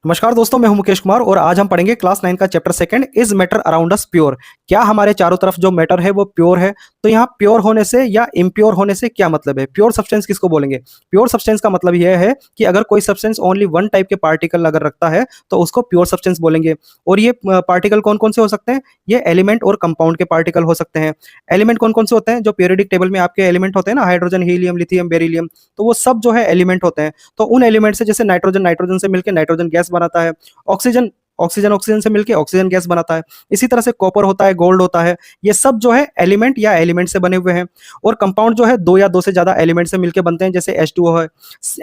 नमस्कार दोस्तों, मैं हूं मुकेश कुमार और आज हम पढ़ेंगे क्लास 9 का chapter second is matter around us pure. क्या हमारे चारों तरफ जो मैटर है वो प्योर है? तो यहाँ प्योर होने से या इम्प्योर होने से क्या मतलब है? प्योर सब्सटेंस किसको बोलेंगे? प्योर सब्सटेंस का मतलब यह है कि अगर कोई सब्सटेंस ओनली वन टाइप के पार्टिकल अगर रखता है तो उसको प्योर सब्सटेंस बोलेंगे। और ये पार्टिकल कौन कौन से हो सकते हैं? ये एलिमेंट और कंपाउंड के पार्टिकल हो सकते हैं। एलिमेंट कौन कौन से होते हैं? जो पीरियोडिक टेबल में आपके एलिमेंट होते हैं ना, हाइड्रोजन, हीलियम, लिथियम, बेरिलियम, तो वो सब जो है एलिमेंट होते हैं। तो उन एलिमेंट से जैसे नाइट्रोजन नाइट्रोजन से मिलकर नाइट्रोजन गैस बनाता है, ऑक्सीजन ऑक्सीजन ऑक्सीजन से मिलके ऑक्सीजन गैस बनाता है। इसी तरह से कॉपर होता है, गोल्ड होता है। ये सब जो है एलिमेंट या एलिमेंट से बने हुए हैं। और कंपाउंड जो है दो या दो से ज्यादा एलिमेंट से मिलके बनते हैं, जैसे H2O है,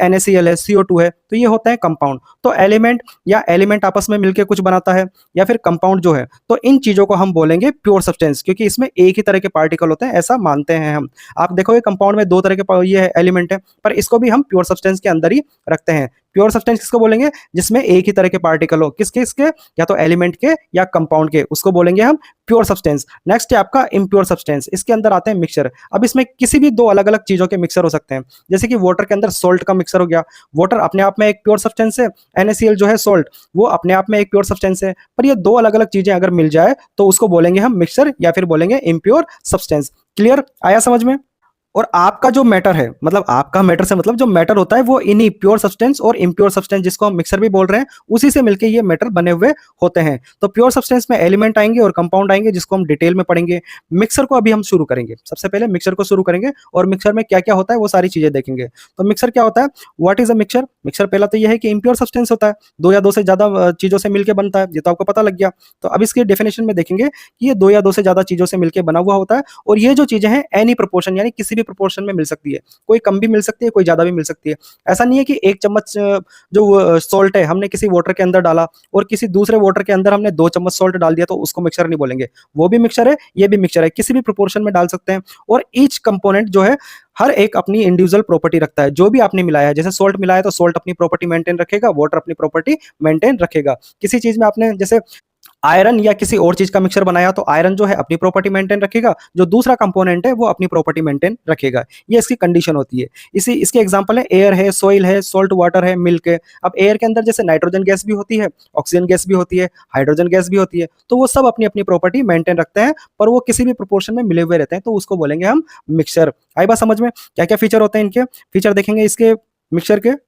NaCl है, CO2 है, तो ये होता है कंपाउंड। तो एलिमेंट या एलिमेंट आपस में मिलके कुछ बनाता है या फिर कंपाउंड जो है, तो इन चीजों को हम बोलेंगे प्योर सब्सटेंस, क्योंकि इसमें एक ही तरह के पार्टिकल होते हैं, ऐसा मानते हैं हम। आप देखोगे कंपाउंड में दो तरह के ये एलिमेंट है, पर इसको भी हम प्योर सब्सटेंस के अंदर ही रखते हैं। प्योर सब्सटेंस किसको बोलेंगे? जिसमें एक ही तरह के पार्टिकल हो, किसके किसके, या तो एलिमेंट के या कंपाउंड के, उसको बोलेंगे हम प्योर सब्सटेंस। नेक्स्ट है आपका इम्प्योर सब्सटेंस। इसके अंदर आते हैं मिक्सचर। अब इसमें किसी भी दो अलग अलग चीजों के मिक्सचर हो सकते हैं, जैसे कि वाटर के अंदर सॉल्ट का मिक्सचर हो गया। वाटर अपने आप में एक प्योर सब्सटेंस है, NaCl जो है सॉल्ट, वो अपने आप में एक प्योर सब्सटेंस है। पर ये दो अलग अलग चीजें अगर मिल जाए तो उसको बोलेंगे हम मिक्सचर या फिर बोलेंगे इम्प्योर सब्सटेंस। क्लियर आया समझ में? और आपका जो मैटर है, मतलब आपका मैटर से मतलब जो मैटर होता है वो इन्हीं प्योर सब्सटेंस और इम्प्योर सब्सटेंस, जिसको हम मिक्सर भी बोल रहे हैं, उसी से मिलके ये मैटर बने हुए होते हैं। तो प्योर सब्सटेंस में एलिमेंट आएंगे और कंपाउंड आएंगे, जिसको हम डिटेल में पढ़ेंगे। मिक्सर को अभी हम शुरू करेंगे। सबसे पहले मिक्सर को शुरू करेंगे और मिक्सर में क्या क्या होता है वो सारी चीजें देखेंगे। तो मिक्सर क्या होता है? What is a mixer? Mixer पहला तो यह है कि इम्प्योर सब्सटेंस होता है, दो या दो से ज्यादा चीजों से मिलकर बनता है। ये तो आपको पता लग गया। तो अब इसके डेफिनेशन में देखेंगे कि ये दो या दो से ज्यादा चीजों से मिलकर बना हुआ होता है, और ये जो चीजें हैं एनी प्रोपोर्शन, यानी किसी भी प्रोपोर्शन में मिल सकती है। कोई कम भी मिल सकती है, कोई ज्यादा भी मिल सकती है। ऐसा नहीं है कि एक चम्मच जो सॉल्ट है हमने किसी वाटर के अंदर डाला और किसी दूसरे वाटर के अंदर हमने 2 चम्मच सॉल्ट डाल दिया, तो उसको मिक्सर नहीं बोलेंगे। वो भी मिक्सर है, ये भी मिक्सर है, किसी भी प्रोपोर्शन में डाल सकते हैं। और ईच कंपोनेंट जो है हर एक अपनी इंडिविजुअल प्रॉपर्टी रखता है। जो भी आपने मिलाया है, जैसे सॉल्ट मिलाया है तो सॉल्ट अपनी प्रॉपर्टी मेंटेन रखेगा, वाटर अपनी प्रॉपर्टी मेंटेन रखेगा। किसी चीज में आपने जैसे आयरन या किसी और चीज का मिक्सर बनाया तो आयरन जो है अपनी प्रॉपर्टी मेंटेन रखेगा, जो दूसरा कंपोनेंट है वो अपनी प्रॉपर्टी मेंटेन रखेगा। ये इसकी कंडीशन होती है। इसी इसके एग्जांपल है एयर है, सॉइल है, सॉल्ट वाटर है, मिल्क है। अब एयर के अंदर जैसे नाइट्रोजन गैस भी होती है, ऑक्सीजन गैस भी होती है, हाइड्रोजन गैस भी होती है, तो वो सब अपनी अपनी प्रॉपर्टी मेंटेन रखते हैं, पर वो किसी भी प्रोपोर्शन में मिले हुए रहते हैं, तो उसको बोलेंगे हम मिक्सर। आई बात समझ में? क्या क्या फीचर होते हैं इनके? फीचर देखेंगे इसके मिक्सर के।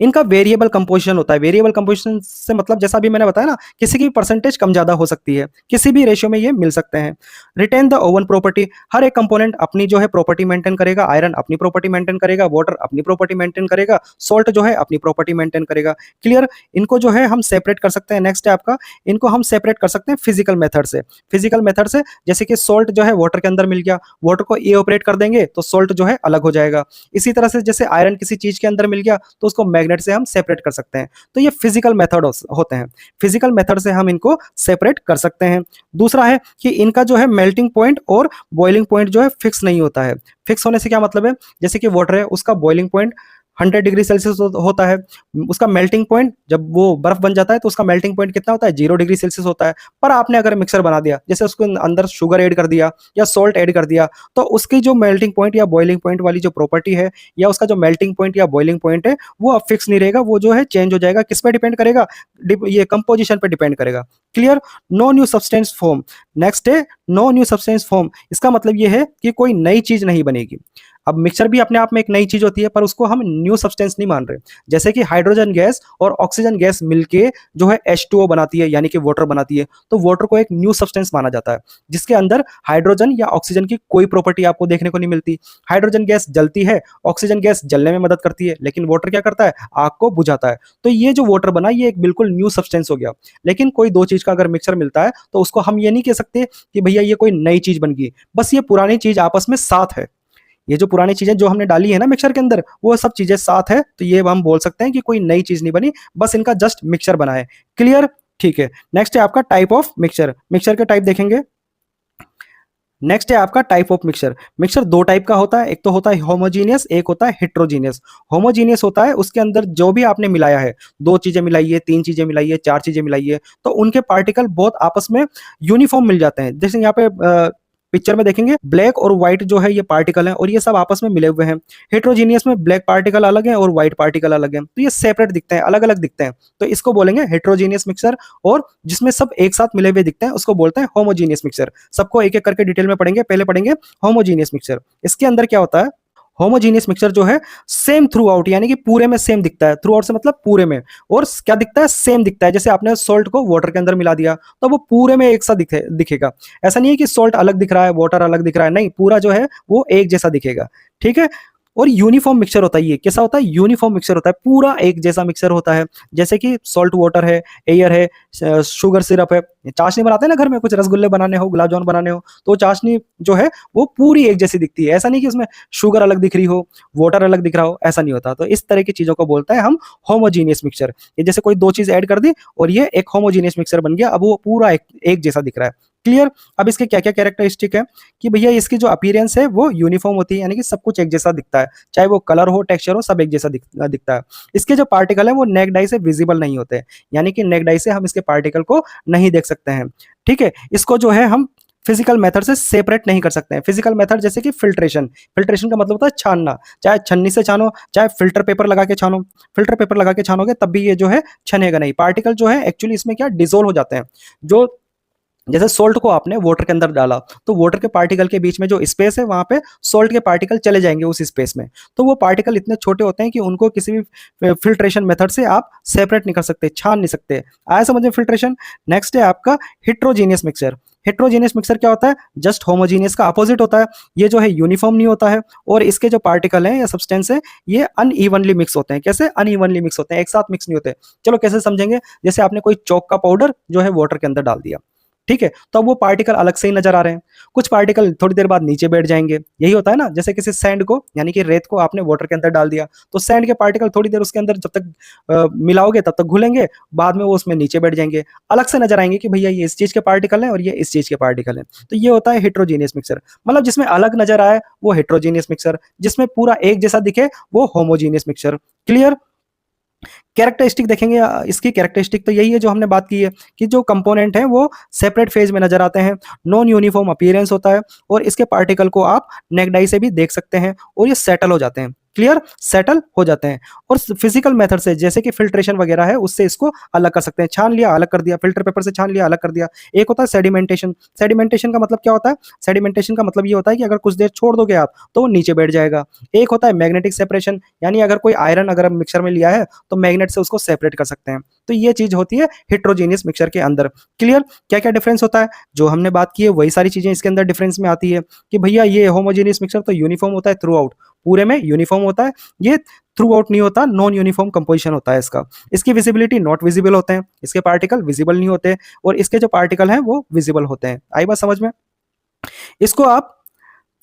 इनका वेरिएबल कंपोजिशन होता है। वेरिएबल कंपोजिशन से मतलब जैसा भी मैंने बताया ना, किसी की परसेंटेज कम ज्यादा हो सकती है, किसी भी रेशियो में ये मिल सकते हैं। रिटेन द ओवन प्रॉपर्टी, हर एक कंपोनेंट अपनी जो है प्रॉपर्टी मेंटेन करेगा। आयरन अपनी प्रॉपर्टी मेंटेन करेगा, वाटर अपनी प्रॉपर्टी मेंटेन करेगा, सॉल्ट जो है अपनी प्रॉपर्टी मेंटेन करेगा। क्लियर? इनको जो है हम सेपरेट कर सकते हैं। नेक्स्ट है आपका, इनको हम सेपरेट कर सकते हैं फिजिकल मेथड से। फिजिकल मेथड से जैसे कि सॉल्ट जो है वाटर के अंदर मिल गया, वाटर को इवेपोरेट कर देंगे तो सॉल्ट जो है अलग हो जाएगा। इसी तरह से जैसे आयरन किसी चीज के अंदर मिल गया तो उसको मैग्नेट से हम सेपरेट कर सकते हैं। तो ये फिजिकल मेथड होते हैं। फिजिकल मेथड से हम इनको सेपरेट कर सकते हैं। दूसरा है कि इनका जो है मेल्टिंग पॉइंट और बॉइलिंग पॉइंट जो है फिक्स नहीं होता है। फिक्स होने से क्या मतलब है? जैसे कि वाटर है, उसका बॉइलिंग पॉइंट 100 डिग्री सेल्सियस होता है। उसका मेल्टिंग पॉइंट, जब वो बर्फ बन जाता है तो उसका मेल्टिंग पॉइंट कितना होता है? 0 डिग्री सेल्सियस होता है। पर आपने अगर मिक्सर बना दिया, जैसे उसके अंदर शुगर ऐड कर दिया या सॉल्ट ऐड कर दिया, तो उसकी जो मेल्टिंग पॉइंट या बॉइलिंग पॉइंट वाली जो प्रॉपर्टी है, या उसका जो मेल्टिंग पॉइंट या बॉइलिंग पॉइंट है, वो अब फिक्स नहीं रहेगा। वो जो है चेंज हो जाएगा। किस पे डिपेंड करेगा? ये कंपोजिशन पे डिपेंड करेगा। Clear? No new substance form. Next है नो न्यू सब्सटेंस फॉर्म। इसका मतलब ये है कि कोई नई चीज नहीं बनेगी। अब मिक्सर भी अपने आप में एक नई चीज होती है, पर उसको हम न्यू सब्सटेंस नहीं मान रहे। जैसे कि हाइड्रोजन गैस और ऑक्सीजन गैस मिलके जो है H2O बनाती है, यानी कि वाटर बनाती है, तो वाटर को एक न्यू सब्सटेंस माना जाता है, जिसके अंदर हाइड्रोजन या ऑक्सीजन की कोई प्रॉपर्टी आपको देखने को नहीं मिलती। हाइड्रोजन गैस जलती है, ऑक्सीजन गैस जलने में मदद करती है, लेकिन वाटर क्या करता है? आग को बुझाता है। तो ये जो वाटर बना, ये एक बिल्कुल न्यू सब्सटेंस हो गया। लेकिन कोई दो चीज का अगर मिक्सर मिलता है तो उसको हम ये नहीं कह सकते कि भैया ये कोई नई चीज बन गई। बस ये पुरानी चीज आपस में साथ है। ये जो पुरानी चीजें जो हमने डाली है ना मिक्सर के अंदर, वो सब चीजें साथ है, तो ये हम बोल सकते हैं कि कोई नई चीज नहीं बनी, बस इनका जस्ट मिक्सर बना है। क्लियर? ठीक है। नेक्स्ट है आपका टाइप ऑफ मिक्सर। मिक्सर के टाइप देखेंगे। नेक्स्ट है आपका टाइप ऑफ मिक्सर। मिक्सर दो टाइप का होता है, एक तो होता है होमोजीनियस, एक होता है हेट्रोजीनियस। होमोजीनियस होता है उसके अंदर जो भी आपने मिलाया है, दो चीजें मिलाई है, तीन चीजें मिलाई है, चार चीजें मिलाई है, तो उनके पार्टिकल बहुत आपस में यूनिफॉर्म मिल जाते हैं। जैसे यहाँ पे पिक्चर में देखेंगे ब्लैक और व्हाइट जो है ये पार्टिकल है और ये सब आपस में मिले हुए हैं। हेट्रोजीनियस में ब्लैक पार्टिकल अलग है और व्हाइट पार्टिकल अलग है, तो ये सेपरेट दिखते हैं, अलग अलग दिखते हैं, तो इसको बोलेंगे हेट्रोजीनियस मिक्सर। और जिसमें सब एक साथ मिले हुए दिखते हैं उसको बोलते हैं होमोजीनियस मिक्सर। सबको एक एक करके डिटेल में पढ़ेंगे। पहले पढ़ेंगे होमोजीनियस मिक्सर। इसके अंदर क्या होता है, होमोजीनियस मिक्सचर जो है सेम थ्रू आउट, यानी कि पूरे में सेम दिखता है। थ्रू आउट से मतलब पूरे में, और क्या दिखता है, सेम दिखता है। जैसे आपने सॉल्ट को वाटर के अंदर मिला दिया तो वो पूरे में एक सा दिखेगा। ऐसा नहीं है कि सॉल्ट अलग दिख रहा है, वाटर अलग दिख रहा है, नहीं, पूरा जो है वो एक जैसा दिखेगा। ठीक है। और यूनिफॉर्म मिक्सचर होता है। ये कैसा होता है, यूनिफॉर्म मिक्सचर होता है, पूरा एक जैसा मिक्सचर होता है। जैसे कि सॉल्ट वाटर है, एयर है, शुगर सिरप है। चाशनी बनाते हैं ना घर में, कुछ रसगुल्ले बनाने हो, गुलाब जामुन बनाने हो, तो चाशनी जो है वो पूरी एक जैसी दिखती है। ऐसा नहीं कि उसमें शुगर अलग दिख रही हो, वाटर अलग दिख रहा हो, ऐसा नहीं होता। तो इस तरह की चीजों को बोलता है हम होमोजीनियस मिक्सचर। ये जैसे कोई दो चीज ऐड कर दी और ये एक होमोजीनियस मिक्सचर बन गया, अब वो पूरा एक जैसा दिख रहा है। क्लियर। अब इसके क्या क्या कैरेक्टरिस्टिक है कि भैया इसकी जो अपीयरेंस है वो यूनिफॉर्म होती है, यानी कि सब कुछ एक जैसा दिखता है, चाहे वो कलर हो, टेक्सचर हो, सब एक जैसा दिखता है। इसके जो पार्टिकल है वो नेक्ड आई से विजिबल नहीं होते, यानी कि नेक्ड आई से हम इसके पार्टिकल को नहीं देख सकते हैं। ठीक है। इसको जो है हम फिजिकल मेथड से सेपरेट नहीं कर सकते हैं। फिजिकल मेथड जैसे कि फिल्ट्रेशन। फिल्ट्रेशन का मतलब होता है छानना, चाहे छन्नी से छानो, चाहे फिल्टर पेपर लगा के छानो। फिल्टर पेपर लगा के छानोगे तब भी ये जो है छनेगा नहीं। पार्टिकल जो है एक्चुअली इसमें क्या डिसोल्व हो जाते हैं। जो जैसे सोल्ट को आपने वाटर के अंदर डाला तो वाटर के पार्टिकल के बीच में जो स्पेस है वहां पे सोल्ट के पार्टिकल चले जाएंगे उस स्पेस में। तो वो पार्टिकल इतने छोटे होते हैं कि उनको किसी भी फिल्ट्रेशन मेथड से आप सेपरेट नहीं कर सकते, छान नहीं सकते। आया समझ में फिल्ट्रेशन। नेक्स्ट है आपका हेट्रोजीनियस मिक्सचर। हेट्रोजीनियस मिक्सचर क्या होता है, जस्ट होमोजीनियस का अपोजिट होता है। ये जो है यूनिफॉर्म नहीं होता है और इसके जो पार्टिकल हैं या सब्सटेंस है ये अनइवनली मिक्स होते हैं। कैसे अनइवनली मिक्स होते हैं, एक साथ मिक्स नहीं होते। चलो कैसे समझेंगे, जैसे आपने कोई चौक का पाउडर जो है वाटर के अंदर डाल दिया, ठीक है, तो अब वो पार्टिकल अलग से ही नजर आ रहे हैं। कुछ पार्टिकल थोड़ी देर बाद नीचे बैठ जाएंगे, यही होता है ना। जैसे किसी सैंड को, यानी कि रेत को आपने वाटर के अंदर डाल दिया तो सैंड के पार्टिकल थोड़ी देर उसके अंदर जब तक मिलाओगे तब तक घुलेंगे, बाद में वो उसमें नीचे बैठ जाएंगे, अलग से नजर आएंगे कि भैया ये इस चीज के पार्टिकल है और ये इस चीज के पार्टिकल है। तो ये होता है हेट्रोजीनियस मिक्सर। मतलब जिसमें अलग नजर आए वो हेट्रोजीनियस मिक्सर, जिसमें पूरा एक जैसा दिखे वो होमोजीनियस मिक्सर। क्लियर। कैरेक्टरिस्टिक देखेंगे, इसकी कैरेक्टरिस्टिक तो यही है जो हमने बात की है कि जो कंपोनेंट है वो सेपरेट फेज में नजर आते हैं, नॉन यूनिफॉर्म अपीयरेंस होता है और इसके पार्टिकल को आप नेक्ड आई से भी देख सकते हैं और ये सेटल हो जाते हैं। क्लियर, सेटल हो जाते हैं। और फिजिकल मेथड से जैसे कि फिल्ट्रेशन वगैरह है उससे इसको अलग कर सकते हैं। छान लिया अलग कर दिया, फिल्टर पेपर से छान लिया अलग कर दिया। एक होता है सेडिमेंटेशन। सेडिमेंटेशन का मतलब क्या होता है, सेडिमेंटेशन का मतलब ये होता है कि अगर कुछ देर छोड़ दोगे आप तो वो नीचे बैठ जाएगा। एक होता है मैग्नेटिक सेपरेशन, यानी अगर कोई आयरन अगर मिक्सर में लिया है तो मैग्नेट से उसको सेपरेट कर सकते हैं। तो ये चीज होती है हेट्रोजीनियस मिक्सचर के अंदर। क्लियर। क्या क्या डिफरेंस होता है, जो हमने बात की है वही सारी चीजें इसके अंदर डिफरेंस में आती है कि भैया ये होमोजीनियस मिक्सचर तो यूनिफॉर्म होता है थ्रू आउट, पूरे में यूनिफॉर्म होता है। ये थ्रू आउट नहीं होता, नॉन यूनिफॉर्म कंपोजिशन होता है इसका। इसकी विजिबिलिटी नॉट विजिबल होते हैं, इसके पार्टिकल विजिबल नहीं होते और इसके जो पार्टिकल हैं वो विजिबल होते हैं। आई बात समझ में। इसको आप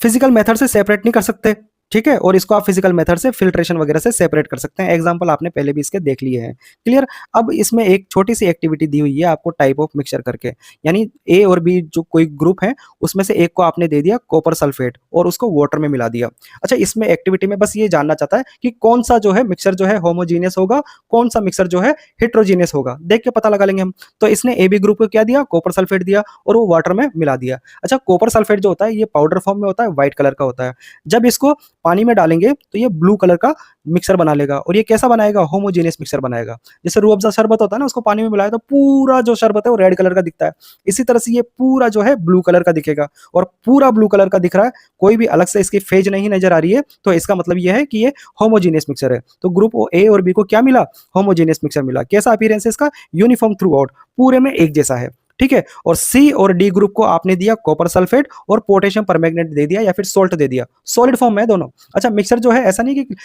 फिजिकल मेथड से सेपरेट नहीं कर सकते, ठीक है, और इसको आप फिजिकल मेथड से फिल्ट्रेशन वगैरह से सेपरेट कर सकते हैं। एग्जांपल आपने पहले भी इसके देख लिए हैं। क्लियर। अब इसमें एक छोटी सी एक्टिविटी दी हुई है आपको टाइप ऑफ मिक्सचर करके, यानी ए और बी जो कोई ग्रुप है उसमें से एक को आपने दे दिया कॉपर सल्फेट और उसको वाटर में मिला दिया। अच्छा, इसमें एक्टिविटी में बस ये जानना चाहता है कि कौन सा जो है मिक्सचर जो है होमोजीनियस होगा, कौन सा मिक्सचर जो है हेट्रोजीनियस होगा, देख के पता लगा लेंगे हम। तो इसने ए बी ग्रुप को क्या दिया, कॉपर सल्फेट दिया और वो वाटर में मिला दिया। अच्छा, कॉपर सल्फेट जो होता है ये पाउडर फॉर्म में होता है, व्हाइट कलर का होता है। जब इसको पानी में डालेंगे तो ये ब्लू कलर का मिक्सर बना लेगा और ये कैसा बनाएगा, होमोजेनियस मिक्सर बनाएगा। जैसे रूह अफ़ज़ा शरबत होता है ना, उसको पानी में मिलाया तो पूरा जो शरबत है वो रेड कलर का दिखता है, इसी तरह से ये पूरा जो है ब्लू कलर का दिखेगा और पूरा ब्लू कलर का दिख रहा है, कोई भी अलग से इसकी फेज नहीं नजर आ रही है, तो इसका मतलब ये है कि ये होमोजेनियस मिक्सर है। तो ग्रुप ए और बी को क्या मिला, होमोजेनियस मिक्सर मिला। कैसा अपीयरेंस है इसका, यूनिफॉर्म थ्रू आउट, पूरे में एक जैसा है, ठीक है। और सी और डी ग्रुप को आपने दिया कॉपर सल्फेट और पोटेशियम परमैंगनेट दे दिया या फिर सोल्ट दे दिया, सॉलिड फॉर्म में दोनों। अच्छा, मिक्सर जो है ऐसा नहीं कि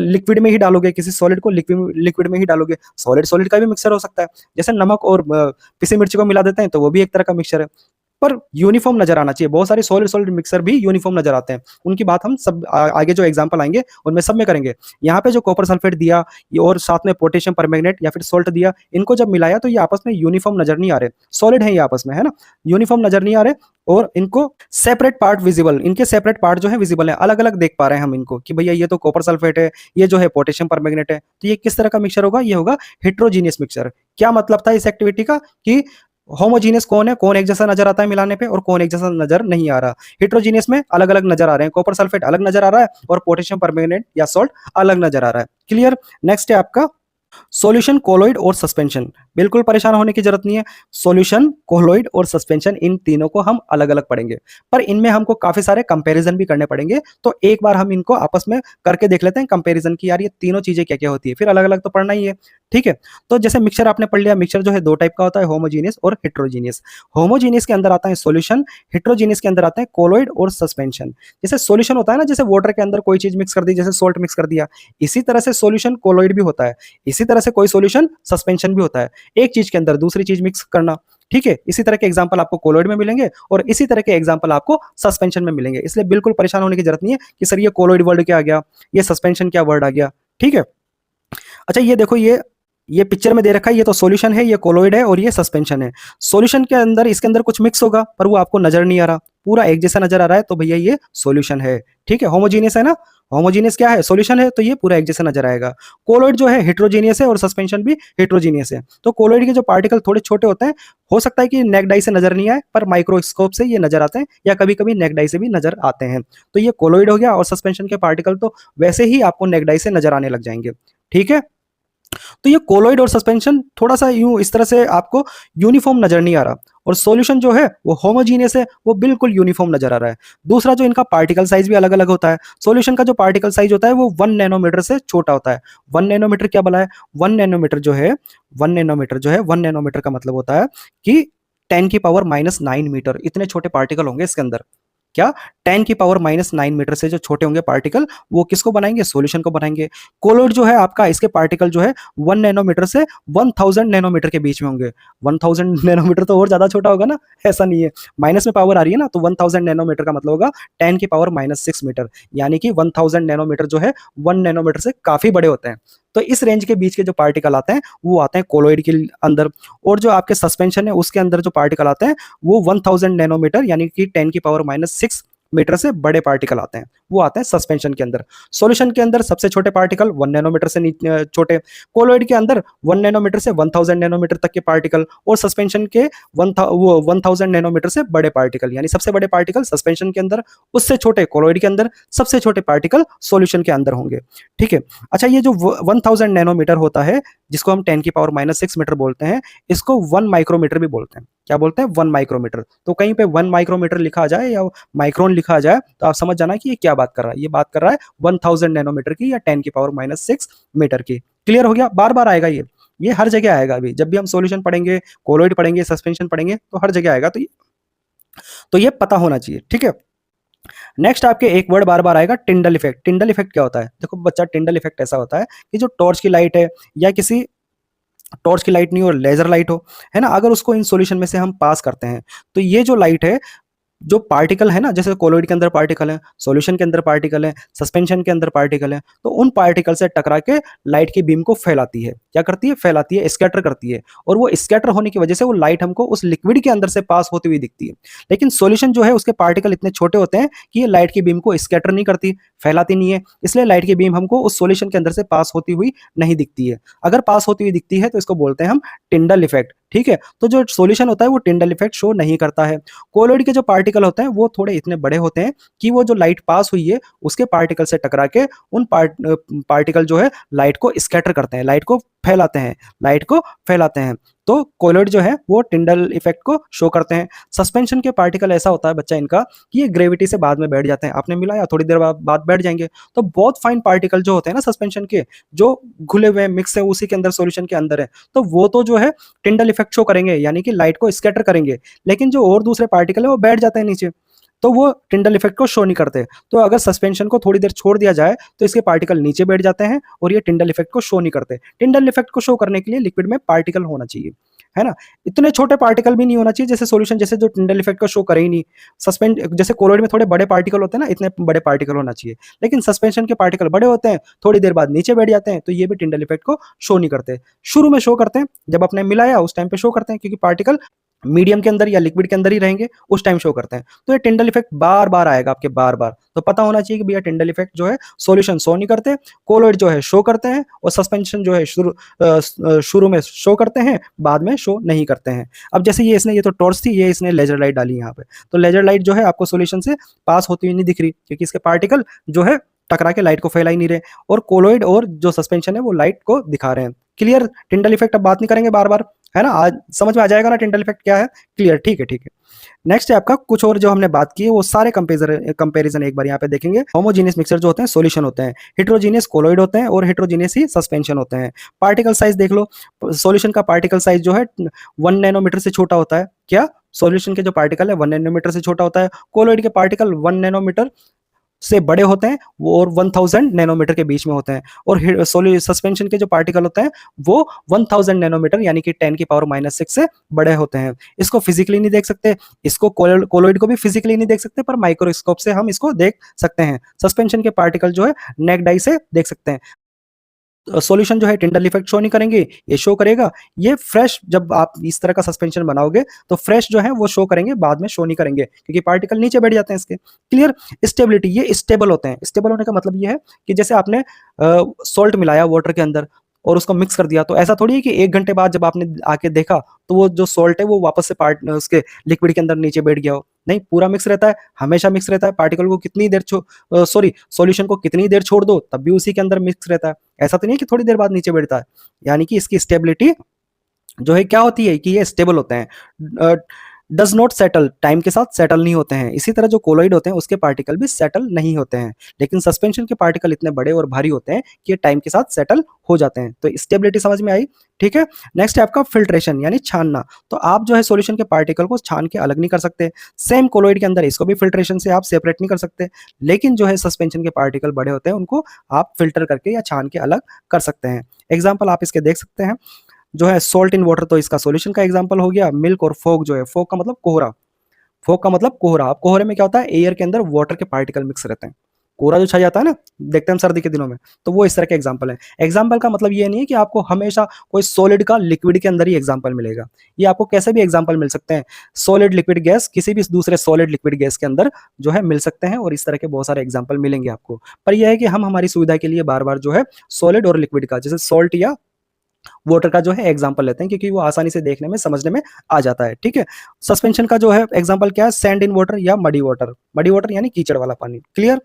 लिक्विड में ही डालोगे, किसी सॉलिड को लिक्विड में ही डालोगे, सॉलिड सॉलिड का भी मिक्सर हो सकता है। जैसे नमक और पिसी मिर्ची को मिला देते हैं तो वो भी एक तरह का मिक्सर है, पर यूनिफॉर्म नजर आना चाहिए। बहुत सारे सॉलिड सॉलिड मिक्सर भी यूनिफॉर्म नजर आते हैं, उनकी बात हम सब आगे जो एग्जांपल आएंगे उनमें सब में करेंगे। यहाँ पे जो कॉपर सल्फेट दिया और साथ में पोटेशियम परमैंगनेट या फिर सोल्ट दिया, इनको जब मिलाया तो ये आपस में यूनिफॉर्म नजर नहीं आ रहे, सॉलिड है ये आपस में, है ना, यूनिफॉर्म नजर नहीं आ रहे और इनको सेपरेट पार्ट विजिबल, इनके सेपरेट पार्ट जो है विजिबल है, अलग अलग देख पा रहे हैं हम इनको कि भैया ये तो कॉपर सल्फेट है, ये जो है पोटेशियम परमैंगनेट है। तो ये किस तरह का मिक्सर होगा, ये होगा हेट्रोजीनियस मिक्सर। क्या मतलब था इस एक्टिविटी का कि होमोजीनियस कौन है, कौन एक जैसा नजर आता है मिलाने पे और कौन एक जैसा नजर नहीं आ रहा। हेट्रोजीनियस में अलग अलग नजर आ रहे हैं, कॉपर सल्फेट अलग नजर आ रहा है और पोटेशियम परमैंगनेट या सॉल्ट अलग नजर आ रहा है। क्लियर। नेक्स्ट है आपका सॉल्यूशन, कोलॉइड और सस्पेंशन। बिल्कुल परेशान होने की जरूरत नहीं है। सॉल्यूशन, कोलॉइड और सस्पेंशन, इन तीनों को हम अलग अलग पढ़ेंगे, पर इनमें हमको काफी सारे कंपैरिजन भी करने पड़ेंगे। तो एक बार हम इनको आपस में करके देख लेते हैं कंपैरिजन की, यार ये तीनों चीजें क्या क्या होती है, फिर अलग अलग तो पढ़ना ही है। ठीक है। तो जैसे मिक्सचर आपने पढ़ लिया, मिक्सचर जो है दो टाइप का होता है, होमोजीनियस और हेट्रोजीनियस। होमोजीनियस के अंदर आता है सॉल्यूशन, हेट्रोजीनियस के अंदर आते हैं कोलॉइड और सस्पेंशन। जैसे सॉल्यूशन होता है ना, जैसे वाटर के अंदर कोई चीज मिक्स कर दी, जैसे सॉल्ट मिक्स कर दिया, इसी तरह से सॉल्यूशन कोलॉइड भी होता है। इसी तरह से कोई सॉल्यूशन सस्पेंशन भी होता है, एक चीज के अंदर दूसरी चीज मिक्स करना। ठीक है। इसी तरह के एग्जांपल आपको कोलॉइड में मिलेंगे और इसी तरह के एग्जांपल आपको सस्पेंशन में मिलेंगे। इसलिए बिल्कुल परेशान होने की जरूरत नहीं है कि सर ये कोलॉइड वर्ड क्या आ गया, ये सस्पेंशन क्या वर्ड आ गया। ठीक है। अच्छा ये देखो, ये पिक्चर में दे रखा है, ये तो सॉल्यूशन है, ये कोलॉइड है और ये सस्पेंशन है। सॉल्यूशन के अंदर, इसके अंदर कुछ मिक्स होगा पर वो आपको नजर नहीं आ रहा, पूरा एक जैसा नजर आ रहा है, तो भैया ये सॉल्यूशन है। ठीक है। होमोजीनियस है ना, होमोजीनियस क्या है, सॉल्यूशन है, तो ये पूरा एक जैसा नजर आएगा। कोलॉइड जो है हेट्रोजीनियस है और सस्पेंशन भी हेट्रोजीनियस है। तो कोलॉइड के जो पार्टिकल थोड़े छोटे होते हैं, हो सकता है कि नेक डाई से नजर नहीं आए पर माइक्रोस्कोप से ये नजर आते हैं, या कभी कभी नेक डाई से भी नजर आते हैं। तो ये कोलॉइड हो गया, और सस्पेंशन के पार्टिकल तो वैसे ही आपको नेक डाई से नजर आने लग जाएंगे। ठीक है। तो ये कोलॉइड और सस्पेंशन थोड़ा सा यूं इस तरह से आपको यूनिफॉर्म नजर नहीं आ रहा, और सॉल्यूशन जो है वो होमोजीनियस है, वो बिल्कुल यूनिफॉर्म नजर आ रहा है। दूसरा जो इनका पार्टिकल साइज भी अलग अलग होता है। सॉल्यूशन का जो पार्टिकल साइज होता है वो 1 नैनोमीटर से छोटा होता है। 1 नैनोमीटर क्या बोला है, 1 नैनोमीटर जो है, 1 नैनोमीटर का मतलब होता है कि 10⁻⁹ इतने छोटे पार्टिकल होंगे इसके अंदर। क्या, 10⁻⁹ से जो छोटे होंगे पार्टिकल, वो किसको बनाएंगे, सॉल्यूशन को बनाएंगे। कोलॉइड जो है आपका, इसके पार्टिकल जो है 1 नैनोमीटर से 1000 नैनोमीटर के बीच में होंगे। 1000 नैनोमीटर तो और ज्यादा छोटा होगा ना, ऐसा नहीं है, माइनस में पावर आ रही है ना, तो 1000 नैनोमीटर का मतलब होगा 10⁻⁻�6 मीटर, यानी कि 1000 नैनोमीटर जो है 1 नैनोमीटर से काफी बड़े होते हैं। तो इस रेंज के बीच के जो पार्टिकल आते हैं वो आते हैं कोलॉइड के अंदर। और जो आपके सस्पेंशन है उसके अंदर जो पार्टिकल आते हैं वो 1000 नैनोमीटर यानी कि 10⁻⁶ मीटर से बड़े पार्टिकल आते हैं, वो आते हैं सस्पेंशन के अंदर। सॉल्यूशन के अंदर सबसे छोटे पार्टिकल 1 नैनोमीटर से छोटे, कोलॉइड के अंदर 1 नैनोमीटर से 1000 नैनोमीटर तक के पार्टिकल, और सस्पेंशन के 1000 नैनोमीटर से बड़े पार्टिकल, यानी सबसे बड़े पार्टिकल सस्पेंशन के अंदर, उससे छोटे कोलॉइड के अंदर, सबसे छोटे पार्टिकल सॉल्यूशन के अंदर होंगे। ठीक है। अच्छा ये जो 1000 नैनोमीटर होता है, जिसको हम 10⁻⁶ मीटर बोलते हैं, इसको 1 माइक्रोमीटर भी बोलते हैं। क्या बोलते हैं, 1 माइक्रोमीटर। तो कहीं पे 1 माइक्रोमीटर लिखा आ जाए या माइक्रोन लिखा आ जाए तो आप समझ जाना कि ये क्या बात कर रहा है, ये बात कर रहा है 1000 नैनोमीटर की या 10⁻�6 मीटर की। क्लियर हो गया, बार बार आएगा ये हर जगह आएगा। अभी जब भी हम सॉल्यूशन पढ़ेंगे, कोलॉइड पढ़ेंगे, सस्पेंशन पढ़ेंगे, तो हर जगह आएगा। तो ये पता होना चाहिए। ठीक है। नेक्स्ट आपके एक वर्ड बार बार आएगा, टिंडल इफेक्ट। टिंडल इफेक्ट क्या होता है, देखो बच्चा, टिंडल इफेक्ट ऐसा होता है कि जो टॉर्च की लाइट है, या किसी टॉर्च की लाइट नहीं हो, लेजर लाइट हो, है ना, अगर उसको इन सॉल्यूशन में से हम पास करते हैं, तो ये जो लाइट है, जो पार्टिकल है ना, जैसे कोलॉइड के अंदर पार्टिकल है, सॉल्यूशन के अंदर पार्टिकल है, सस्पेंशन के अंदर पार्टिकल है, तो उन पार्टिकल से टकरा के लाइट की बीम को फैलाती है। क्या करती है, फैलाती है, स्कैटर करती है। और वो स्कैटर होने की वजह से वो लाइट हमको उस लिक्विड के अंदर से पास होती हुई दिखती है। लेकिन सॉल्यूशन जो है उसके पार्टिकल इतने छोटे होते हैं कि ये लाइट की बीम को स्कैटर नहीं करती, फैलाती नहीं है, इसलिए लाइट की बीम हमको उस सॉल्यूशन के अंदर से पास होती हुई नहीं दिखती है। अगर पास होती हुई दिखती है तो इसको बोलते हैं हम टिंडल इफेक्ट। ठीक है। तो जो सॉल्यूशन होता है वो टिंडल इफेक्ट शो नहीं करता है। कोलॉइड के जो पार्टिकल होते हैं वो थोड़े इतने बड़े होते हैं कि वो जो लाइट पास हुई है उसके पार्टिकल से टकरा के उन पार्टिकल जो है लाइट को स्कैटर करते हैं, लाइट को फैलाते हैं, लाइट को फैलाते हैं। तो कोलॉइड जो है वो टिंडल इफेक्ट को शो करते हैं। सस्पेंशन के पार्टिकल ऐसा होता है बच्चा इनका कि ये ग्रेविटी से बाद में बैठ जाते हैं, आपने मिलाया थोड़ी देर बाद बैठ जाएंगे। तो बहुत फाइन पार्टिकल जो होते हैं ना सस्पेंशन के, जो घुले हुए मिक्स है उसी के अंदर, सॉल्यूशन के अंदर है, तो वो तो जो है टिंडल इफेक्ट शो करेंगे, यानी कि लाइट को स्कैटर करेंगे। लेकिन जो और दूसरे पार्टिकल है वो बैठ जाते हैं नीचे, तो वो टिंडल इफेक्ट को शो नहीं करते। तो अगर सस्पेंशन को थोड़ी देर छोड़ दिया जाए तो इसके पार्टिकल नीचे बैठ जाते हैं और ये टिंडल इफेक्ट को शो नहीं करते। टिंडल इफेक्ट को शो करने के लिए लिक्विड में पार्टिकल होना चाहिए, है ना, इतने छोटे पार्टिकल भी नहीं होना चाहिए जैसे सॉल्यूशन, जैसे जो टिंडल इफेक्ट को शो करे ही नहीं। सस्पेंड जैसे कोलॉइड में थोड़े बड़े पार्टिकल होते हैं ना, इतने बड़े पार्टिकल होना चाहिए, लेकिन सस्पेंशन के पार्टिकल बड़े होते हैं, थोड़ी देर बाद नीचे बैठ जाते हैं, तो ये भी टिंडल इफेक्ट को शो नहीं करते। शुरू में शो करते हैं, जब आपने मिलाया उस टाइम पे शो करते हैं, क्योंकि पार्टिकल मीडियम के अंदर या लिक्विड के अंदर ही रहेंगे उस टाइम शो करते हैं। तो ये टिंडल इफेक्ट बार बार आएगा आपके, बार बार। तो पता होना चाहिए कि भैया टिंडल इफेक्ट जो है सॉल्यूशन शो नहीं करते, कोलोइड जो है शो करते हैं, और सस्पेंशन जो है शुरू में शो करते हैं, बाद में शो नहीं करते हैं। अब जैसे ये इसने, ये तो टॉर्च थी, ये इसने लेजर लाइट डाली यहाँ पे, तो लेजर लाइट जो है आपको सोल्यूशन से पास होती हुई नहीं दिख रही, क्योंकि इसके पार्टिकल जो है टकरा के लाइट को फैला ही नहीं रहे, और कोलोइड और जो सस्पेंशन है वो लाइट को दिखा रहे हैं। क्लियर? टिंडल इफेक्ट अब बात नहीं करेंगे बार बार, है ना? आज समझ में आ जाएगा ना टिंडल इफेक्ट क्या है? क्लियर? ठीक है, ठीक है। नेक्स्ट है आपका कुछ और जो हमने बात की है वो सारे कंपेरिजन एक बार यहाँ पे देखेंगे। होमोजीनियस मिक्सर जो होते हैं सॉल्यूशन होते हैं, हेट्रोजीनियस कोलोइड होते हैं, और हेट्रोजीनियस ही सस्पेंशन होते हैं। पार्टिकल साइज देख लो, सॉल्यूशन का पार्टिकल साइज जो है 1 नैनोमीटर से छोटा होता है। क्या? सॉल्यूशन के जो पार्टिकल है 1 नैनोमीटर से छोटा होता है। कोलोइड के पार्टिकल 1 नैनोमीटर से बड़े होते हैं वो, और 1000 नैनोमीटर के बीच में होते हैं। और सस्पेंशन के जो पार्टिकल होते हैं वो 1000 नैनोमीटर यानी कि 10 की पावर -6 से बड़े होते हैं। इसको फिजिकली नहीं देख सकते, इसको कोलोइड को भी फिजिकली नहीं देख सकते, पर माइक्रोस्कोप से हम इसको देख सकते हैं। सस्पेंशन के पार्टिकल जो है नेक्ड आई से देख सकते हैं। सॉल्यूशन जो है टिंडल इफेक्ट शो नहीं करेंगे, ये शो करेगा। ये फ्रेश, जब आप इस तरह का सस्पेंशन बनाओगे तो फ्रेश जो है वो शो करेंगे, बाद में शो नहीं करेंगे, क्योंकि पार्टिकल नीचे बैठ जाते हैं इसके। क्लियर? स्टेबिलिटी, ये स्टेबल होते हैं। स्टेबल होने का मतलब ये है कि जैसे आपने सॉल्ट मिलाया वाटर के अंदर और उसको मिक्स कर दिया, तो ऐसा थोड़ी है कि 1 घंटे बाद जब आपने आके देखा तो वो जो सॉल्ट है वो वापस से पार्ट उसके लिक्विड के अंदर नीचे बैठ गया हो। नहीं, पूरा मिक्स रहता है, हमेशा मिक्स रहता है। पार्टिकल को कितनी देर सॉल्यूशन को कितनी देर छोड़ दो तब भी उसी के अंदर मिक्स रहता है। ऐसा तो नहीं है कि थोड़ी देर बाद नीचे बैठता है। यानी कि इसकी स्टेबिलिटी जो है क्या होती है कि ये स्टेबल होते हैं, डज नॉट सेटल, टाइम के साथ सेटल नहीं होते हैं। इसी तरह जो कोलोइड होते हैं उसके पार्टिकल भी सेटल नहीं होते हैं, लेकिन सस्पेंशन के पार्टिकल इतने बड़े और भारी होते हैं कि ये टाइम के साथ सेटल हो जाते हैं। तो स्टेबिलिटी समझ में आई? ठीक है। नेक्स्ट है आपका फिल्ट्रेशन यानी छानना। तो आप जो है सॉल्यूशन के पार्टिकल को छान के अलग नहीं कर सकते। सेम कोलोइड के अंदर इसको भी फिल्ट्रेशन से आप सेपरेट नहीं कर सकते, लेकिन जो है सस्पेंशन के पार्टिकल बड़े होते हैं उनको आप फिल्टर करके या छान के अलग कर सकते हैं। एग्जाम्पल आप इसके देख सकते हैं, जो है सॉल्ट इन वाटर, तो इसका सॉल्यूशन का एग्जांपल हो गया। मिल्क और फॉग जो है, फॉग का मतलब कोहरा, फॉग का मतलब कोहरा। अब कोहरे में क्या होता है, एयर के अंदर वाटर के पार्टिकल मिक्स रहते हैं। कोहरा जो छा जाता है ना, देखते हैं हम सर्दी के दिनों में, तो वो इस तरह के एग्जांपल है। एग्जांपल का मतलब ये नहीं है कि आपको हमेशा कोई सॉलिड का लिक्विड के अंदर ही एग्जांपल मिलेगा। ये आपको कैसे भी एग्जांपल मिल सकते हैं। सॉलिड लिक्विड गैस किसी भी दूसरे सॉलिड लिक्विड गैस के अंदर जो है मिल सकते हैं, और इस तरह के बहुत सारे एग्जांपल मिलेंगे आपको। पर यह है कि हम हमारी सुविधा के लिए बार बार जो है सॉलिड और लिक्विड का, जैसे सॉल्ट या वाटर का जो है एग्जांपल लेते हैं, क्योंकि वो आसानी से देखने में समझने में आ जाता है। ठीक है। सस्पेंशन का जो है एग्जांपल क्या है, सैंड इन वाटर या मडी वाटर। मडी वाटर यानी कीचड़ वाला पानी। क्लियर?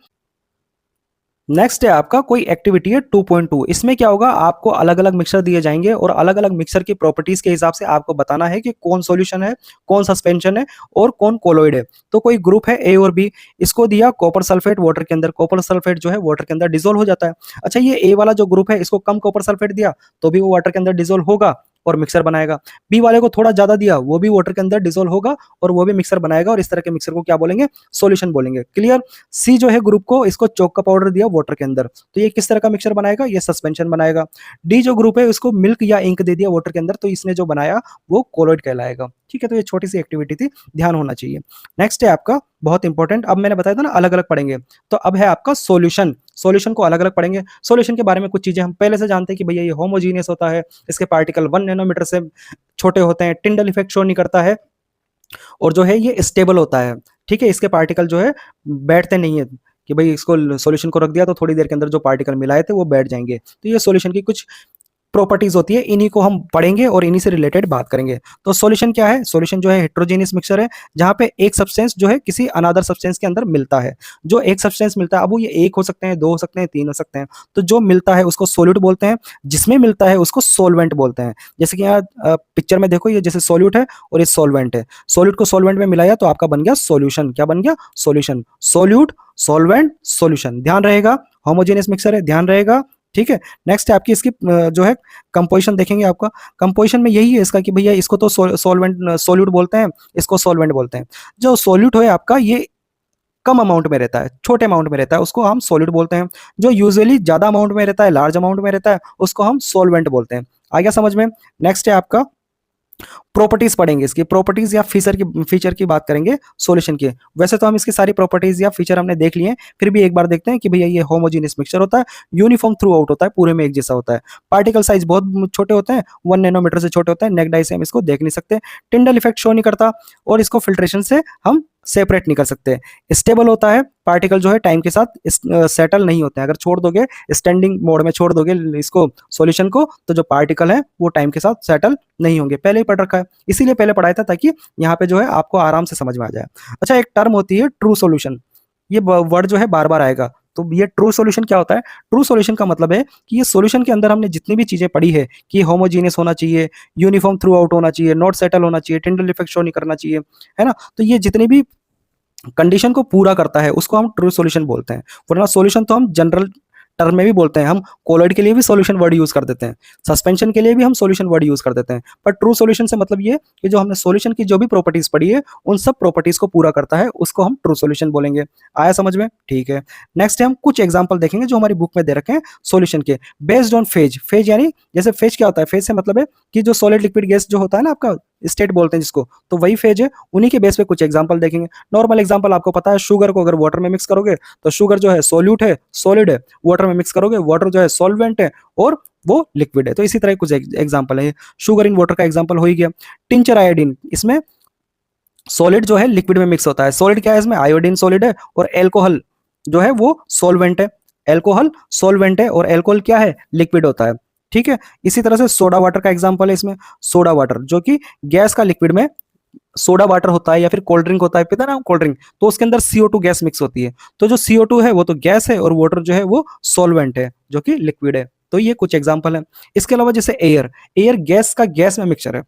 नेक्स्ट है आपका कोई एक्टिविटी है 2.2। इसमें क्या होगा, आपको अलग अलग मिक्सर दिए जाएंगे और अलग अलग मिक्सर की प्रॉपर्टीज के हिसाब से आपको बताना है कि कौन सॉल्यूशन है, कौन सस्पेंशन है और कौन कोलोइड है। तो कोई ग्रुप है ए और बी, इसको दिया कॉपर सल्फेट वाटर के अंदर, कॉपर सल्फेट जो है वाटर के अंदर डिजोल्व हो जाता है। अच्छा, ये ए वाला जो ग्रुप है इसको कम कॉपर सल्फेट दिया तो भी वो वाटर के अंदर डिजोल्व होगा और मिक्सर बनाएगा। बी वाले को थोड़ा ज्यादा दिया, वो भी वाटर के अंदर डिजोल्व होगा और वो भी मिक्सर बनाएगा, और इस तरह के मिक्सर को क्या बोलेंगे, सॉल्यूशन बोलेंगे। क्लियर? सी जो है ग्रुप को, इसको चौक का पाउडर दिया वाटर के अंदर, तो ये किस तरह का मिक्सर बनाएगा, ये सस्पेंशन बनाएगा। डी जो ग्रुप है उसको मिल्क या इंक दे दिया वाटर के अंदर, तो इसने जो बनाया वो कोलोइड कहलाएगा। ठीक है। तो ये छोटी सी एक्टिविटी थी, ध्यान होना चाहिए। नेक्स्ट है आपका बहुत इंपॉर्टेंट, अब मैंने बताया था ना अलग अलग पढ़ेंगे, तो अब है आपका सॉल्यूशन। सॉल्यूशन को अलग अलग पढ़ेंगे। सॉल्यूशन के बारे में कुछ चीजें हम पहले से जानते हैं कि भैया ये होमोजीनियस होता है, इसके पार्टिकल 1 नैनोमीटर से छोटे होते हैं, टिंडल इफेक्ट शो नहीं करता है, और जो है ये स्टेबल होता है। ठीक है। इसके पार्टिकल जो है बैठते नहीं है कि भाई इसको सॉल्यूशन को रख दिया तो थोड़ी देर के अंदर जो पार्टिकल मिलाए थे वो बैठ जाएंगे। तो ये सॉल्यूशन की कुछ प्रॉपर्टीज होती है, इन्हीं को हम पढ़ेंगे और इन्हीं से रिलेटेड बात करेंगे। तो सॉल्यूशन क्या है? सॉल्यूशन जो है हेट्रोजेनियस मिक्सचर है, जहां पे एक सब्सटेंस जो है किसी अनदर सब्सटेंस के अंदर मिलता है। जो एक सब्सटेंस मिलता है, अब वो ये एक हो सकते हैं, दो हो सकते हैं, तीन हो सकते हैं, तो जो मिलता है उसको सोल्यूट बोलते हैं, जिसमें मिलता है उसको सोलवेंट बोलते हैं। जैसे कि यहाँ पिक्चर में देखो, ये जैसे सोल्यूट है और ये सोलवेंट है। सोल्यूट को सोलवेंट में मिलाया तो आपका बन गया सॉल्यूशन। क्या बन गया? सॉल्यूशन। Solute, solvent, solution. ध्यान रहेगा, होमोजेनियस मिक्सचर है, ध्यान रहेगा। ठीक है। नेक्स्ट है आपकी इसकी जो है कंपोजिशन देखेंगे। आपका कंपोजिशन में यही है इसका कि भैया इसको तो सॉल्वेंट सोल्यूट बोलते हैं, इसको सॉल्वेंट बोलते हैं। जो सोल्यूट है आपका ये कम अमाउंट में रहता है, छोटे अमाउंट में रहता है, उसको हम सॉल्यूट बोलते हैं। जो यूजुअली ज्यादा अमाउंट में रहता है, लार्ज अमाउंट में रहता है, उसको हम सॉल्वेंट बोलते हैं। आ गया समझ में? नेक्स्ट है आपका प्रॉपर्टीज पढ़ेंगे, इसकी प्रॉपर्टीज या फीचर की बात करेंगे सॉल्यूशन की। वैसे तो हम इसकी सारी प्रॉपर्टीज या फीचर हमने देख लिए हैं, फिर भी एक बार देखते हैं कि भैया ये होमोजीनियस मिक्सचर होता है, यूनिफॉर्म थ्रू आउट होता है, पूरे में एक जैसा होता है, पार्टिकल साइज बहुत छोटे होते हैं, 1 नैनोमीटर से छोटे होते हैं, नेक डाई से हम इसको देख नहीं सकते, टिंडल इफेक्ट शो नहीं करता, और इसको फिल्ट्रेशन से हम सेपरेट नहीं कर सकते, स्टेबल होता है, पार्टिकल जो है टाइम के साथ सेटल नहीं होते हैं, अगर छोड़ दोगे स्टैंडिंग मोड में छोड़ दोगे इसको सॉल्यूशन को, तो जो पार्टिकल है वो टाइम के साथ सेटल नहीं होंगे, पहले ही पढ़ रखा है, इसीलिए पहले पढ़ाया था ताकि यहाँ पे जो है आपको आराम से समझ में आ जाए। अच्छा, एक टर्म होती है ट्रू सॉल्यूशन, ये वर्ड जो है बार बार आएगा, तो ये ट्रू सॉल्यूशन क्या होता है? ट्रू सॉल्यूशन का मतलब है कि ये सॉल्यूशन के अंदर हमने जितनी भी चीजें पढ़ी है कि होमोजीनियस होना चाहिए, यूनिफॉर्म थ्रू आउट होना चाहिए, नॉट सेटल होना चाहिए, टिंडल इफेक्ट शो नहीं करना चाहिए, है ना, तो ये जितनी भी कंडीशन को पूरा करता है उसको हम ट्रू सॉल्यूशन बोलते हैं। वरना सॉल्यूशन तो हम जनरल टर्म में भी बोलते हैं, हम कोलॉइड के लिए भी सॉल्यूशन वर्ड यूज कर देते हैं, सस्पेंशन के लिए भी हम सॉल्यूशन वर्ड यूज कर देते हैं, पर ट्रू सॉल्यूशन से मतलब ये कि जो हमने सॉल्यूशन की जो भी प्रॉपर्टीज पढ़ी है उन सब प्रॉपर्टीज को पूरा करता है, उसको हम ट्रू सॉल्यूशन बोलेंगे। आया समझ में? ठीक है। नेक्स्ट हम कुछ एग्जांपल देखेंगे जो हमारी बुक में दे रखे हैं सॉल्यूशन के, बेस्ड ऑन फेज। फेज यानी जैसे फेज क्या होता है? फेज से मतलब है कि जो सॉलिड लिक्विड गैस जो होता है ना आपका, स्टेट बोलते हैं जिसको, तो वही फेज है, उन्हीं के बेस पे कुछ एग्जांपल देखेंगे। नॉर्मल एग्जांपल आपको पता है, शुगर को अगर वाटर में मिक्स करोगे तो शुगर जो है सोल्यूट है, सॉलिड है, वाटर में मिक्स करोगे वाटर जो है सॉल्वेंट है और वो लिक्विड है। तो इसी तरह कुछ एग्जांपल है, शुगर इन वाटर का एग्जांपल हो ही गया। टिंचर आयोडीन, इसमें सॉलिड जो है लिक्विड में मिक्स होता है, सॉलिड क्या है इसमें? आयोडीन सॉलिड है, और एल्कोहल जो है वो सॉल्वेंट है, एल्कोहल सॉल्वेंट है और एल्कोहल क्या है? लिक्विड होता है। ठीक है। इसी तरह से सोडा वाटर का एग्जांपल है इसमें, सोडा वाटर जो कि गैस का लिक्विड में सोडा वाटर होता है, या फिर कोल्ड ड्रिंक होता है, पता है ना कोल्ड ड्रिंक, तो उसके अंदर CO2 गैस मिक्स होती है, तो जो CO2 है वो तो गैस है और वाटर जो है वो सॉल्वेंट है जो कि लिक्विड है। तो ये कुछ एग्जांपल है। इसके अलावा जैसे एयर, एयर गैस का गैस में मिक्सचर है,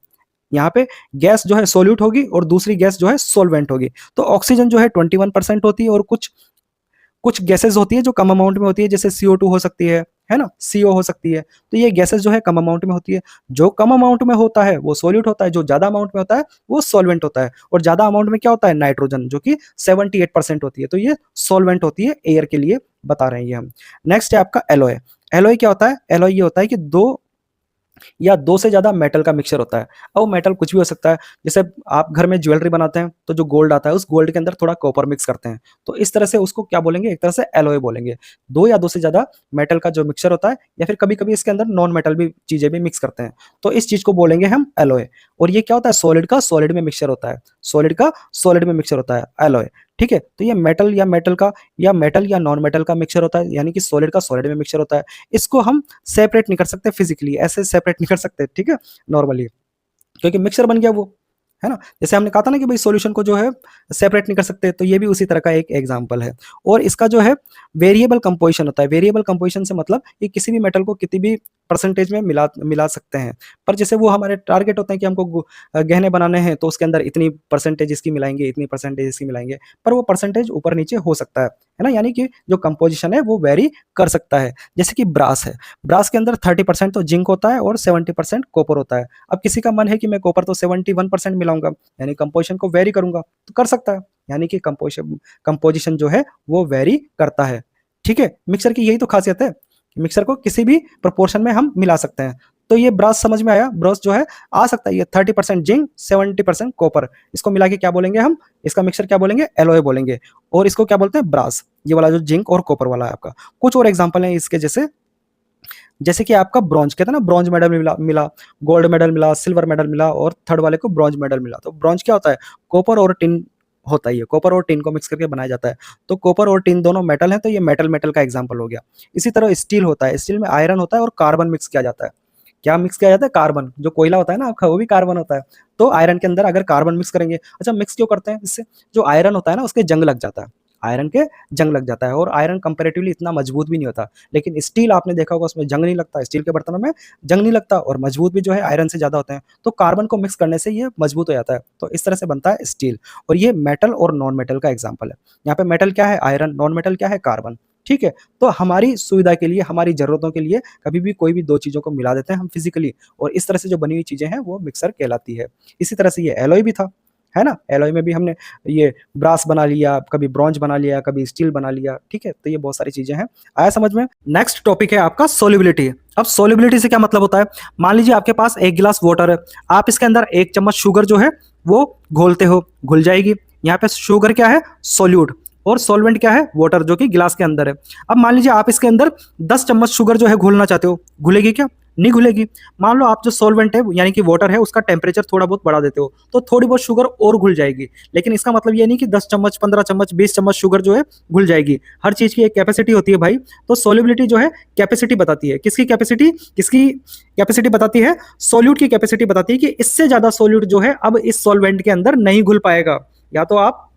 यहाँ पे गैस जो है सोल्यूट होगी और दूसरी गैस जो है सॉल्वेंट होगी। तो ऑक्सीजन जो है 21% होती है, और कुछ कुछ गैसेस होती है जो कम अमाउंट में होती है, जैसे CO2 हो सकती है ना, CO हो सकती है। तो ये गैसेस जो है कम अमाउंट में होती है, जो कम अमाउंट में होता है वो सोल्यूट होता है, जो ज्यादा अमाउंट में होता है वो सॉल्वेंट होता है, और ज्यादा अमाउंट में क्या होता है? नाइट्रोजन, जो कि 78% होती है, तो ये सॉल्वेंट होती है एयर के लिए, बता रहे हैं ये हम। नेक्स्ट है आपका एलॉय। एलॉय क्या होता है? एलॉय ये होता है कि दो या दो से ज्यादा मेटल का मिक्सचर होता है। अब वो मेटल कुछ भी हो सकता है, जैसे आप घर में ज्वेलरी बनाते हैं तो जो गोल्ड आता है उस गोल्ड के अंदर थोड़ा कॉपर मिक्स करते हैं, तो इस तरह से उसको क्या बोलेंगे? एक तरह से एलॉय बोलेंगे। दो या दो से ज्यादा मेटल का जो मिक्सचर होता है, या फिर कभी कभी इसके अंदर नॉन मेटल भी चीजें भी मिक्स करते हैं, तो इस चीज को बोलेंगे हम एलॉय। और ये क्या होता है? सॉलिड का सॉलिड में मिक्सचर होता है, सॉलिड का सॉलिड में मिक्सचर होता है एलॉय। ठीक है। तो ये मेटल या नॉन मेटल का मिक्सचर होता है, यानी कि सॉलिड का सॉलिड में मिक्सचर होता है। इसको हम सेपरेट नहीं कर सकते फिजिकली, ऐसे सेपरेट नहीं कर सकते, ठीक है, नॉर्मली, क्योंकि मिक्सचर बन गया वो, है ना। जैसे हमने कहा था ना कि भाई सॉल्यूशन को जो है सेपरेट नहीं कर सकते, तो ये भी उसी तरह का एक एग्जांपल है। और इसका जो है वेरिएबल कंपोजिशन होता है। वेरिएबल कंपोजिशन से मतलब कि किसी भी मेटल को कितनी भी परसेंटेज में मिला मिला सकते हैं, पर जैसे वो हमारे टारगेट होते हैं कि हमको गहने बनाने हैं, तो उसके अंदर इतनी परसेंटेज इसकी मिलाएंगे, इतनी परसेंटेज इसकी मिलाएंगे, पर वो परसेंटेज ऊपर नीचे हो सकता है ना, यानी कि जो कंपोजिशन है वो वेरी कर सकता है। जैसे कि ब्रास है, ब्रास के अंदर 30% तो जिंक होता है और 70% कॉपर होता है। अब किसी का मन है कि मैं कॉपर तो 71% मिलाऊंगा, यानी कंपोजिशन को वेरी करूंगा, तो कर सकता है, यानी कि कंपोजिशन जो है वो वेरी करता है। ठीक है। मिक्सर की यही तो खासियत है, मिक्सर को किसी भी प्रोपोर्शन में हम मिला सकते हैं। तो ये ब्रास समझ में आया? ब्रास जो है आ सकता है, ये 30% जिंक 70% कॉपर, इसको मिला के क्या बोलेंगे हम? इसका मिक्सर क्या बोलेंगे? एलॉय बोलेंगे। और इसको क्या बोलते हैं? ब्रास, ये वाला जो जिंक और कॉपर वाला है आपका। कुछ और एग्जांपल हैं इसके, जैसे जैसे कि आपका ब्रॉन्ज, कहते हैं ना ब्रॉन्ज मेडल मिला, गोल्ड मेडल मिला, सिल्वर मेडल मिला, और थर्ड वाले को ब्रॉन्ज मेडल मिला। तो ब्रॉन्ज क्या होता है? कॉपर और टिन होता ही है, कॉपर और टिन को मिक्स करके बनाया जाता है। तो कॉपर और टिन दोनों मेटल है, तो ये मेटल मेटल का एग्जांपल हो गया। इसी तरह स्टील होता है, स्टील में आयरन होता है और कार्बन मिक्स किया जाता है। क्या मिक्स किया जाता है? कार्बन, जो कोयला होता है ना आपका, वो भी कार्बन होता है। तो आयरन के अंदर अगर कार्बन मिक्स करेंगे, अच्छा मिक्स क्यों करते हैं? इससे जो आयरन होता है ना उसके जंग लग जाता है, आयरन के जंग लग जाता है, और आयरन कंपैरेटिवली इतना मजबूत भी नहीं होता। लेकिन स्टील आपने देखा होगा उसमें जंग नहीं लगता, स्टील के बर्तनों में जंग नहीं लगता, और मजबूत भी जो है आयरन से ज्यादा होते हैं। तो कार्बन को मिक्स करने से ये मजबूत हो जाता है, तो इस तरह से बनता है स्टील। और ये मेटल और नॉन मेटल का एग्जाम्पल है। यहाँ पे मेटल क्या है? आयरन, नॉन मेटल क्या है? कार्बन। ठीक है। तो हमारी सुविधा के लिए, हमारी जरूरतों के लिए कभी भी कोई भी दो चीजों को मिला देते हैं हम फिजिकली, और इस तरह से जो बनी हुई चीजें हैं वो मिक्सर कहलाती है। इसी तरह से ये एलॉय भी था, है ना। एलॉय में भी हमने ये ब्रास बना लिया, कभी ब्रॉन्ज बना लिया, कभी स्टील बना लिया, ठीक है। तो ये बहुत सारी चीजें हैं। आया समझ में। नेक्स्ट टॉपिक है आपका सोल्युबिलिटी। अब सोल्युबिलिटी से क्या मतलब होता है, मान लीजिए आपके पास एक गिलास वाटर है, आप इसके अंदर एक चम्मच शुगर जो है वो घोलते हो, घुल जाएगी। यहाँ पे शुगर क्या है, सोल्यूट, और सॉल्वेंट क्या है, वाटर, जो कि गिलास के अंदर है। अब मान लीजिए आप इसके अंदर 10 चम्मच शुगर जो है घोलना चाहते हो, घुलेगी क्या, नहीं घुलेगी। मान लो आप जो सॉल्वेंट है यानी कि वाटर है उसका टेम्परेचर थोड़ा बहुत बढ़ा देते हो, तो थोड़ी बहुत शुगर और घुल जाएगी। लेकिन इसका मतलब ये नहीं कि 10 चम्मच 15 चम्मच 20 चम्मच शुगर जो है घुल जाएगी। हर चीज की एक कैपेसिटी होती है भाई। तो सोल्युबिलिटी जो है कैपेसिटी बताती है। किसकी कैपेसिटी बताती है, सोल्यूट की कैपेसिटी बताती है कि इससे ज्यादा सोल्यूट जो है अब इस सॉल्वेंट के अंदर नहीं घुल पाएगा, या तो आप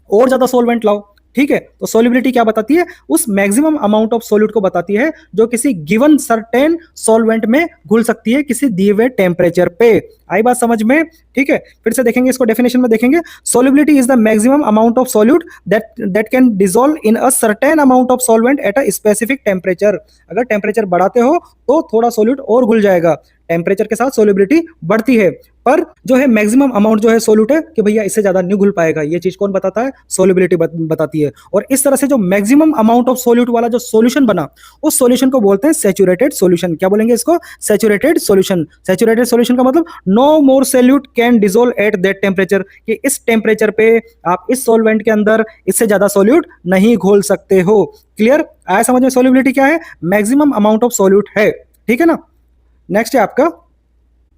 और ज्यादा सोल्वेंट लाओ, ठीक है। तो सोल्युबिलिटी क्या बताती है, उस मैक्सिमम अमाउंट ऑफ सोल्यूट को बताती है जो किसी गिवन सर्टेन सॉल्वेंट में घुल सकती है किसी दिए हुए टेम्परेचर पे। आई बात समझ में, ठीक है। फिर से देखेंगे इसको, डेफिनेशन में देखेंगे, solubility is the maximum amount of solute that can dissolve in a certain amount of solvent at a specific temperature. अगर टेम्परेचर बढ़ाते हो तो थोड़ा सोल्यूट और घुल जाएगा, टेम्परेचर के साथ सोल्युबिलिटी बढ़ती है। पर जो है मैक्सिमम अमाउंट जो है सोल्यूट है कि भैया इससे ज्यादा नहीं घुल पाएगा, ये चीज कौन बताता है, सोल्युबिलिटी बताती है। और इस तरह से जो मैक्सिमम अमाउंट ऑफ सोल्यूट वाला जो सॉल्यूशन बना, उस सॉल्यूशन को बोलते हैं सैचुरेटेड सॉल्यूशन। क्या बोलेंगे इसको, सैचुरेटेड सॉल्यूशन। सैचुरेटेड सॉल्यूशन का मतलब no more solute can dissolve at that temperature, कि इस टेम्परेचर पे आप इस सॉल्वेंट के अंदर इससे ज्यादा सोल्यूट नहीं घोल सकते हो। क्लियर, आया समझ में। सोल्युबिलिटी क्या है, मैक्सिमम अमाउंट ऑफ सोल्यूट है, ठीक है ना। नेक्स्ट है आपका,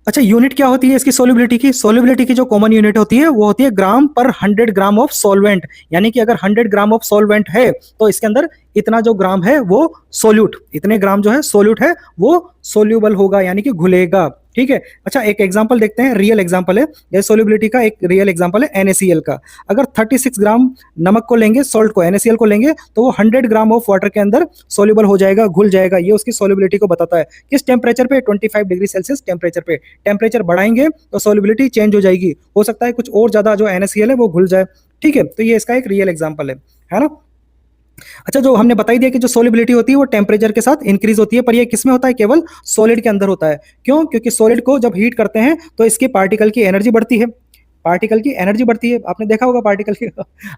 अच्छा यूनिट क्या होती है इसकी सोल्युबिलिटी की। सोल्युबिलिटी की जो कॉमन यूनिट होती है वो होती है ग्राम पर 100 ग्राम ऑफ सॉल्वेंट। यानी कि अगर 100 ग्राम ऑफ सॉल्वेंट है तो इसके अंदर इतना जो ग्राम है वो सोल्यूट, इतने ग्राम जो है सोल्यूट है वो सोल्यूबल होगा, यानी कि घुलेगा, ठीक है। अच्छा एक एग्जांपल देखते हैं, रियल एग्जांपल है ये सोल्युबिलिटी का, एक रियल एग्जांपल है NaCl का। अगर 36 ग्राम नमक को लेंगे, सॉल्ट को, NaCl को लेंगे, तो वो 100 ग्राम ऑफ वाटर के अंदर सोल्यूबल हो जाएगा, घुल जाएगा। ये उसकी सोल्युबिलिटी को बताता है। किस टेम्परेचर पे, 25 डिग्री सेल्सियस टेम्परेचर पे। टेम्परेचर बढ़ाएंगे तो सोल्युबिलिटी चेंज हो जाएगी, हो सकता है कुछ और ज्यादा जो NaCl है वो घुल जाए, ठीक है। तो ये इसका एक रियल एग्जांपल है ना। अच्छा जो हमने बताई दिया कि जो सोल्युबिलिटी होती है वो टेम्परेचर के साथ इंक्रीज होती है, पर ये किसमें होता है, केवल सॉलिड के अंदर होता है। क्यों, क्योंकि सॉलिड को जब हीट करते हैं तो इसके पार्टिकल की एनर्जी बढ़ती है, पार्टिकल की एनर्जी बढ़ती है, आपने देखा होगा पार्टिकल की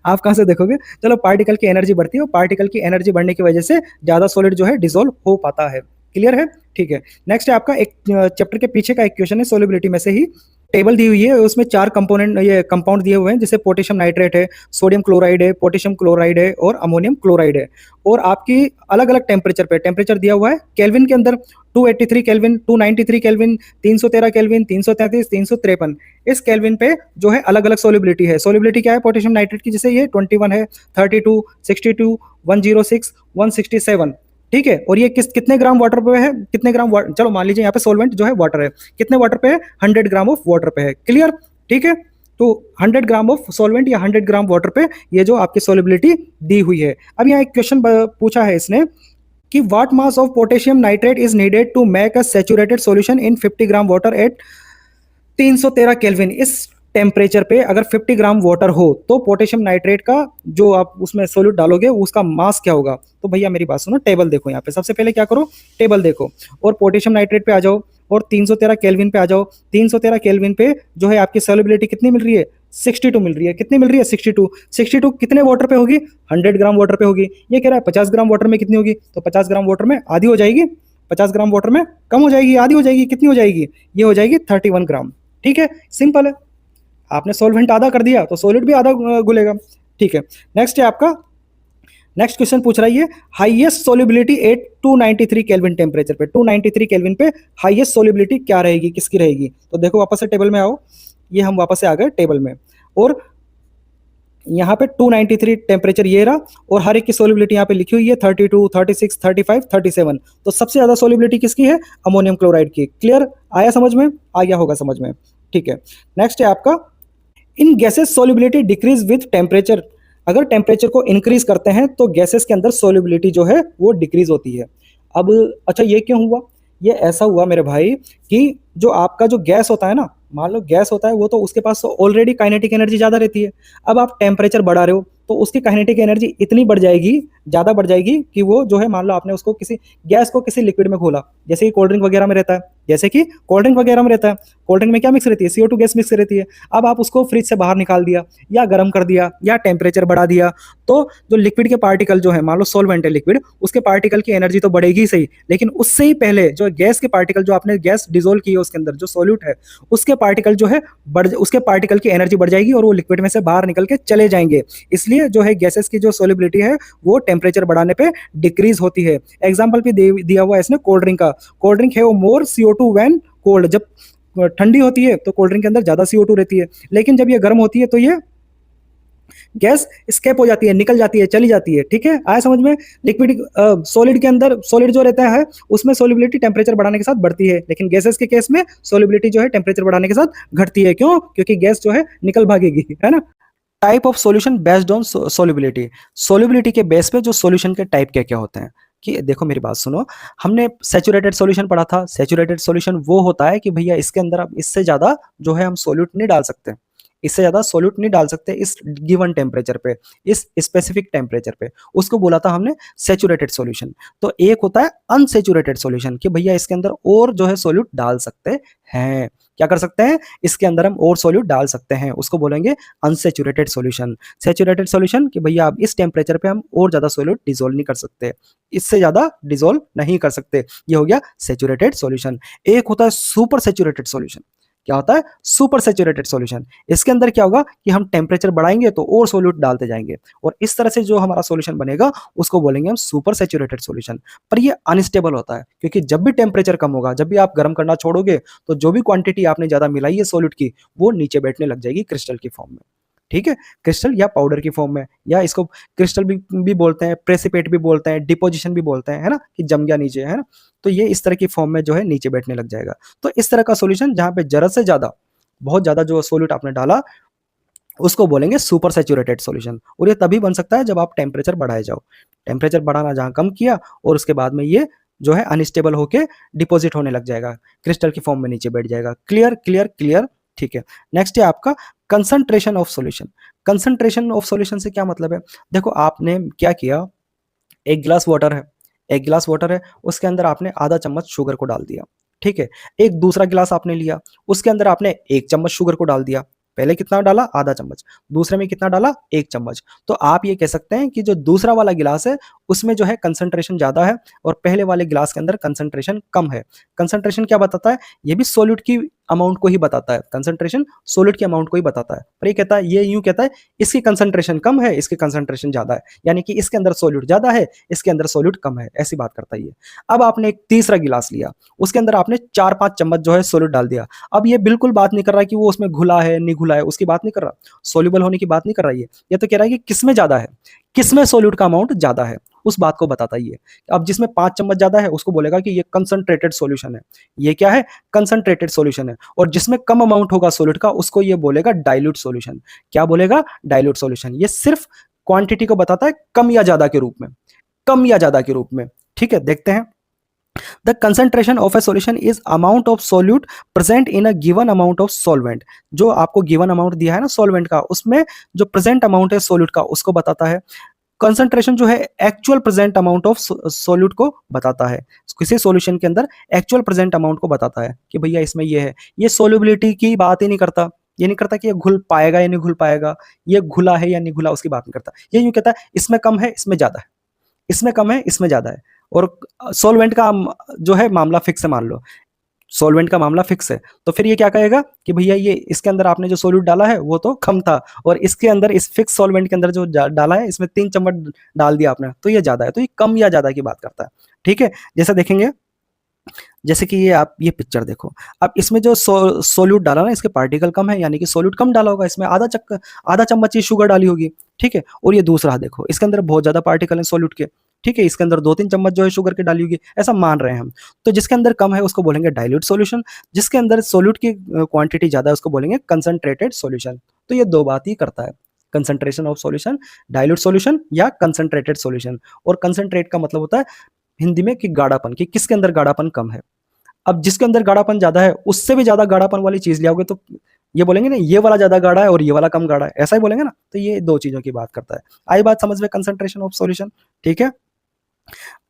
आप कहां से देखोगे, चलो पार्टिकल की एनर्जी बढ़ती है, और पार्टिकल की एनर्जी बढ़ने की वजह से ज्यादा सॉलिड जो है डिसॉल्व हो पाता है। क्लियर है, ठीक है। नेक्स्ट है आपका एक चैप्टर के पीछे का एक क्वेश्चन है सोल्युबिलिटी में से ही। टेबल दी हुई है, उसमें 4 कंपोनेंट, ये कंपाउंड दिए हुए हैं, जैसे पोटेशियम नाइट्रेट है, सोडियम क्लोराइड है, पोटेशियम क्लोराइड है और अमोनियम क्लोराइड है। और आपकी अलग अलग टेम्परेचर पे, टेम्परेचर दिया हुआ है केल्विन के अंदर, 283 केल्विन, 293 केल्विन, 313 केल्विन, 333, 353, इस केल्विन पे जो है अलग अलग सोल्युबिलिटी है। सोल्युबिलिटी क्या है पोटेशियम नाइट्रेट की, जैसे ये 21 है, 32, 62, 106, 167, ठीक है। और ये कितने ग्राम वाटर पे है, कितने ग्राम चलो मान लीजिए यहाँ पे सोल्वेंट जो है वाटर है, कितने वाटर पे है, 100 ग्राम ऑफ वाटर पे है। क्लियर, ठीक है। तो 100 ग्राम ऑफ सॉल्वेंट या 100 ग्राम वाटर पे ये जो आपकी सोल्युबिलिटी दी हुई है। अब यहाँ एक क्वेश्चन पूछा है इसने कि what mass of potassium nitrate is needed to make a saturated solution in 50 gram water at 313 kelvin. इस टेम्परेचर पे अगर 50 ग्राम वाटर हो तो पोटेशियम नाइट्रेट का जो आप उसमें सोल्यूट डालोगे उसका मास क्या होगा। तो भैया मेरी बात सुनो, टेबल देखो, यहाँ पे सबसे पहले क्या करो, टेबल देखो और पोटेशियम नाइट्रेट पे आ जाओ और 313 केल्विन पे आ जाओ। 313 केल्विन पे जो है आपकी सोल्युबिलिटी कितनी मिल रही है, 62 मिल रही है। कितनी मिल रही है, 62। 62 कितने वाटर पे होगी, 100 ग्राम वाटर पे होगी। ये कह रहा है 50 ग्राम वाटर में कितनी होगी, तो 50 ग्राम वाटर में आधी हो जाएगी, 50 ग्राम वाटर में कम हो जाएगी, आधी हो जाएगी, कितनी हो जाएगी, ये हो जाएगी 31 ग्राम। ठीक है, सिंपल है। आपने सॉल्वेंट आधा कर दिया तो सॉलिड भी आधा घुलेगा। ठीक है, नेक्स्ट है आपका, नेक्स्ट क्वेश्चन पूछ रही है highest solubility at 293 kelvin temperature पे। 293 केल्विन पे हाईएस्ट सोल्युबिलिटी क्या रहेगी, किसकी रहेगी। तो देखो वापस से टेबल में आओ, ये हम वापस से आ गए टेबल में और यहाँ पे 293 टेम्परेचर ये रहा और हर एक की सोल्युबिलिटी यहाँ पे लिखी हुई है 32, 36, 35, 37। तो सबसे ज्यादा सोल्युबिलिटी किसकी है, अमोनियम क्लोराइड की। क्लियर, आया समझ में, आ गया होगा समझ में। ठीक है, नेक्स्ट है आपका in gases solubility decrease with temperature. अगर टेम्परेचर को इंक्रीज करते हैं तो गैसेस के अंदर सोल्युबिलिटी जो है वो डिक्रीज होती है। अब अच्छा ये क्यों हुआ, ये ऐसा हुआ मेरे भाई कि जो आपका जो गैस होता है ना, मान लो गैस होता है वो तो उसके पास ऑलरेडी काइनेटिक एनर्जी ज्यादा रहती है। अब आप टेम्परेचर बढ़ा रहे हो तो उसकी काइनेटिक एनर्जी इतनी बढ़ जाएगी, ज़्यादा बढ़ जाएगी कि वो जो है मान लो आपने उसको किसी गैस को किसी लिक्विड में घोला, जैसे कि कोल्ड ड्रिंक वगैरह में रहता है, जैसे कि कोल्ड ड्रिंक वगैरह में रहता है। कोल्ड ड्रिंक में क्या मिक्स रहती है? CO2 गैस मिक्स रहती है। अब आप उसको फ्रिज से बाहर निकाल दिया या गर्म कर दिया या टेम्परेचर बढ़ा दिया, तो जो लिक्विड के पार्टिकल जो है, मान लो सॉल्वेंट है लिक्विड, उसके पार्टिकल की एनर्जी तो बढ़ेगी ही सही, लेकिन उससे ही पहले जो गैस के पार्टिकल, जो आपने गैस डिसॉल्व की है उसके अंदर जो सॉल्यूट है, उसके पार्टिकल जो है उसके पार्टिकल की एनर्जी बढ़ जाएगी और वो लिक्विड में से बाहर निकल के चले जाएंगे। इसलिए जो है गैसेस की जो सोलिबिलिटी है वो टेम्परेचर बढ़ाने पे डिक्रीज होती है। एग्जाम्पल भी दिया हुआ है इसने कोल्ड ड्रिंक का। कोल्ड ड्रिंक है वो मोर CO2 व्हेन कोल्ड, जब ठंडी होती है तो कोल्ड ड्रिंक के अंदर ज्यादा CO2 रहती है, लेकिन जब ये गर्म होती है तो ये गैस स्केप हो जाती है, निकल जाती है, चली जाती है। ठीक है, आया समझ में? लिक्विड सॉलिड के अंदर सॉलिड जो रहता है उसमें सोलिबिलिटी टेम्परेचर बढ़ाने के साथ बढ़ती है, लेकिन गैसेस के केस में सोलिबिलिटी जो है टेम्परेचर बढ़ाने के साथ घटती है। क्यों? क्योंकि गैस जो है निकल भागेगी, है ना। Type of solution based on solubility. Solubility के बेस पे जो सॉल्यूशन के टाइप क्या क्या होते हैं, कि देखो मेरी बात सुनो। हमने सैचुरेटेड सॉल्यूशन पढ़ा था। सैचुरेटेड सॉल्यूशन वो होता है कि भैया इसके अंदर अब इससे ज्यादा जो है हम सोल्यूट नहीं डाल सकते, इससे ज्यादा सोल्यूट नहीं डाल सकते इस गिवन टेम्परेचर पे, इस स्पेसिफिक टेम्परेचर पे, उसको बोला था हमने सैचुरेटेड सॉल्यूशन। तो एक होता है अनसैचुरेटेड सॉल्यूशन, कि भैया इसके अंदर और जो है सोल्यूट डाल सकते हैं। क्या कर सकते हैं? इसके अंदर हम और सोल्यूट डाल सकते हैं, उसको बोलेंगे अनसैचुरेटेड सॉल्यूशन। सैचुरेटेड सॉल्यूशन कि भैया अब इस टेम्परेचर पे हम और ज्यादा सोल्यूट डिसोल्व नहीं कर सकते, इससे ज्यादा डिसोल्व नहीं कर सकते। ये हो गया सैचुरेटेड सॉल्यूशन। एक होता है सुपर सैचुरेटेड सॉल्यूशन। क्या होता है? Super saturated solution. इसके अंदर क्या होगा कि हम टेम्परेचर बढ़ाएंगे तो और सोल्यूट डालते जाएंगे, और इस तरह से जो हमारा सॉल्यूशन बनेगा उसको बोलेंगे हम सुपर सैचुरेटेड सॉल्यूशन। पर ये अनस्टेबल होता है, क्योंकि जब भी टेम्परेचर कम होगा, जब भी आप गर्म करना छोड़ोगे, तो जो भी क्वांटिटी आपने ज्यादा मिलाई है सॉल्यूट की, वो नीचे बैठने लग जाएगी क्रिस्टल की फॉर्म में। ठीक है, क्रिस्टल या पाउडर की फॉर्म में, या इसको क्रिस्टल भी बोलते हैं, प्रेसिपेट भी बोलते हैं, डिपोजिशन भी बोलते हैं, है ना, कि जम गया नीचे, है ना। तो ये इस तरह की फॉर्म में जो है नीचे बैठने लग जाएगा। तो इस तरह का सॉल्यूशन जहां पे जरूरत से ज्यादा, बहुत ज्यादा जो सोल्यूट आपने डाला, उसको बोलेंगे सुपर सैचुरेटेड सॉल्यूशन। और ये तभी बन सकता है जब आप टेम्परेचर बढ़ाए जाओ। टेम्परेचर बढ़ाना जहां कम किया, और उसके बाद में ये जो है अनस्टेबल होके डिपॉजिट होने लग जाएगा, क्रिस्टल की फॉर्म में नीचे बैठ जाएगा। Clear clear clear. ठीक है, नेक्स्ट है आपका concentration of solution. Concentration of solution से क्या मतलब है? देखो आपने क्या किया, एक गिलास वाटर है, एक गिलास वाटर है, उसके अंदर आपने आधा चम्मच शुगर को डाल दिया। ठीक है, एक दूसरा गिलास आपने लिया, उसके अंदर आपने 1 चम्मच शुगर को डाल दिया। पहले कितना डाला? आधा चम्मच। दूसरे में कितना डाला? 1 चम्मच। तो आप ये कह सकते हैं कि जो दूसरा वाला गिलास है उसमें जो है कंसंट्रेशन ज्यादा है, और पहले वाले गिलास के अंदर कंसंट्रेशन कम है। कंसंट्रेशन क्या बताता है? ये भी सोल्यूट की अमाउंट को ही बताता है। कंसंट्रेशन सोल्यूट की अमाउंट को ही बताता है। पर ये कहता है, ये यूं कहता है, इसकी कंसंट्रेशन कम है, इसकी कंसंट्रेशन ज्यादा है, यानी कि इसके अंदर सोल्यूट ज्यादा है, इसके अंदर सोल्यूट कम है, ऐसी बात करता है ये। अब आपने एक तीसरा गिलास लिया, उसके अंदर आपने 4-5 चम्मच जो है सोल्यूट डाल दिया। अब ये बिल्कुल बात नहीं कर रहा कि वो उसमें घुला है नहीं घुला है, उसकी बात नहीं कर रहा, सोल्यूबल होने की बात नहीं कर रहा ये तो कह रहा है कि किसमें ज्यादा है, किसमें सोल्यूट का अमाउंट ज्यादा है, उस बात को बताता ही है। अब जिसमें 5 चम्मच ज्यादा है उसको बोलेगा कि ये कंसंट्रेटेड सॉल्यूशन है। ये क्या है? कंसंट्रेटेड सॉल्यूशन है। और जिसमें कम अमाउंट होगा सोल्यूट का, उसको ये बोलेगा डाइल्यूट सॉल्यूशन। क्या बोलेगा? Dilute solution. ये सिर्फ क्वांटिटी को बताता है, कम या ज्यादा के रूप में, कम या ज्यादा के रूप में। ठीक है, देखते हैं। The concentration of a solution is amount of solute present in a given amount of solvent। जो आपको given amount दिया है ना solvent का, उसमें जो present amount है solute का, उसको बताता है। कंसंट्रेशन जो है actual present amount of solute को बताता है। किसी सॉल्यूशन के अंदर एक्चुअल प्रेजेंट अमाउंट को बताता है कि भैया इसमें ये है। ये सोल्युबिलिटी की बात ही नहीं करता, ये नहीं करता कि ये घुल पाएगा या नहीं घुल पाएगा, ये घुला है या नहीं घुला, उसकी बात नहीं करता। ये यूं कहता है इसमें कम है, इसमें ज्यादा है, इसमें कम है, इसमें ज्यादा है। और सॉल्वेंट का जो है मामला फिक्स है, मान लो सॉल्वेंट का मामला फिक्स है, तो फिर ये क्या कहेगा कि भैया ये इसके अंदर आपने जो सोल्यूट डाला है वो तो कम था, और इसके अंदर इस फिक्स सॉल्वेंट के अंदर जो डाला है, इसमें 3 चम्मच डाल दिया आपने, तो ये ज्यादा है। तो ये कम या ज्यादा की बात करता है। ठीक है, जैसा देखेंगे, जैसे कि ये आप ये पिक्चर देखो, अब इसमें जो सोल्यूट डाला ना, इसके पार्टिकल कम है, यानी कि सोल्यूट कम डाला होगा, इसमें आधा चम्मच ही शुगर डाली होगी। ठीक है, और ये दूसरा देखो, इसके अंदर बहुत ज्यादा पार्टिकल है सोल्यूट के। ठीक है, इसके अंदर 2-3 चम्मच जो है शुगर की डाली होगी, ऐसा मान रहे हैं हम। तो जिसके अंदर कम है उसको बोलेंगे डाइल्यूट सॉल्यूशन, जिसके अंदर सोल्यूट की क्वांटिटी ज्यादा है उसको बोलेंगे कंसंट्रेटेड सॉल्यूशन। तो ये दो बात ही करता है, concentration of solution, dilute solution या कंसंट्रेटेड सॉल्यूशन। और कंसंट्रेट का मतलब होता है हिंदी में कि गाढ़ापन, कि किसके अंदर गाढ़ापन कम है। अब जिसके अंदर गाढ़ापन ज्यादा है, उससे भी ज्यादा गाढ़ापन वाली चीज ले आओगे तो ये बोलेंगे ना, ये वाला ज्यादा गाढ़ा है और ये वाला कम गाढ़ा है, ऐसा ही बोलेंगे ना। तो ये दो चीजों की बात करता है। आई बात समझ में कंसंट्रेशन ऑफ सॉल्यूशन? ठीक है।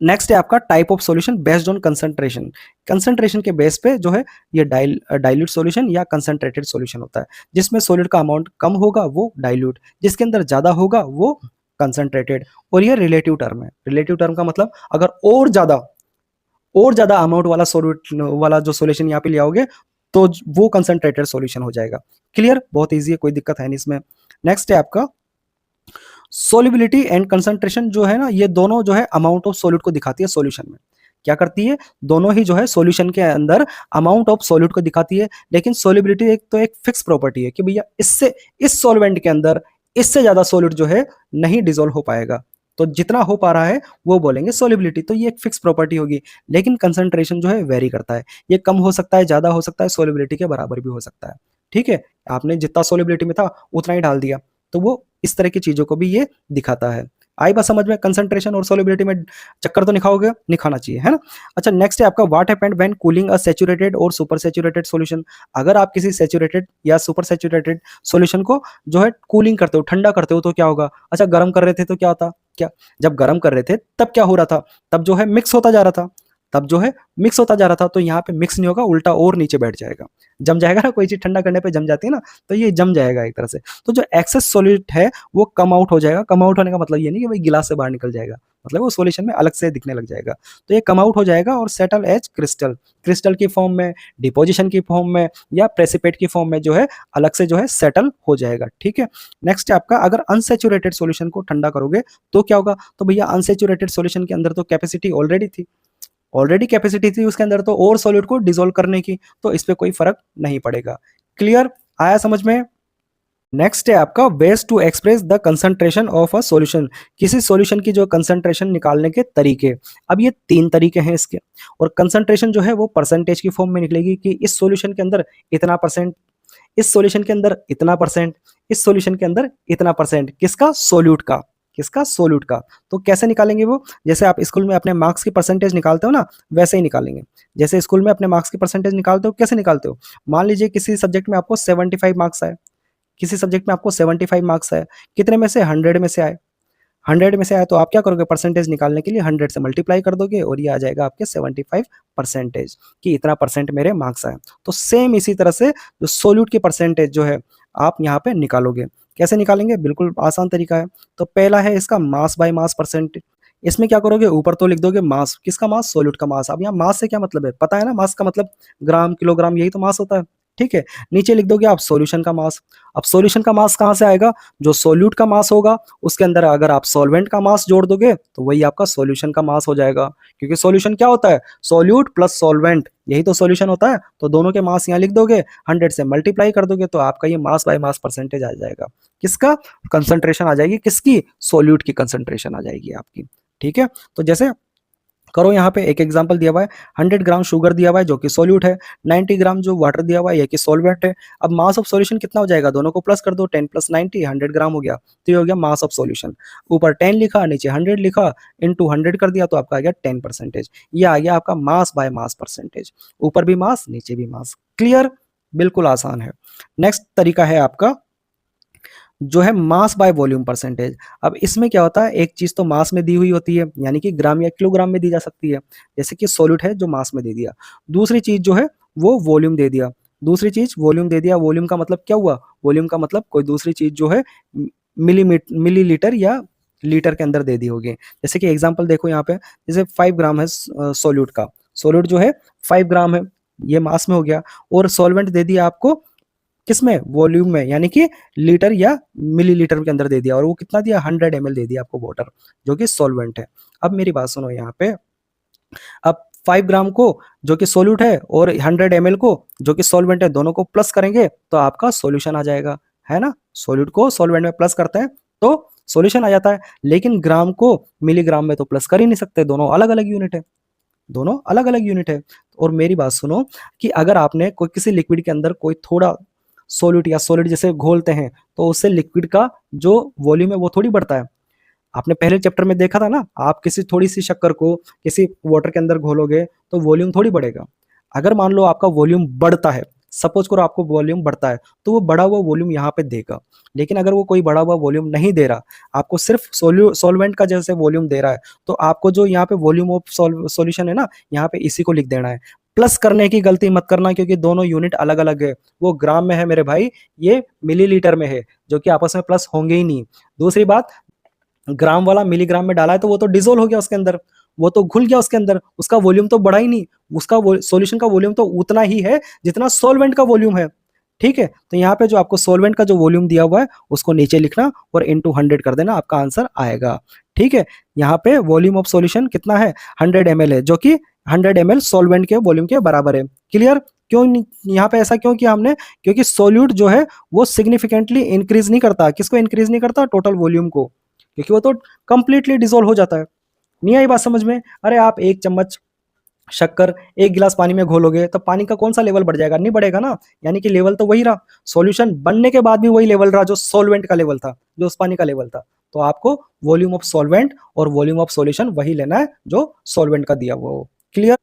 नेक्स्ट है आपका type of solution based on concentration. Concentration के बेस पे जो है ये डाइल्यूट सॉल्यूशन या कंसंट्रेटेड सॉल्यूशन होता है। जिसमें सॉलिड का अमाउंट कम होगा वो डाइल्यूट, जिसके अंदर ज्यादा होगा वो कंसंट्रेटेड। और ये रिलेटिव टर्म है। रिलेटिव टर्म का मतलब अगर और ज्यादा अमाउंट वाला सॉल्यूट वाला जो सॉल्यूशन यहाँ पे ले आओगे तो वो कंसंट्रेटेड सॉल्यूशन हो जाएगा। क्लियर, बहुत इजी है, कोई दिक्कत है नहीं इसमें। नेक्स्ट है आपका सोलिबिलिटी एंड कंसंट्रेशन जो है ना, ये दोनों जो है अमाउंट ऑफ सॉल्यूट को दिखाती है सॉल्यूशन में। क्या करती है, दोनों ही जो है सॉल्यूशन के अंदर अमाउंट ऑफ सॉल्यूट को दिखाती है। लेकिन सोलिबिलिटी एक फिक्स प्रॉपर्टी है कि भैया इससे इस सॉल्वेंट के अंदर इससे ज्यादा सॉल्यूट जो है नहीं डिसॉल्व हो पाएगा, तो जितना हो पा रहा है वो बोलेंगे सोलिबिलिटी, तो ये एक फिक्स प्रॉपर्टी होगी। लेकिन कंसंट्रेशन जो है वेरी करता है, ये कम हो सकता है, ज्यादा हो सकता है, सोलिबिलिटी के बराबर भी हो सकता है। ठीक है, आपने जितना सोलिबिलिटी में था उतना ही डाल दिया, तो वो इस तरह की चीजों को भी ये दिखाता है। आई बात समझ में, कंसंट्रेशन और सोलिबिलिटी में चक्कर तो निखाओगे, निखाना चाहिए, है ना। अच्छा, नेक्स्ट है आपका what happened when cooling a saturated और सुपर सैचुरेटेड सॉल्यूशन। अगर आप किसी सैचुरेटेड या सुपर सैचुरेटेड सॉल्यूशन को जो है कूलिंग करते हो, ठंडा करते हो, तो क्या होगा। अच्छा, गर्म कर रहे थे तो क्या होता, क्या जब गर्म कर रहे थे तब क्या हो रहा था, तब जो है मिक्स होता जा रहा था, तब जो है मिक्स होता जा रहा था। तो यहाँ पे मिक्स नहीं होगा, उल्टा और नीचे बैठ जाएगा, जम जाएगा ना। कोई चीज ठंडा करने पे जम जाती है ना, तो ये जम जाएगा एक तरह से। तो जो एक्सेस सॉल्यूट है वो कम आउट हो जाएगा। कम आउट होने का मतलब ये नहीं कि भाई गिलास से बाहर निकल जाएगा, मतलब वो सॉल्यूशन में अलग से दिखने लग जाएगा। तो ये कम आउट हो जाएगा और सेटल एज क्रिस्टल, क्रिस्टल की फॉर्म में, डिपोजिशन की फॉर्म में या प्रेसिपिटेट की फॉर्म में जो है अलग से जो है सेटल हो जाएगा। ठीक है। नेक्स्ट है आपका अगर अनसेचुरेटेड सॉल्यूशन को ठंडा करोगे तो क्या होगा। तो भैया अनसेचुरेटेड सॉल्यूशन के अंदर तो कैपेसिटी ऑलरेडी थी, ऑलरेडी कैपेसिटी थी उसके अंदर तो और सॉल्यूट को डिसॉल्व करने की, तो इस पे कोई फर्क नहीं पड़ेगा। क्लियर, आया समझ में। नेक्स्ट है आपका ways to express the concentration of a solution. किसी सॉल्यूशन की जो कंसंट्रेशन निकालने के तरीके। अब ये 3 तरीके हैं इसके, और कंसंट्रेशन जो है वो परसेंटेज की फॉर्म में निकलेगी कि इस सॉल्यूशन के अंदर इतना परसेंट, इस सॉल्यूशन के अंदर इतना परसेंट, इस सॉल्यूशन के अंदर इतना परसेंट, किसका, सॉल्यूट का, किसका, सोल्यूट का। तो कैसे निकालेंगे वो, जैसे आप स्कूल में अपने मार्क्स की परसेंटेज निकालते हो ना, वैसे ही निकालेंगे। जैसे स्कूल में अपने मार्क्स की परसेंटेज निकालते हो, कैसे निकालते हो। मान लीजिए किसी सब्जेक्ट में आपको 75 मार्क्स आए, किसी सब्जेक्ट में आपको 75 मार्क्स आए, कितने में से, 100 में से आए। 100 में से आए तो आप क्या करोगे, परसेंटेज निकालने के लिए 100 से मल्टीप्लाई कर दोगे और ये आ जाएगा आपके 75 परसेंटेज, कि इतना परसेंट मेरे मार्क्स आए। तो सेम इसी तरह से जो सोल्यूट की परसेंटेज जो है आप यहाँ पे निकालोगे। कैसे निकालेंगे, बिल्कुल आसान तरीका है। तो पहला है इसका मास बाय मास परसेंट। इसमें क्या करोगे, ऊपर तो लिख दोगे मास, किसका मास, सोल्यूट का मास। अब यहाँ मास से क्या मतलब है, पता है ना, मास का मतलब ग्राम किलोग्राम, यही तो मास होता है। ठीक है, नीचे लिख दोगे आप सॉल्यूशन का मास। अब सॉल्यूशन का मास कहाँ से आएगा, जो सोल्यूट का मास होगा उसके अंदर अगर आप सॉल्वेंट का मास जोड़ दोगे तो वही आपका सॉल्यूशन का मास हो जाएगा। क्योंकि सॉल्यूशन क्या होता है, सोल्यूट प्लस सॉल्वेंट, यही तो सॉल्यूशन होता है। तो दोनों के मास यहाँ लिख दोगे, 100 से मल्टीप्लाई कर दोगे तो आपका ये मास बाय मास परसेंटेज आ जाएगा। किसका, कंसंट्रेशन आ जाएगी, किसकी, सोल्यूट की कंसंट्रेशन आ जाएगी आपकी। ठीक है, तो जैसे करो, यहाँ पे एक एग्जांपल दिया हुआ है, 100 ग्राम शुगर दिया हुआ है जो कि सॉल्यूट है, 90 ग्राम जो वाटर दिया हुआ है ये कि सॉल्वेंट है। अब मास ऑफ सॉल्यूशन कितना हो जाएगा, दोनों को प्लस कर दो, 10 प्लस 90 100 ग्राम हो गया, तो ये हो गया मास ऑफ सॉल्यूशन। ऊपर 10 लिखा, नीचे 100 लिखा, इनटू 100 कर दिया तो आपका आ गया 10 परसेंटेज। ये आ गया आपका मास बाय मास परसेंटेज, ऊपर भी मास नीचे भी मास। क्लियर, बिल्कुल आसान है। नेक्स्ट तरीका है आपका जो है मास बाय वॉल्यूम परसेंटेज। अब इसमें क्या होता है, एक चीज तो मास में दी हुई होती है, यानी कि ग्राम या किलोग्राम में दी जा सकती है, जैसे कि सॉल्यूट है जो मास में दे दिया। दूसरी चीज जो है वो वॉल्यूम दे दिया, दूसरी चीज वॉल्यूम दे दिया। वॉल्यूम का मतलब क्या हुआ, वॉल्यूम का मतलब कोई दूसरी चीज जो है मिलीलीटर या लीटर के अंदर दे दी होगी। जैसे कि एग्जाम्पल देखो यहाँ पे, जैसे 5 ग्राम है सॉल्यूट का, सॉल्यूट जो है 5 ग्राम है, ये मास में हो गया। और सॉल्वेंट दे दिया आपको किसमें, वॉल्यूम में, यानी कि लीटर या मिलीलीटर के अंदर दे दिया। और वो कितना दिया, 100 ml दे दिया आपको वाटर, जो कि सॉल्वेंट है। अब मेरी बात सुनो यहाँ पे, अब 5 ग्राम को जो कि सोल्यूट है और 100 ml को जो कि सॉल्वेंट है, दोनों को प्लस करेंगे तो आपका सॉल्यूशन आ जाएगा, है ना। सोल्यूट को सॉल्वेंट में प्लस करते हैं तो सॉल्यूशन आ जाता है। लेकिन ग्राम को मिलीग्राम में तो प्लस कर ही नहीं सकते, दोनों अलग अलग यूनिट है, दोनों अलग अलग यूनिट है। और मेरी बात सुनो कि अगर आपने कोई किसी लिक्विड के अंदर कोई थोड़ा सॉल्यूट या सॉलिड जैसे घोलते हैं तो उससे लिक्विड का जो वॉल्यूम है वो थोड़ी बढ़ता है। आपने पहले चैप्टर में देखा था ना, आप किसी थोड़ी सी शक्कर को किसी वाटर के अंदर घोलोगे तो वॉल्यूम थोड़ी बढ़ेगा। अगर मान लो आपका वॉल्यूम बढ़ता है सपोज करो आपको वॉल्यूम बढ़ता है, तो वो बढ़ा हुआ वॉल्यूम यहाँ पे देगा। लेकिन अगर वो कोई बढ़ा हुआ वॉल्यूम नहीं दे रहा, आपको सिर्फ सॉल्वेंट का जैसे वॉल्यूम दे रहा है, तो आपको जो यहाँ पे वॉल्यूम ऑफ सॉल्यूशन है ना, यहाँ पे इसी को लिख देना है। प्लस करने की गलती मत करना, क्योंकि दोनों यूनिट अलग अलग है। वो ग्राम में है मेरे भाई, ये मिलीलीटर में है, जो कि आपस में प्लस होंगे ही नहीं। दूसरी बात, ग्राम वाला मिलीग्राम में डाला है तो वो तो डिसोल्व हो गया उसके अंदर, वो तो घुल गया उसके अंदर, उसका वॉल्यूम तो बढ़ा ही नहीं। उसका सॉल्यूशन का वॉल्यूम तो उतना ही है जितना सॉल्वेंट का वॉल्यूम है। ठीक है, तो यहाँ पे जो आपको सॉल्वेंट का जो वॉल्यूम दिया हुआ है उसको नीचे लिखना और इनटू 100 कर देना, आपका आंसर आएगा। ठीक है, यहाँ पे वॉल्यूम ऑफ सॉल्यूशन कितना है, 100 ml है, जो कि 100 ml सॉल्वेंट के वॉल्यूम के बराबर है। क्लियर? क्यों यहाँ पे ऐसा क्यों किया हमने? क्योंकि सोल्यूट जो है वो सिग्निफिकेंटली इंक्रीज नहीं करता। किसको इंक्रीज नहीं करता? टोटल वॉल्यूम को, क्योंकि वो तो कंप्लीटली डिसॉल्व हो जाता है। नहीं आई बात समझ में? अरे आप एक चम्मच शक्कर एक गिलास पानी में घोलोगे तो पानी का कौन सा लेवल बढ़ जाएगा? नहीं बढ़ेगा ना। यानी कि लेवल तो वही रहा, सॉल्यूशन बनने के बाद भी वही लेवल रहा जो सॉल्वेंट का लेवल था, जो उस पानी का लेवल था। तो आपको वॉल्यूम ऑफ सॉल्वेंट और वॉल्यूम ऑफ सॉल्यूशन वही लेना है जो सॉल्वेंट का दिया हुआ हो। क्लियर?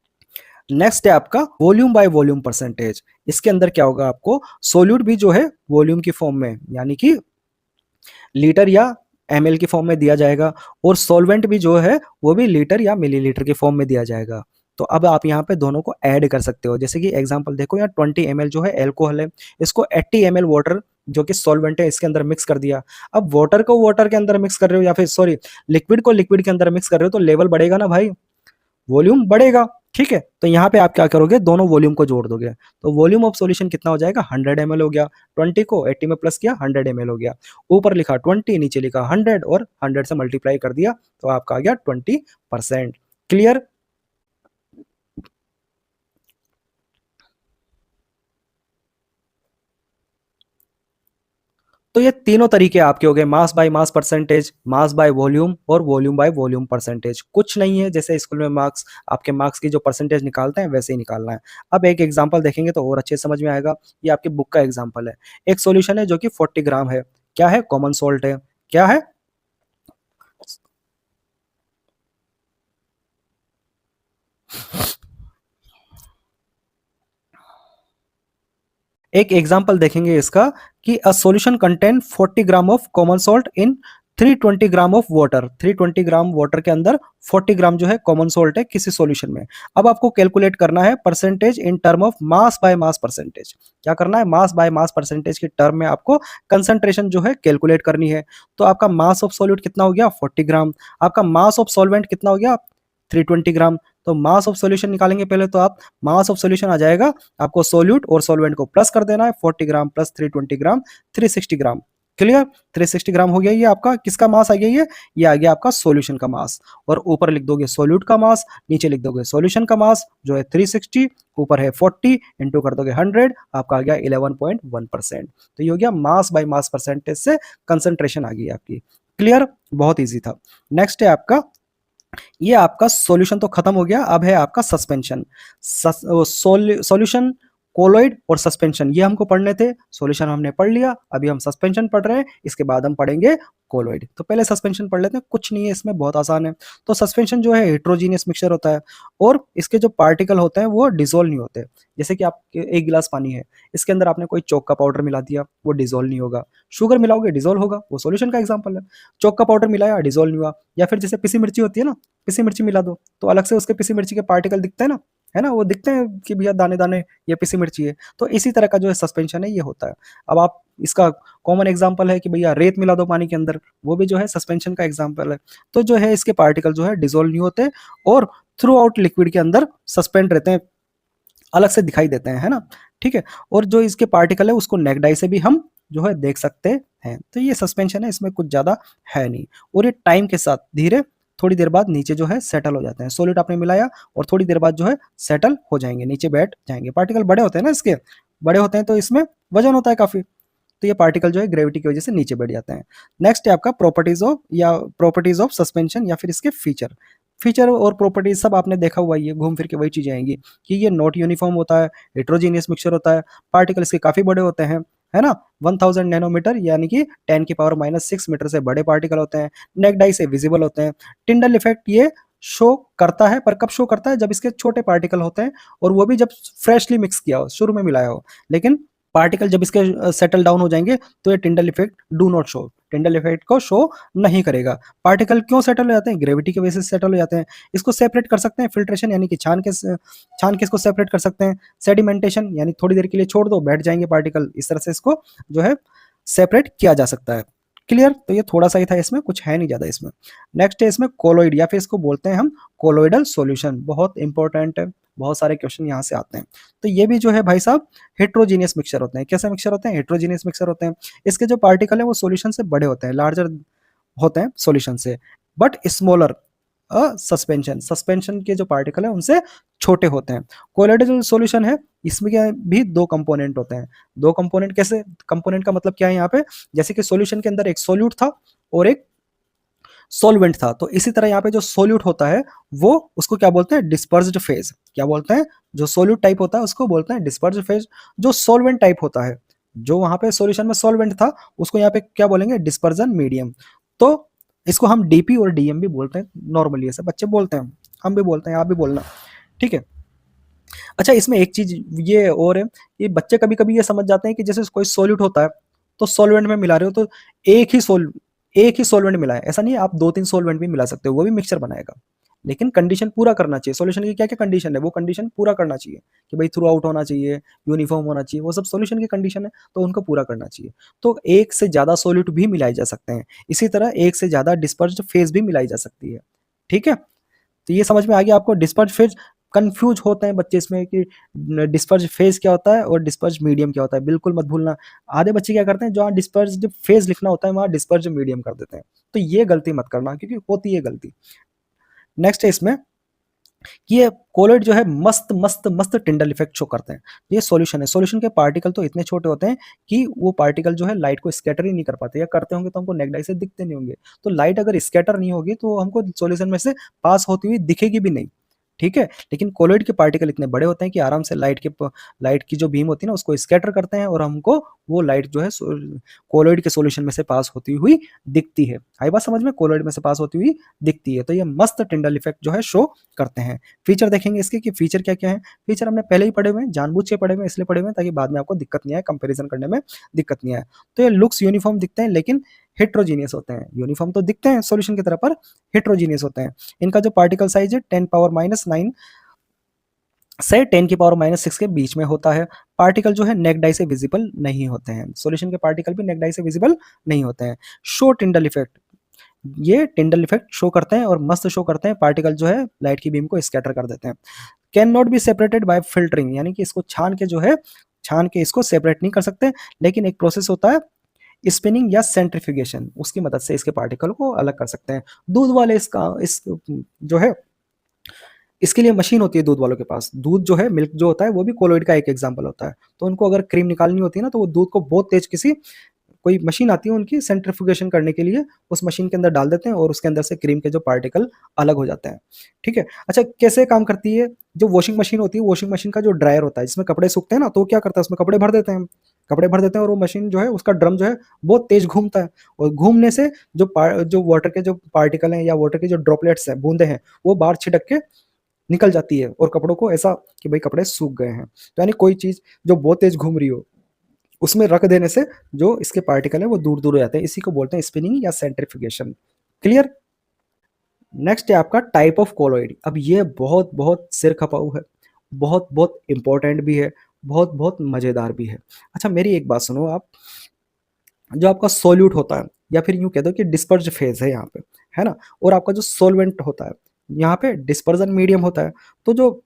नेक्स्ट है आपका वॉल्यूम बाय वॉल्यूम परसेंटेज। इसके अंदर क्या होगा, आपको सोल्यूट भी जो है वॉल्यूम की फॉर्म में, यानी कि लीटर या एमएल की फॉर्म में दिया जाएगा, और सॉल्वेंट भी जो है वो भी लीटर या मिलीलीटर की फॉर्म में दिया जाएगा। तो अब आप यहाँ पे दोनों को ऐड कर सकते हो। जैसे कि एग्जांपल देखो, यहाँ 20 ml जो है एल्कोहल है, इसको 80 ml वाटर जो कि सॉल्वेंट है इसके अंदर मिक्स कर दिया। अब वाटर को वाटर के अंदर मिक्स कर रहे हो, या फिर सॉरी लिक्विड को लिक्विड के अंदर मिक्स कर रहे हो, तो लेवल बढ़ेगा ना भाई, वॉल्यूम बढ़ेगा। ठीक है, तो यहाँ पे आप क्या करोगे, दोनों वॉल्यूम को जोड़ दोगे, तो वॉल्यूम ऑफ सॉल्यूशन कितना हो जाएगा, 100 ml हो गया। 20 को 80 में प्लस किया, 100 ml हो गया। ऊपर लिखा 20, नीचे लिखा 100, और 100 से मल्टीप्लाई कर दिया, तो आपका आ गया 20%। क्लियर? तो ये तीनों तरीके आपके हो गए, mass by mass percentage, mass by volume, और वॉल्यूम बाय वॉल्यूम परसेंटेज। कुछ नहीं है, जैसे स्कूल में मार्क्स, आपके मार्क्स की जो परसेंटेज निकालते हैं वैसे ही निकालना है। अब एक एग्जांपल देखेंगे तो और अच्छे से समझ में आएगा। ये आपकी बुक का एग्जांपल है। एक सॉल्यूशन है जो कि 40 ग्राम है। क्या है? कॉमन सॉल्ट है। क्या है? एक एग्जांपल देखेंगे इसका, कि a solution contain 40 gram of common salt in 320 gram of water. 320 gram water के अंदर 40 ग्राम जो है कॉमन सॉल्ट है किसी सॉल्यूशन में। अब आपको कैलकुलेट करना है percentage in term of mass by mass percentage. क्या करना है? मास बाय मास परसेंटेज के टर्म में आपको कंसंट्रेशन जो है कैलकुलेट करनी है। तो आपका मास ऑफ सॉल्यूट कितना हो गया? 40 ग्राम। आपका मास ऑफ सॉल्वेंट कितना हो गया? 320 ग्राम। तो मास ऑफ सॉल्यूशन निकालेंगे पहले, तो आप मास ऑफ सॉल्यूशन आ जाएगा, आपको सोल्यूट और सॉल्वेंट को प्लस कर देना है। 40 ग्राम प्लस 320 ग्राम, 360 ग्राम। क्लियर? 360 ग्राम हो गया। ये आपका किसका मास आ गया? ये आ गया आपका सॉल्यूशन का मास। और ऊपर लिख दोगे सोल्यूट का मास, नीचे लिख दोगे सॉल्यूशन का मास जो है 360, ऊपर है 40, इंटू कर दोगे 100, आपका आ गया 11.1%। तो ये हो गया मास बाय मास परसेंटेज से कंसंट्रेशन आ गई आपकी। क्लियर? बहुत ईजी था। नेक्स्ट है आपका, ये आपका सॉल्यूशन तो खत्म हो गया, अब है आपका सस्पेंशन। सॉल्यूशन, कोलॉइड और सस्पेंशन, ये हमको पढ़ने थे। सॉल्यूशन हमने पढ़ लिया, अभी हम सस्पेंशन पढ़ रहे हैं, इसके बाद हम पढ़ेंगे कोलॉइड। तो पहले सस्पेंशन पढ़ लेते हैं, कुछ नहीं है इसमें, बहुत आसान है। तो सस्पेंशन जो है हेट्रोजीनियस मिक्सचर होता है, और इसके जो पार्टिकल होते हैं वो डिसॉल्व नहीं होते। जैसे कि आप एक गिलास पानी है, इसके अंदर आपने कोई चौक का पाउडर मिला दिया, वो डिसॉल्व नहीं होगा। शुगर मिलाओगे डिसॉल्व होगा, वो सॉल्यूशन का एग्जांपल है। चौक का पाउडर मिलाया, डिसॉल्व नहीं हुआ। या फिर जैसे पिसी मिर्ची होती है ना, पिसी मिर्ची मिला दो तो अलग से उसके पिसी मिर्ची के पार्टिकल दिखते हैं ना, है ना, वो दिखते हैं कि भैया दाने दाने ये पिसी मिर्ची है। तो इसी तरह का जो है सस्पेंशन है ये होता है। अब आप इसका कॉमन एग्जांपल है कि भैया रेत मिला दो पानी के अंदर, वो भी जो है सस्पेंशन का एग्जांपल है। तो जो है इसके पार्टिकल जो है डिसॉल्व नहीं होते, और थ्रू आउट लिक्विड के अंदर सस्पेंड रहते हैं, अलग से दिखाई देते हैं, है ना। ठीक है, और जो इसके पार्टिकल है उसको नेक डाई से भी हम जो है देख सकते हैं। तो ये सस्पेंशन है, इसमें कुछ ज्यादा है नहीं, और ये टाइम के साथ धीरे थोड़ी देर बाद नीचे जो है सेटल हो जाते हैं। सॉलिड आपने मिलाया और थोड़ी देर बाद जो है सेटल हो जाएंगे, नीचे बैठ जाएंगे। पार्टिकल बड़े होते हैं ना, इसके बड़े होते हैं तो इसमें वजन होता है काफी, तो ये पार्टिकल जो है ग्रेविटी की वजह से नीचे बैठ जाते हैं। नेक्स्ट है आपका प्रॉपर्टीज ऑफ, या प्रॉपर्टीज ऑफ सस्पेंशन, या फिर इसके फीचर। फीचर और प्रॉपर्टीज सब आपने देखा हुआ, ये घूम फिर के वही चीजें आएंगी कि ये नॉट यूनिफॉर्म होता है, हेट्रोजीनियस मिक्सचर होता है, पार्टिकल इसके काफी बड़े होते हैं, है ना। 1000 नैनोमीटर यानी कि 10 की पावर -6 मीटर से बड़े पार्टिकल होते हैं, नेक डाई से विजिबल होते हैं। टिंडल इफेक्ट, ये शो करता है, पर कब शो करता है? जब इसके छोटे पार्टिकल होते हैं और वो भी जब फ्रेशली मिक्स किया हो, शुरू में मिलाया हो। लेकिन पार्टिकल जब इसके सेटल डाउन हो जाएँगे तो ये Tyndall effect do not show, Tyndall effect को शो नहीं करेगा। पार्टिकल क्यों सेटल हो जाते हैं? ग्रेविटी की वजह से सेटल हो जाते हैं। इसको सेपरेट कर सकते हैं फिल्ट्रेशन यानी कि छान के इसको सेपरेट कर सकते हैं। सेडिमेंटेशन यानी थोड़ी देर के लिए छोड़ दो, बैठ जाएँगे पार्टिकल, इस तरह से इसको जो है सेपरेट किया जा सकता है। क्लियर? तो ये थोड़ा-सा ही था इसमें, कुछ है नहीं ज़्यादा इसमें। नेक्स्ट है इसमें कोलॉइड या फिर इसको बोलते हैं हम कोलॉइडल सॉल्यूशन, बहुत इंपॉर्टेंट है, बहुत सारे क्वेश्चन यहाँ से आते हैं। तो ये भी जो है भाई साहब हेटेरोजेनियस मिक्सचर होते हैं। कैसे मिक्सचर होते हैं? हेटेरोजेनियस मिक्सचर होते हैं। इसके जो पार्टिकल है वो सॉल्यूशन से बड़े होते हैं, लार्जर होते हैं सॉल्यूशन से, बट स्मॉलर सस्पेंशन, सस्पेंशन के जो पार्टिकल है उनसे छोटे होते हैं। कोलॉइडल सॉल्यूशन है, इसमें क्या है भी 2 कंपोनेंट होते हैं। 2 कंपोनेंट कैसे? कंपोनेंट का मतलब क्या है यहाँ पे? जैसे कि सॉल्यूशन के अंदर एक सोल्यूट था और एक सॉल्वेंट था, तो इसी तरह यहाँ पे जो सोल्यूट होता है वो उसको क्या बोलते हैं? Dispersed phase. क्या बोलते हैं? जो सोल्यूट टाइप होता है उसको बोलते हैं डिस्पर्स्ड फेज। जो सॉल्वेंट टाइप होता है, जो वहाँ पे सॉल्यूशन में सॉल्वेंट था, उसको यहाँ पे क्या बोलेंगे? Dispersion medium. तो इसको हम डीपी और डीएम भी बोलते हैं, नॉर्मली ऐसे बच्चे बोलते हैं, हम भी बोलते हैं, आप भी बोलना, ठीक है? अच्छा, इसमें एक चीज़ ये और है, ये बच्चे कभी-कभी ये समझ जाते हैं कि जैसे कोई सॉल्यूट होता है, तो सॉल्वेंट में मिला रहे हो तो एक ही सोल एक ही सॉल्वेंट मिलाएँ, ऐसा नहीं है, आप 2-3 सॉल्वेंट भी मिला सकते हो, वो भी मिक्सचर बनाएगा। लेकिन कंडीशन पूरा करना चाहिए, सॉल्यूशन की क्या-क्या कंडीशन है, वो कंडीशन पूरा करना चाहिए कि भाई थ्रू आउट होना चाहिए, यूनिफ़ॉर्म होना चाहिए, वो सब सॉल्यूशन की कंडीशन है, तो उनको पूरा करना चाहिए। तो एक से ज़्यादा सॉल्यूट भी मिलाए जा सकते हैं, इसी तरह एक से ज़्यादा डिस्पर्स्ड फेज़ भी मिलाई जा सकती है, ठीक है? तो ये समझ में आ गया आपको डिस्पर्ज फेज। कंफ्यूज होते हैं बच्चे इसमें कि डिस्पर्ज फेज क्या होता है और डिस्पर्ज मीडियम क्या होता है, बिल्कुल मत भूलना। आधे बच्चे क्या करते हैं, जहाँ डिस्पर्ज फेज लिखना होता है वहाँ डिस्पर्ज मीडियम कर देते हैं, तो ये गलती मत करना क्योंकि होती है गलती। नेक्स्ट है इसमें कि ये कोलॉइड जो है मस्त मस्त मस्त टिंडल इफेक्ट शो करते हैं। ये सॉल्यूशन है, सॉल्यूशन के पार्टिकल तो इतने छोटे होते हैं कि वो पार्टिकल जो है लाइट को स्कैटर ही नहीं कर पाते, या करते होंगे तो हमको नेक्ड आई से दिखते नहीं होंगे। तो लाइट अगर स्कैटर नहीं होगी तो हमको सॉल्यूशन में से पास होती हुई दिखेगी भी नहीं, ठीक है? लेकिन कोलॉइड के पार्टिकल इतने बड़े होते हैं कि आराम से लाइट की जो बीम होती है ना उसको स्कैटर करते हैं और हमको वो लाइट जो है कोलॉइड के सॉल्यूशन में से पास होती हुई दिखती है। आई बात समझ में? कोलॉइड में से पास होती हुई दिखती है। तो ये मस्त टिंडल इफेक्ट जो है शो करते हैं। फीचर देखेंगे इसके कि फीचर क्या-क्या है। फीचर हमने पहले ही पढ़े हुए हैं, जानबूझ के पढ़े हुए हैं, इसलिए पढ़े हुए हैं ताकि बाद में आपको दिक्कत नहीं आए, कंपैरिज़न करने में दिक्कत नहीं आए। तो ये लुक्स यूनिफ़ॉर्म दिखते हैं लेकिन हेटेरोजेनियस होते हैं। यूनिफ़ॉर्म तो दिखते हैं सॉल्यूशन की तरह पर हेटेरोजेनियस होते हैं। इनका जो पार्टिकल साइज़ है 10 पावर -9 से 10 की पावर -6 के बीच में होता है। पार्टिकल जो है नेक्ड आई से विज़िबल नहीं होते हैं। सॉल्यूशन के पार्टिकल भी नेक्ड आई से विज़िबल नहीं होते हैं। शो टिंडल इफेक्ट, ये टिंडल इफेक्ट शो करते हैं और मस्त शो करते हैं, पार्टिकल जो है लाइट की बीम को स्कैटर कर देते हैं। Can not be separated by filtering, यानी कि इसको छान के जो है, छान के इसको सेपरेट नहीं कर सकते, लेकिन एक प्रोसेस होता है स्पिनिंग या सेंट्रीफ्यूगेशन, उसकी मदद से इसके पार्टिकल को अलग कर सकते हैं। दूध वाले इसका इस जो है इसके लिए मशीन होती है दूध वालों के पास। दूध जो है, मिल्क जो होता है वो भी कोलॉइड का एक एग्ज़ाम्पल होता है। तो उनको अगर क्रीम निकालनी होती है ना तो वो दूध को बहुत तेज़ किसी कोई मशीन आती है उनकी सेंट्रीफ्यूगेशन करने के लिए, उस मशीन के अंदर डाल देते हैं और उसके अंदर से क्रीम के जो पार्टिकल अलग हो जाते हैं, ठीक है? अच्छा, कैसे काम करती है? जो वॉशिंग मशीन होती है, वॉशिंग मशीन का जो ड्रायर होता है जिसमें कपड़े सूखते हैं ना, तो वो क्या करता है उसमें कपड़े भर देते हैं हम। कपड़े भर देते हैं और वो मशीन जो है उसका ड्रम जो है बहुत तेज़ घूमता है और घूमने से जो वाटर के जो पार्टिकल हैं या वाटर के जो ड्रॉपलेट्स हैं, बूँदें हैं, वो बाहर छिटक के निकल जाती है और कपड़ों को ऐसा कि भाई कपड़े सूख गए हैं। तो यानी कोई चीज़ जो बहुत तेज़ घूम रही हो, उसमें रख देने से जो इसके पार्टिकल है वो दूर-दूर हो जाते हैं। इसी को बोलते हैं स्पिनिंग या सेंट्रीफ्यूगेशन। क्लियर? नेक्स्ट है आपका टाइप ऑफ कोलॉइड। अब ये बहुत-बहुत सिर खपाऊ है, बहुत-बहुत इम्पोर्टेंट भी है, बहुत-बहुत मज़ेदार भी है। अच्छा, मेरी एक बात सुनो आप, जो आपका सोल्यूट होता है या फिर यूँ कह दो कि डिस्पर्ज्ड फेज़ है यहाँ पे, है ना? और आपका जो सॉल्वेंट होता है, यहाँ पे डिस्पर्जन मीडियम होता है। तो जो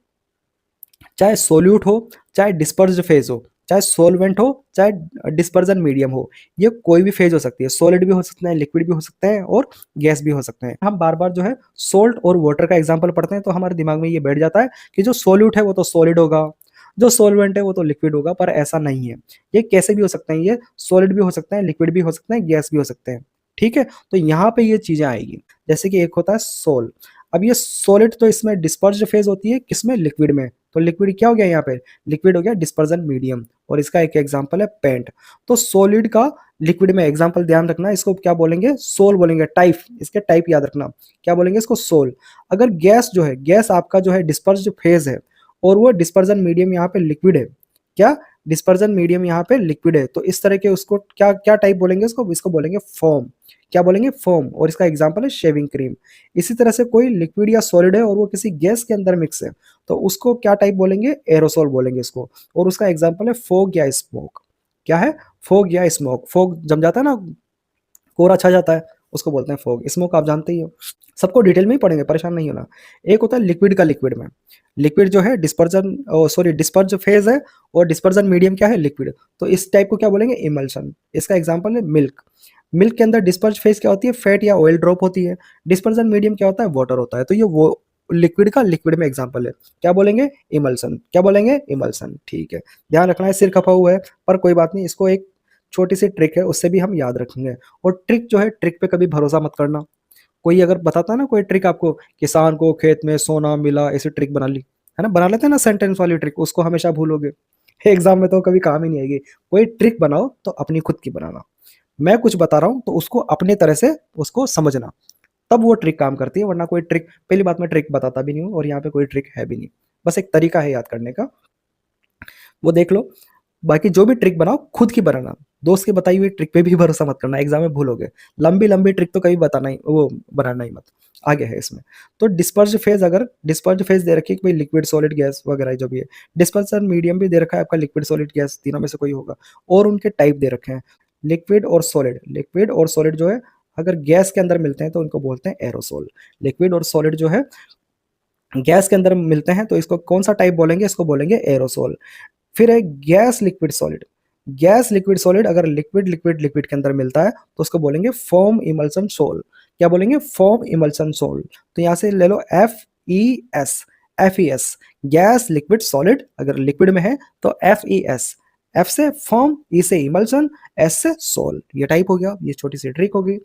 चाहे सोल्यूट हो, चाहे डिस्पर्स्ड फेज़ हो, चाहे सॉल्वेंट हो, चाहे डिस्पर्जन मीडियम हो, ये कोई भी फेज़ हो सकती है। सॉलिड भी हो सकते हैं, लिक्विड भी हो सकते हैं और गैस भी हो सकते हैं। हम बार-बार जो है सॉल्ट और वाटर का एग्ज़ाम्पल पढ़ते हैं तो हमारे दिमाग में ये बैठ जाता है कि जो सोल्यूट है वो तो सॉलिड होगा, जो सॉल्वेंट है वो तो लिक्विड होगा, पर ऐसा नहीं है। ये कैसे भी हो सकते हैं, ये सॉलिड भी हो सकते हैं, लिक्विड भी हो सकते हैं, गैस भी हो सकते हैं। ठीक है? तो यहाँ पे ये चीज़ें आएगी। जैसे कि एक होता है सोल। अब ये सॉलिड तो इसमें डिस्पर्स्ड फेज़ होती है, किसमें? लिक्विड में। तो लिक्विड क्या हो गया यहाँ पे, लिक्विड हो गया डिस्पर्जन मीडियम, और इसका एक एग्जांपल है पेंट। तो सॉलिड का लिक्विड में एग्जांपल ध्यान रखना, इसको क्या बोलेंगे, सोल बोलेंगे, टाइप, इसके टाइप याद रखना, क्या बोलेंगे इसको, सोल। अगर गैस जो है, गैस आपका जो है डिस्पर्स फेज है और वो डिस्पर्जन मीडियम यहाँ पे लिक्विड है, क्या, डिस्पर्जन मीडियम यहाँ पे लिक्विड है, तो इस तरह के उसको क्या क्या टाइप बोलेंगे, इसको बोलेंगे फोम, क्या बोलेंगे, फोम, और इसका एग्जांपल है शेविंग क्रीम। इसी तरह से कोई लिक्विड या सॉलिड है और वो किसी गैस के अंदर मिक्स है, तो उसको क्या टाइप बोलेंगे, एरोसोल बोलेंगे इसको, और उसका एग्जांपल है फोग या स्मोक। क्या है, फोग या स्मोक, फोग जम जाता है ना, कोहरा छा जाता है, उसको बोलते हैं फोग। स्मोक आप जानते ही हो, सबको डिटेल में ही पढ़ेंगे, परेशान नहीं होना। एक होता है लिक्विड का लिक्विड में, लिक्विड जो है डिस्पर्जन, सॉरी डिस्पर्ज फेज है और डिस्पर्जन मीडियम क्या है, लिक्विड, तो इस टाइप को क्या बोलेंगे, इमल्शन। इसका एग्जांपल है मिल्क, मिल्क के अंदर डिस्पर्ज फेज क्या होती है, फैट या ऑयल ड्रॉप होती है, डिस्पर्जन मीडियम क्या होता है, वाटर होता है, तो ये वो लिक्विड का लिक्विड में एग्जांपल है, क्या बोलेंगे, इमल्सन, क्या बोलेंगे, इमल्सन, ठीक है। ध्यान रखना है, सिर खपा हुआ है पर कोई बात नहीं, इसको एक छोटी सी ट्रिक है उससे भी हम याद रखेंगे। और ट्रिक जो है, ट्रिक पे कभी भरोसा मत करना, कोई अगर बताता है ना कोई ट्रिक आपको, किसान को खेत में सोना मिला, ऐसी ट्रिक बना ली है ना, बना लेते हैं ना सेंटेंस वाली ट्रिक, उसको हमेशा भूलोगे, एग्जाम में तो कभी काम ही नहीं आएगी। कोई ट्रिक बनाओ तो अपनी खुद की बनाना, मैं कुछ बता रहा हूं तो उसको अपने तरह से उसको समझना, तब वो ट्रिक काम करती है, वरना कोई ट्रिक, पहली बात मैं ट्रिक बताता भी नहीं हूँ और यहाँ पे कोई ट्रिक है भी नहीं, बस एक तरीका है याद करने का, वो देख लो। बाकी जो भी ट्रिक बनाओ खुद की बनाना, दोस्त की बताई हुई ट्रिक पे भी भरोसा मत करना, एग्जाम में भूलोगे, लंबी लंबी ट्रिक तो कभी बताना ही, वो बनाना ही मत। आगे है इसमें, तो डिस्पर्ज फेज, अगर डिस्पर्ज फेज दे रखी है कि भाई लिक्विड सॉलिड गैस वगैरह जो भी है, डिस्पर्जन मीडियम भी दे रखा है आपका, लिक्विड सॉलिड गैस, तीनों में से कोई होगा, और उनके टाइप दे रखे हैं, लिक्विड और सॉलिड, लिक्विड और सॉलिड जो है अगर गैस के अंदर मिलते हैं तो उनको बोलते हैं एरोसोल, लिक्विड और सॉलिड जो है गैस के अंदर मिलते हैं तो इसको कौन सा टाइप बोलेंगे, इसको बोलेंगे एरोसोल। फिर है gas liquid solid, gas liquid solid अगर लिक्विड लिक्विड लिक्विड के अंदर मिलता है तो उसको बोलेंगे फोम इमल्सन सोल, क्या बोलेंगे, फोम इमल्सन सोल। तो यहां से ले लो FES, FES, gas liquid solid, अगर लिक्विड में है तो FES, एफ से फॉर्म, ई से इमल्सन, एस से सोल, ये टाइप हो गया, ये छोटी सी ट्रिक होगी।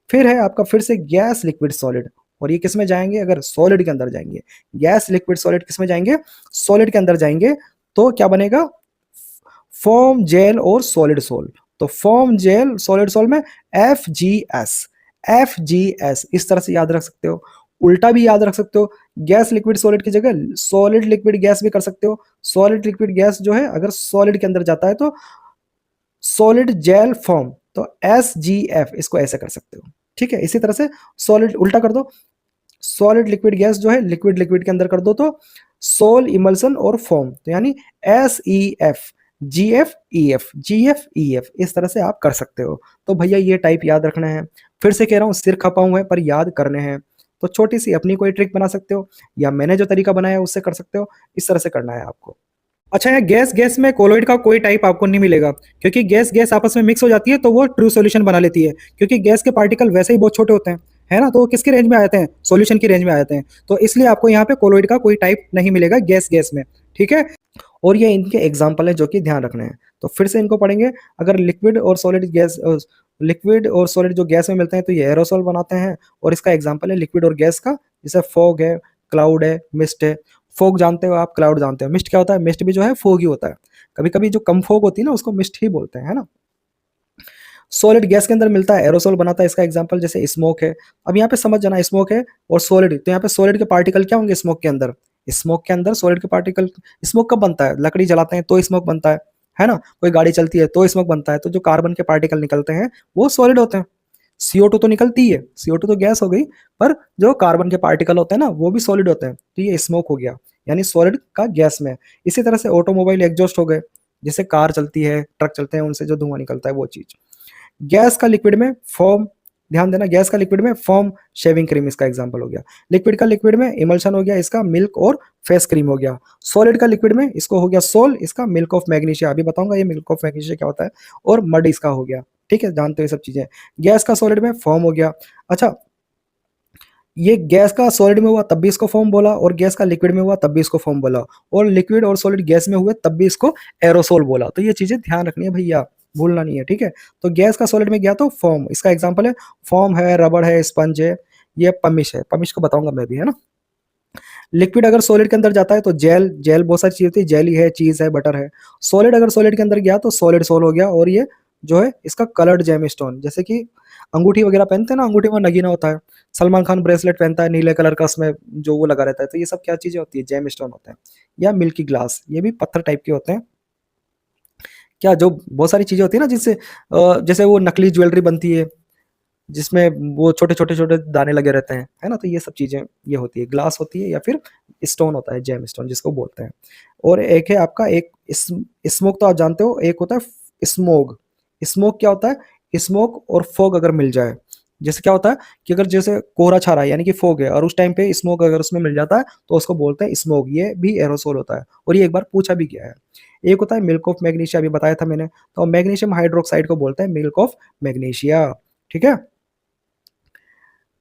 फिर है आपका फिर से गैस लिक्विड सॉलिड, और ये किस में जाएंगे, अगर सॉलिड के अंदर जाएंगे, गैस लिक्विड सॉलिड किस में जाएंगे, सॉलिड के अंदर जाएंगे, तो क्या बनेगा, फॉर्म जेल और सॉलिड सोल। तो फॉर्म जेल सॉलिड सोल में FGS, FGS इस तरह से याद रख सकते हो। उल्टा भी याद रख सकते हो, गैस लिक्विड सॉलिड की जगह सॉलिड लिक्विड गैस भी कर सकते हो। सॉलिड लिक्विड गैस जो है अगर सॉलिड के अंदर जाता है तो सॉलिड जेल फॉर्म, तो SGF इसको ऐसे कर सकते हो, ठीक है। इसी तरह से सॉलिड उल्टा कर दो, सॉलिड लिक्विड गैस जो है लिक्विड लिक्विड के अंदर कर दो तो सोल इमल्सन और फॉर्म, तो यानी SEF, GF EF इस तरह से आप कर सकते हो। तो भैया ये टाइप याद रखना है, फिर से कह रहा हूँ सिर खपा हुआ है पर याद करने हैं, तो छोटी सी अपनी कोई ट्रिक बना सकते हो या मैंने जो तरीका बनाया है उससे कर सकते हो, इस तरह से करना है आपको। अच्छा है, गैस गैस में कोलोइड का कोई टाइप आपको नहीं मिलेगा, क्योंकि गैस गैस आपस में मिक्स हो जाती है तो वो ट्रू सॉल्यूशन बना लेती है, क्योंकि गैस के पार्टिकल वैसे ही बहुत छोटे होते हैं, है ना, तो वो किसकी रेंज में आ जाते हैं, सॉल्यूशन की रेंज में आ जाते हैं, तो इसलिए आपको यहाँ पे कोलोइड का कोई टाइप नहीं मिलेगा गैस गैस में, ठीक है। और ये इनके एग्जाम्पल है जो कि ध्यान रखने हैं, तो फिर से इनको पढ़ेंगे। अगर लिक्विड और सॉलिड गैस, लिक्विड और सॉलिड जो गैस में मिलते हैं तो ये एरोसोल बनाते हैं, और इसका एग्जाम्पल है लिक्विड और गैस का, जैसे फॉग है, क्लाउड है, मिस्ट है। फॉग जानते हो आप, क्लाउड जानते हो, मिस्ट क्या होता है, मिस्ट भी जो है फॉग ही होता है, कभी कभी जो कम फॉग होती है ना उसको मिस्ट ही बोलते हैं, है ना। सॉलिड गैस के अंदर मिलता है, एरोसोल बनाता है, इसका एग्जांपल जैसे स्मोक है। अब यहाँ पे समझ जाना, स्मोक है और सॉलिड, तो यहाँ पे सॉलिड के पार्टिकल क्या होंगे स्मोक के अंदर, स्मोक के अंदर सॉलिड के पार्टिकल। स्मोक कब बनता है, लकड़ी जलाते हैं तो स्मोक बनता है ना, कोई गाड़ी चलती है तो स्मोक बनता है, तो जो कार्बन के पार्टिकल निकलते हैं वो सॉलिड होते हैं। CO2 तो निकलती है, CO2 तो गैस हो गई, पर जो कार्बन के पार्टिकल होते हैं ना वो भी सॉलिड होते हैं, तो ये स्मोक हो गया, यानी सॉलिड का गैस में। इसी तरह से ऑटोमोबाइल एग्जॉस्ट हो गए, जैसे कार चलती है, ट्रक चलते हैं, उनसे जो धुआं निकलता है वो चीज। गैस का लिक्विड में फॉर्म, ध्यान देना, गैस का लिक्विड में फॉर्म शेविंग क्रीम इसका एग्जांपल हो गया। लिक्विड का लिक्विड में इमल्शन हो गया, इसका मिल्क और फेस क्रीम हो गया। सॉलिड का लिक्विड में इसको हो गया सोल, इसका मिल्क ऑफ मैग्नीशिया, अभी बताऊंगा ये मिल्क ऑफ मैग्नीशिया क्या होता है, और मड इसका हो गया, ठीक है, जानते हो ये सब चीजें। गैस का सॉलिड में फॉर्म हो गया। अच्छा, ये गैस का सॉलिड में हुआ तब भी इसको फॉर्म बोला, और गैस का लिक्विड में हुआ तब भी इसको फॉर्म बोला, और लिक्विड और सॉलिड गैस में हुए तब भी इसको एरोसोल बोला। तो ये चीजें ध्यान रखनी है भैया, भूलना नहीं है, ठीक है। तो गैस का सॉलिड में गया तो फॉर्म, इसका एग्जांपल है फॉर्म है, रबड़ है, स्पंज है, ये पमिश है, पमिश को बताऊंगा मैं भी, है ना। लिक्विड अगर सॉलिड के अंदर जाता है तो जेल, जेल बहुत सारी चीज होती है, जेली है, चीज है, बटर है। सॉलिड अगर सॉलिड के अंदर गया तो सॉलिड सोल हो गया, और ये जो है इसका कलर्ड जेम स्टोन, जैसे कि अंगूठी वगैरह पहनते हैं ना, अंगूठी में नगीना होता है, सलमान खान ब्रेसलेट पहनता है नीले कलर का, उसमें जो वो लगा रहता है, तो ये सब क्या चीजें होती है, जेम स्टोन होते हैं। या मिल्की ग्लास, ये भी पत्थर टाइप के होते हैं। क्या जो बहुत सारी चीजें होती है ना, जिससे जैसे वो नकली ज्वेलरी बनती है जिसमें वो छोटे छोटे छोटे दाने लगे रहते हैं, है ना, तो ये सब चीजें ये होती है, ग्लास होती है या फिर स्टोन होता है, जेम स्टोन जिसको बोलते हैं। और एक है आपका एक स्मोक, तो आप जानते हो, एक होता है स्मोक। स्मोक क्या होता है, स्मोक और फॉग अगर मिल जाए, जैसे क्या होता है कि अगर जैसे कोहरा छा रहा है यानी कि फॉग है, और उस टाइम पे स्मोक अगर उसमें मिल जाता है तो उसको बोलते हैं स्मोक, ये भी एरोसोल होता है, और ये एक बार पूछा भी गया है। एक होता है मिल्क ऑफ मैग्नीशिया, अभी बताया था मैंने, तो मैग्नीशियम हाइड्रोक्साइड को बोलते हैं मिल्क ऑफ मैग्नीशिया। ठीक है।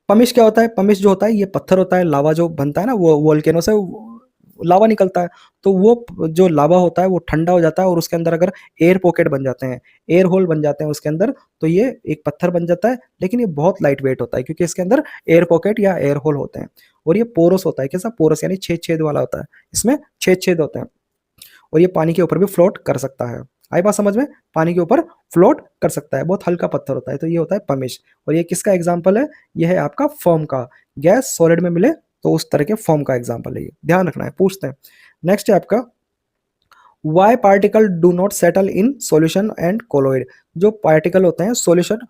पमिश क्या होता है, पमिश जो होता है ये पत्थर होता है, लावा जो बनता है ना, वो वोल्केनो से लावा निकलता है, तो वो जो लावा होता है वो ठंडा हो जाता है, और उसके अंदर अगर एयर पॉकेट बन जाते हैं, एयर होल बन जाते हैं उसके अंदर, तो ये एक पत्थर बन जाता है, लेकिन ये बहुत लाइट वेट होता है क्योंकि इसके अंदर एयर पॉकेट या एयर होल होते हैं। और ये पोरस होता है, कैसा पोरस, यानी छेद छेद वाला होता है, इसमें छेद छेद होते हैं, और ये पानी के ऊपर भी फ्लोट कर सकता है। आई बात समझ में, पानी के ऊपर फ्लोट कर सकता है, बहुत हल्का पत्थर होता है, तो ये होता है पमिश। और ये किसका एग्जाम्पल है, ये है आपका फॉर्म का, गैस सॉलिड में मिले तो उस तरह के फॉर्म का एग्जाम्पल है, ये ध्यान रखना है, पूछते हैं। नेक्स्ट है आपका, why particle do not settle in solution and colloid. जो पार्टिकल होते हैं सॉल्यूशन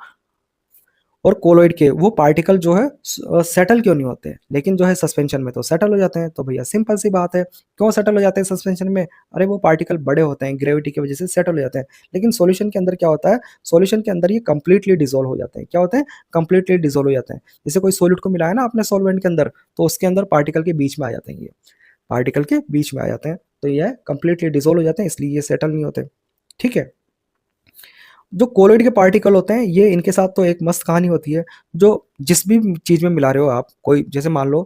और कोलोइड के, वो पार्टिकल जो है सेटल क्यों नहीं होते, लेकिन जो है सस्पेंशन में तो सेटल हो जाते हैं। तो भैया सिंपल सी बात है, क्यों सेटल हो जाते हैं सस्पेंशन में, अरे वो पार्टिकल बड़े होते हैं, ग्रेविटी की वजह से सेटल हो जाते हैं। लेकिन सॉल्यूशन के अंदर क्या होता है, सॉल्यूशन के अंदर ये कंप्लीटली डिजोल्व हो जाते हैं, क्या होते हैं, कंप्लीटली डिजोल्व हो जाते हैं। जैसे कोई सॉलिड को मिलाया ना अपने सॉल्वेंट के अंदर, तो उसके अंदर पार्टिकल के बीच में आ जाते हैं, ये पार्टिकल के बीच में आ जाते हैं, तो ये कंप्लीटली डिजोल्व हो जाते हैं, इसलिए ये सेटल नहीं होते। ठीक है। जो कोलोइड के पार्टिकल होते हैं, ये इनके साथ तो एक मस्त कहानी होती है। जो जिस भी चीज में मिला रहे हो आप, कोई जैसे मान लो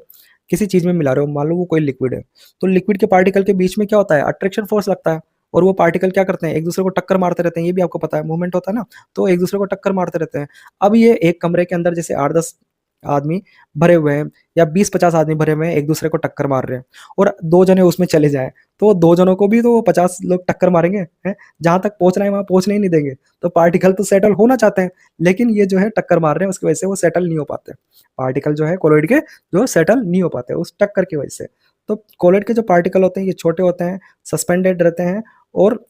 किसी चीज में मिला रहे हो, मान लो वो कोई लिक्विड है, तो लिक्विड के पार्टिकल के बीच में क्या होता है, अट्रैक्शन फोर्स लगता है, और वो पार्टिकल क्या करते हैं, एक दूसरे को टक्कर मारते रहते हैं, ये भी आपको पता है, मूवमेंट होता है ना, तो एक दूसरे को टक्कर मारते रहते हैं। अब ये एक कमरे के अंदर जैसे 8-10 आदमी भरे हुए हैं, या 20-50 आदमी भरे हुए हैं, एक दूसरे को टक्कर मार रहे हैं, और दो जने उसमें चले जाएं, तो दो जनों को भी तो वो 50 लोग टक्कर मारेंगे, हैं, जहां तक पहुंचना है वहां पहुंचने ही नहीं देंगे। तो पार्टिकल तो सेटल होना चाहते हैं, लेकिन ये जो है टक्कर मार रहे हैं, उसकी वजह से वो सेटल नहीं हो पाते, पार्टिकल जो है कोलोइड के, जो सेटल नहीं हो पाते उस टक्कर की वजह से। तो कोलोइड के जो पार्टिकल होते हैं ये छोटे होते हैं, सस्पेंडेड रहते हैं, और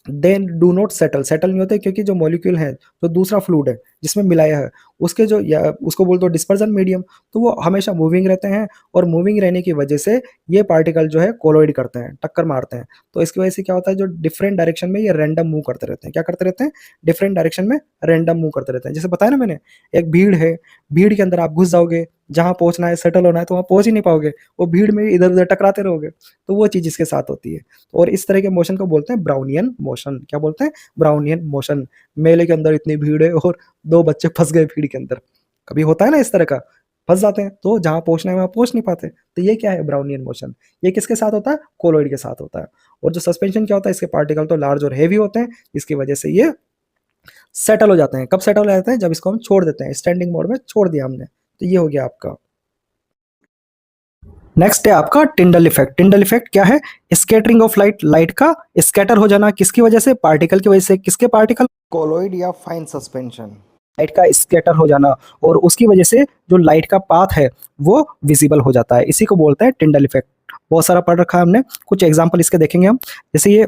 then do not settle, settle नहीं होते, क्योंकि जो मॉलिक्यूल है, जो दूसरा फ्लूइड है जिसमें मिलाया है, उसके जो, या उसको बोल दो डिस्पर्जन मीडियम, तो वो हमेशा मूविंग रहते हैं, और मूविंग रहने की वजह से ये पार्टिकल जो है कोलोइड करते हैं, टक्कर मारते हैं। तो इसकी वजह से क्या होता है, जो डिफरेंट डायरेक्शन में ये रैंडम मूव करते रहते हैं, क्या करते रहते हैं, डिफरेंट डायरेक्शन में रैंडम मूव करते रहते हैं। जैसे बताया ना मैंने, एक भीड़ है, भीड़ के अंदर आप घुस जाओगे, जहां पहुंचना है, सेटल होना है, तो वहां पहुंच ही नहीं पाओगे, वो भीड़ में इधर उधर टकराते रहोगे, तो वो चीज इसके साथ होती है। और इस तरह के मोशन को बोलते हैं ब्राउनियन मोशन, क्या बोलते हैं, ब्राउनियन मोशन। मेले के अंदर इतनी भीड़ है और दो बच्चे फंस गए भीड़ के अंदर, कभी होता है ना इस तरह का, फंस जाते हैं, तो जहां पहुंचना है वहां पहुंच नहीं पाते, तो ये क्या है, ब्राउनियन मोशन। ये किसके साथ होता है, कोलोइड के साथ होता है। और जो सस्पेंशन क्या होता है, इसके पार्टिकल तो लार्ज और हेवी होते हैं, इसकी वजह से ये सेटल हो जाते हैं। कब सेटल हो जाते हैं, जब इसको हम छोड़ देते हैं, स्टैंडिंग मोड में छोड़ दिया हमने, तो ये हो गया आपका। नेक्स्ट है आपका टिंडल इफेक्ट। टिंडल इफेक्ट क्या है, स्कैटरिंग ऑफ लाइट, लाइट का स्कैटर हो जाना, किसकी वजह से, पार्टिकल की वजह से, किसके पार्टिकल, कोलोइड या फाइन सस्पेंशन, लाइट का स्कैटर हो जाना, और उसकी वजह से जो लाइट का पाथ है वो विजिबल हो जाता है, इसी को बोलते हैं टिंडल इफेक्ट। बहुत सारा पढ़ रखा है हमने, कुछ एग्जांपल इसके देखेंगे हम। जैसे ये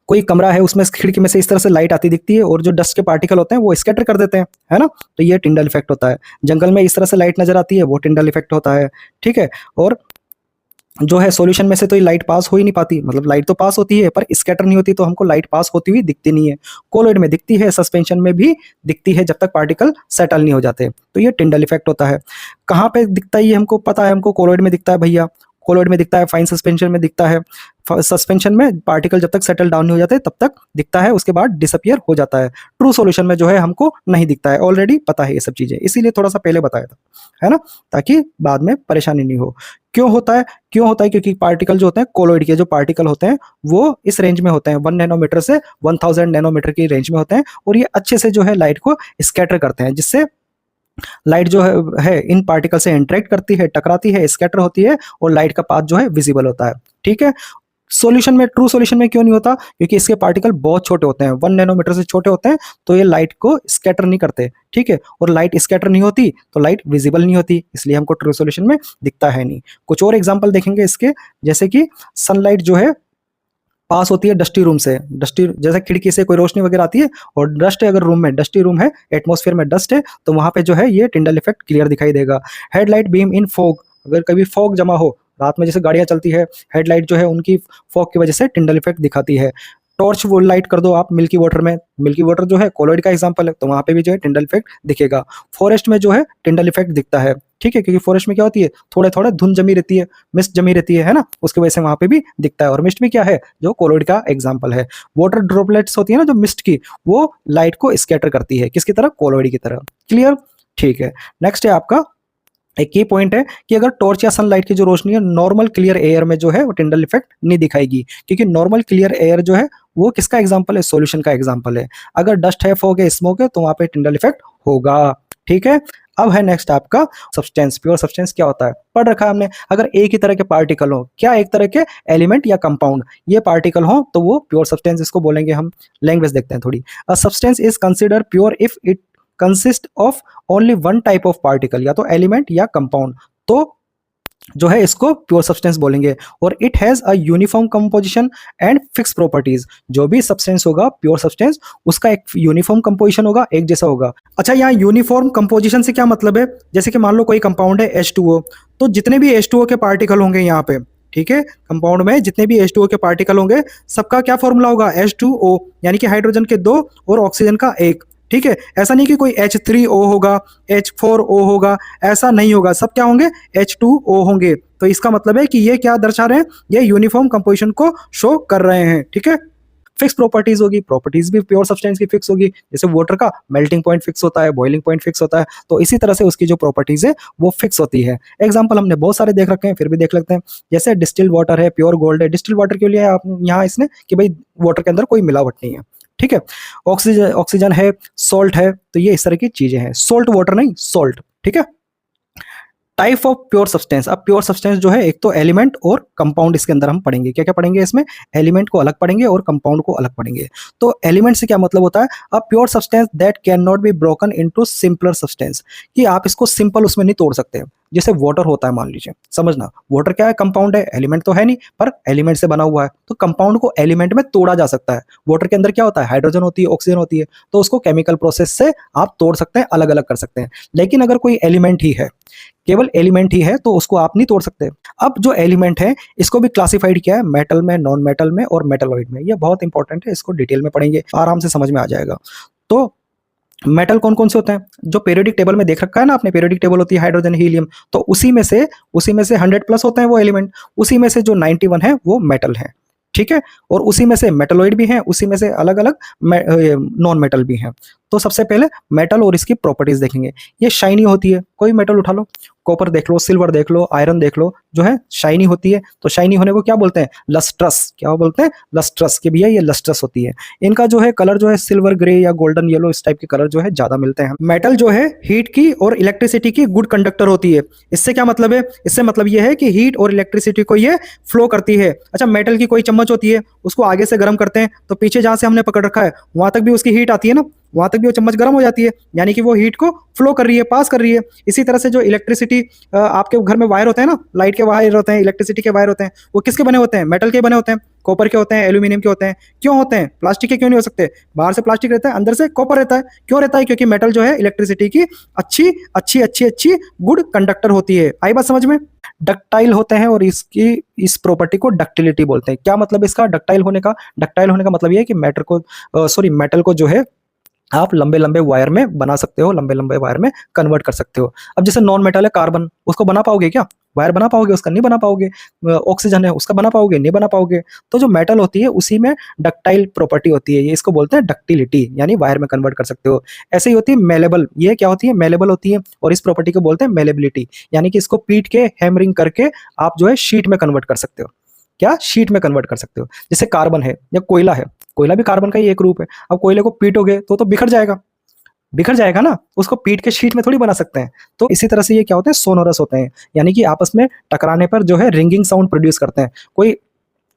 कोई कमरा है, उसमें खिड़की में से इस तरह से लाइट आती दिखती है, और जो डस्ट के पार्टिकल होते हैं वो स्कैटर कर देते हैं, है ना, तो ये टिंडल इफेक्ट होता है। जंगल में इस तरह से लाइट नजर आती है, वो टिंडल इफेक्ट होता है। ठीक है। और जो है सॉल्यूशन में से तो ये लाइट पास हो ही नहीं पाती, मतलब लाइट तो पास होती है पर स्कैटर नहीं होती, तो हमको लाइट पास होती हुई दिखती नहीं है। कोलोइड में दिखती है, सस्पेंशन में भी दिखती है, जब तक पार्टिकल सेटल नहीं हो जाते, तो ये टिंडल इफेक्ट होता है। कहाँ पे दिखता है ये हमको पता है, हमको कोलोइड में दिखता है भैया, कोलोइड में दिखता है, फाइन सस्पेंशन में दिखता है। सस्पेंशन में पार्टिकल जब तक सेटल डाउन नहीं हो जाते तब तक दिखता है, उसके बाद डिसअपियर हो जाता है। ट्रू सॉल्यूशन में जो है हमको नहीं दिखता है, ऑलरेडी पता है ये सब चीजें, इसीलिए थोड़ा सा पहले बताया था, है ना, ताकि बाद में परेशानी नहीं हो। क्यों होता है, क्यों होता है, क्योंकि पार्टिकल जो होते हैं, कोलोइड के जो पार्टिकल होते हैं वो इस रेंज में होते हैं, 1 नैनोमीटर से 1000 नैनोमीटर की रेंज में होते हैं, और ये अच्छे से जो है लाइट को स्कैटर करते हैं, जिससे लाइट जो है इन पार्टिकल से इंटरेक्ट करती है, टकराती है, स्कैटर होती है और लाइट का पाथ जो है विजिबल होता है। ठीक है। सॉल्यूशन में, ट्रू सॉल्यूशन में क्यों नहीं होता? क्योंकि इसके पार्टिकल बहुत छोटे होते हैं, 1 नैनोमीटर से छोटे होते हैं, तो ये लाइट को स्कैटर नहीं करते। ठीक है। और लाइट स्कैटर नहीं होती तो लाइट विजिबल नहीं होती, इसलिए हमको ट्रू सॉल्यूशन में दिखता है नहीं। कुछ और एग्जांपल देखेंगे इसके, जैसे कि सनलाइट जो है पास होती है डस्टी रूम से, डस्टी जैसे खिड़की से कोई रोशनी वगैरह आती है और डस्ट है, अगर रूम में डस्टी रूम है, एटमॉस्फेयर में डस्ट है, तो वहां पे जो है ये टिंडल इफेक्ट क्लियर दिखाई देगा। हेडलाइट बीम इन फॉग, अगर कभी फॉग जमा हो, रात में जैसे गाड़ियां चलती है, हेडलाइट जो है उनकी फॉग की वजह से टिंडल इफेक्ट दिखाती है। टॉर्च वो लाइट कर दो आप मिल्की वाटर में, मिल्की वाटर जो है कोलॉइड का एग्जांपल है, तो वहां पे भी जो है टिंडल इफेक्ट दिखेगा। फॉरेस्ट में जो है टिंडल इफेक्ट दिखता है। ठीक है, क्योंकि फॉरेस्ट में क्या होती है, थोड़े थोड़े धुंध जमी रहती है, मिस्ट जमी रहती है ना, उसकी वजह से वहां पे भी दिखता है। और मिस्ट भी क्या है, जो कोलॉइड का एग्जांपल है। वाटर ड्रॉपलेट्स होती है ना जो मिस्ट की, वो लाइट को स्कैटर करती है, किसकी तरह, कोलॉइड की तरह। क्लियर? ठीक है। नेक्स्ट है आपका एक की पॉइंट है कि अगर टॉर्च या सनलाइट की जो रोशनी है नॉर्मल क्लियर एयर में जो है वो टिंडल इफेक्ट नहीं दिखाएगी, क्योंकि नॉर्मल क्लियर एयर जो है वो किसका एग्जांपल है, सॉल्यूशन का एग्जांपल है। अगर डस्ट है, फॉग है, स्मोक है, तो वहां पे टिंडल इफेक्ट होगा। ठीक है। अब है नेक्स्ट आपका सब्सटेंस। प्योर सब्सटेंस क्या होता है, पढ़ रखा है हमने। अगर एक ही तरह के पार्टिकल हो, क्या एक तरह के एलिमेंट या कंपाउंड ये पार्टिकल हो, तो वो प्योर सब्सटेंस इसको बोलेंगे हम। लैंग्वेज देखते हैं थोड़ी। A substance is consider pure if it consist of only one type of particle, या तो एलिमेंट या कंपाउंड, तो जो है इसको प्योर सब्सटेंस बोलेंगे। और it has a uniform composition and fix properties. जो भी सब्सटेंस होगा प्योर सब्सटेंस, उसका एक यूनिफॉर्म कंपोजिशन होगा, एक जैसा होगा। अच्छा, यहाँ यूनिफॉर्म कंपोजिशन से क्या मतलब है, जैसे कि मान लो कोई कंपाउंड है H2O, तो जितने भी H2O के पार्टिकल होंगे यहाँ पे, ठीक है, कंपाउंड में जितने भी H2O के पार्टिकल होंगे, सबका क्या फॉर्मूला होगा, H2O, यानी कि हाइड्रोजन के 2 और ऑक्सीजन का 1। ठीक है। ऐसा नहीं कि कोई H3O होगा, H4O होगा, ऐसा नहीं होगा, सब क्या होंगे, H2O होंगे। तो इसका मतलब है कि ये क्या दर्शा रहे हैं, ये यूनिफॉर्म कंपोजिशन को शो कर रहे हैं। ठीक है। फिक्स प्रॉपर्टीज होगी, प्रॉपर्टीज भी प्योर सब्सटेंस की फिक्स होगी। जैसे वाटर का मेल्टिंग पॉइंट फिक्स होता है, बॉइलिंग पॉइंट फिक्स होता है, तो इसी तरह से उसकी जो प्रॉपर्टीज है वो फिक्स होती है। एग्जांपल हमने बहुत सारे देख रखे हैं, फिर भी देख लेते हैं। जैसे डिस्टिल्ड वाटर है, प्योर गोल्ड है। डिस्टिल्ड वाटर के लिए आप यहाँ इसने कि भाई वाटर के अंदर कोई मिलावट नहीं है। ठीक है। ऑक्सीजन ऑक्सीजन है, सॉल्ट है, तो ये इस तरह की चीजें हैं। सॉल्ट वाटर नहीं, सॉल्ट। ठीक है। Type of pure substance. अब प्योर सब्सटेंस जो है, एक तो एलिमेंट और कंपाउंड इसके अंदर हम पढ़ेंगे। क्या क्या पढ़ेंगे इसमें, एलिमेंट को अलग पढ़ेंगे और कंपाउंड को अलग पढ़ेंगे। तो एलिमेंट से क्या मतलब होता है, a pure substance that can not be broken into simpler substance, कि आप इसको सिंपल उसमें नहीं तोड़ सकते। जैसे वाटर होता है, मान लीजिए, समझना, वाटर क्या है, कंपाउंड है, एलिमेंट तो है नहीं, पर एलिमेंट से बना हुआ है, तो कंपाउंड को एलिमेंट में तोड़ा जा सकता है। वाटर के अंदर क्या होता है, हाइड्रोजन होती है, ऑक्सीजन होती है, तो उसको केमिकल प्रोसेस से आप तोड़ सकते हैं, अलग अलग कर सकते हैं। लेकिन अगर कोई एलिमेंट ही है, केवल एलिमेंट ही है, तो उसको आप नहीं तोड़ सकते। अब जो एलिमेंट है, इसको भी क्लासिफाइड किया है मेटल में, नॉन मेटल में और मेटलॉइड में। ये बहुत इंपॉर्टेंट है, इसको डिटेल में पढ़ेंगे, आराम से समझ में आ जाएगा। तो मेटल कौन कौन से होते हैं, जो पीरियोडिक टेबल में देख रखा है ना आपने, पीरियोडिक टेबल होती है हाइड्रोजन, हीलियम, तो उसी में से 100 प्लस होते हैं वो एलिमेंट, उसी में से जो 91 है वो मेटल है। ठीक है। और उसी में से मेटलॉइड भी हैं, उसी में से अलग अलग नॉन मेटल भी हैं। तो सबसे पहले मेटल और इसकी प्रॉपर्टीज देखेंगे। ये शाइनी होती है, कोई मेटल उठा लो, कॉपर देख लो, सिल्वर देख लो, आयरन देख लो, जो है शाइनी होती है। तो शाइनी होने को क्या बोलते हैं, लस्ट्रस। क्या बोलते हैं, लस्ट्रस, कि भैया ये लस्ट्रस होती है। इनका जो है कलर जो है सिल्वर ग्रे या गोल्डन येलो, इस टाइप के कलर जो है ज्यादा मिलते हैं। मेटल जो है हीट की और इलेक्ट्रिसिटी की गुड कंडक्टर होती है। इससे क्या मतलब है, इससे मतलब ये है कि हीट और इलेक्ट्रिसिटी को ये फ्लो करती है। अच्छा, मेटल की कोई चम्मच होती है, उसको आगे से गर्म करते हैं, तो पीछे जहां से हमने पकड़ रखा है वहां तक भी उसकी हीट आती है ना, वहां तक भी वो चम्मच गर्म हो जाती है, यानी कि वो हीट को फ्लो कर रही है, पास कर रही है। इसी तरह से जो इलेक्ट्रिसिटी, आपके घर में वायर होते हैं ना, लाइट के वायर होते हैं, इलेक्ट्रिसिटी के वायर होते हैं, वो किसके बने होते हैं, मेटल के बने होते हैं, कॉपर के होते हैं, एल्यूमिनियम के होते हैं। क्यों होते हैं, प्लास्टिक के क्यों नहीं हो सकते, बाहर से प्लास्टिक रहता है, अंदर से कॉपर रहता है। क्यों रहता है, क्योंकि मेटल जो है इलेक्ट्रिसिटी की अच्छी अच्छी अच्छी अच्छी गुड कंडक्टर होती है। आई बात समझ में। डक्टाइल होते हैं और इसकी इस प्रॉपर्टी को डक्टिलिटी बोलते हैं। क्या मतलब इसका, डक्टाइल होने का, डक्टाइल होने का मतलब ये है कि मेटल को जो है आप लंबे लंबे वायर में बना सकते हो, लंबे लंबे वायर में कन्वर्ट कर सकते हो। अब जैसे नॉन मेटल है कार्बन, उसको बना पाओगे क्या, वायर बना पाओगे उसका, नहीं बना पाओगे। ऑक्सीजन है, उसका बना पाओगे, नहीं बना पाओगे। तो जो मेटल होती है उसी में डक्टाइल प्रॉपर्टी होती है, ये इसको बोलते हैं डक्टिलिटी, यानी वायर में कन्वर्ट कर सकते हो। ऐसे ही होती है मेलेबल, ये क्या होती है, मेलेबल होती है, और इस प्रॉपर्टी को बोलते हैं मेलेबिलिटी, यानी कि इसको पीट के हैमरिंग करके आप जो है शीट में कन्वर्ट कर सकते हो। क्या, शीट में कन्वर्ट कर सकते हो। जैसे कार्बन है या कोयला है, कोयला भी कार्बन का ही एक रूप है। अब कोयले को पीटोगे तो बिखर जाएगा, बिखर जाएगा ना, उसको पीट के शीट में थोड़ी बना सकते हैं। तो इसी तरह से ये क्या होते हैं, सोनोरस होते हैं, यानी कि आपस में टकराने पर जो है रिंगिंग साउंड प्रोड्यूस करते हैं। कोई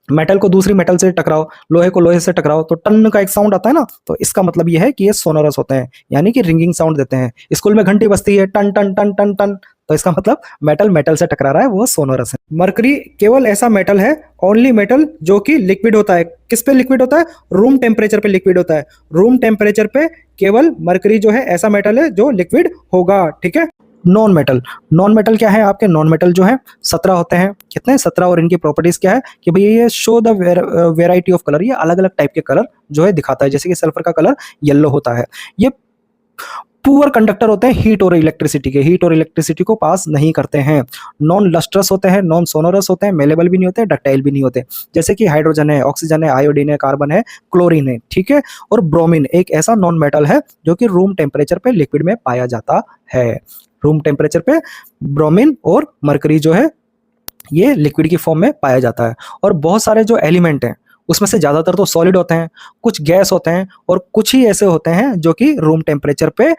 मेटल को दूसरी मेटल से टकराओ, लोहे को लोहे से टकराओ तो टन का एक साउंड आता है ना, तो इसका मतलब ये है कि ये सोनोरस होते हैं, यानी कि रिंगिंग साउंड देते हैं। स्कूल में घंटी बजती है टन टन टन टन टन, तो इसका मतलब मेटल मेटल से टकरा रहा है, वो सोनोरस है। मरकरी केवल ऐसा मेटल है, ओनली मेटल जो कि लिक्विड होता है। किस पे लिक्विड होता है? रूम टेम्परेचर पे लिक्विड होता है। रूम टेम्परेचर पे केवल मरकरी जो है ऐसा मेटल है जो लिक्विड होगा, ठीक है। नॉन मेटल, नॉन मेटल क्या है आपके? नॉन मेटल जो है 17 होते हैं। कितने? 17। और इनकी प्रॉपर्टीज क्या है कि भैया ये show the variety of colour, ये अलग अलग टाइप के कलर जो है दिखाता है। जैसे कि सल्फर का कलर येलो होता है। ये पुअर कंडक्टर होते हैं हीट और इलेक्ट्रिसिटी के, हीट और इलेक्ट्रिसिटी को पास नहीं करते हैं। नॉन लस्ट्रस होते हैं, नॉन सोनोरस होते हैं, मेलेबल भी नहीं होते, डक्टाइल भी नहीं होते। जैसे कि हाइड्रोजन है, ऑक्सीजन है, आयोडीन है, कार्बन है, क्लोरीन है, ठीक है। और ब्रोमीन एक ऐसा नॉन मेटल है जो कि रूम टेम्परेचर पे लिक्विड में पाया जाता है। रूम टेम्परेचर पे ब्रोमीन और मरकरी जो है ये लिक्विड की फॉर्म में पाया जाता है। और बहुत सारे जो एलिमेंट हैं उसमें से ज़्यादातर तो सॉलिड होते हैं, कुछ गैस होते हैं और कुछ ही ऐसे होते हैं जो कि रूम टेम्परेचर पे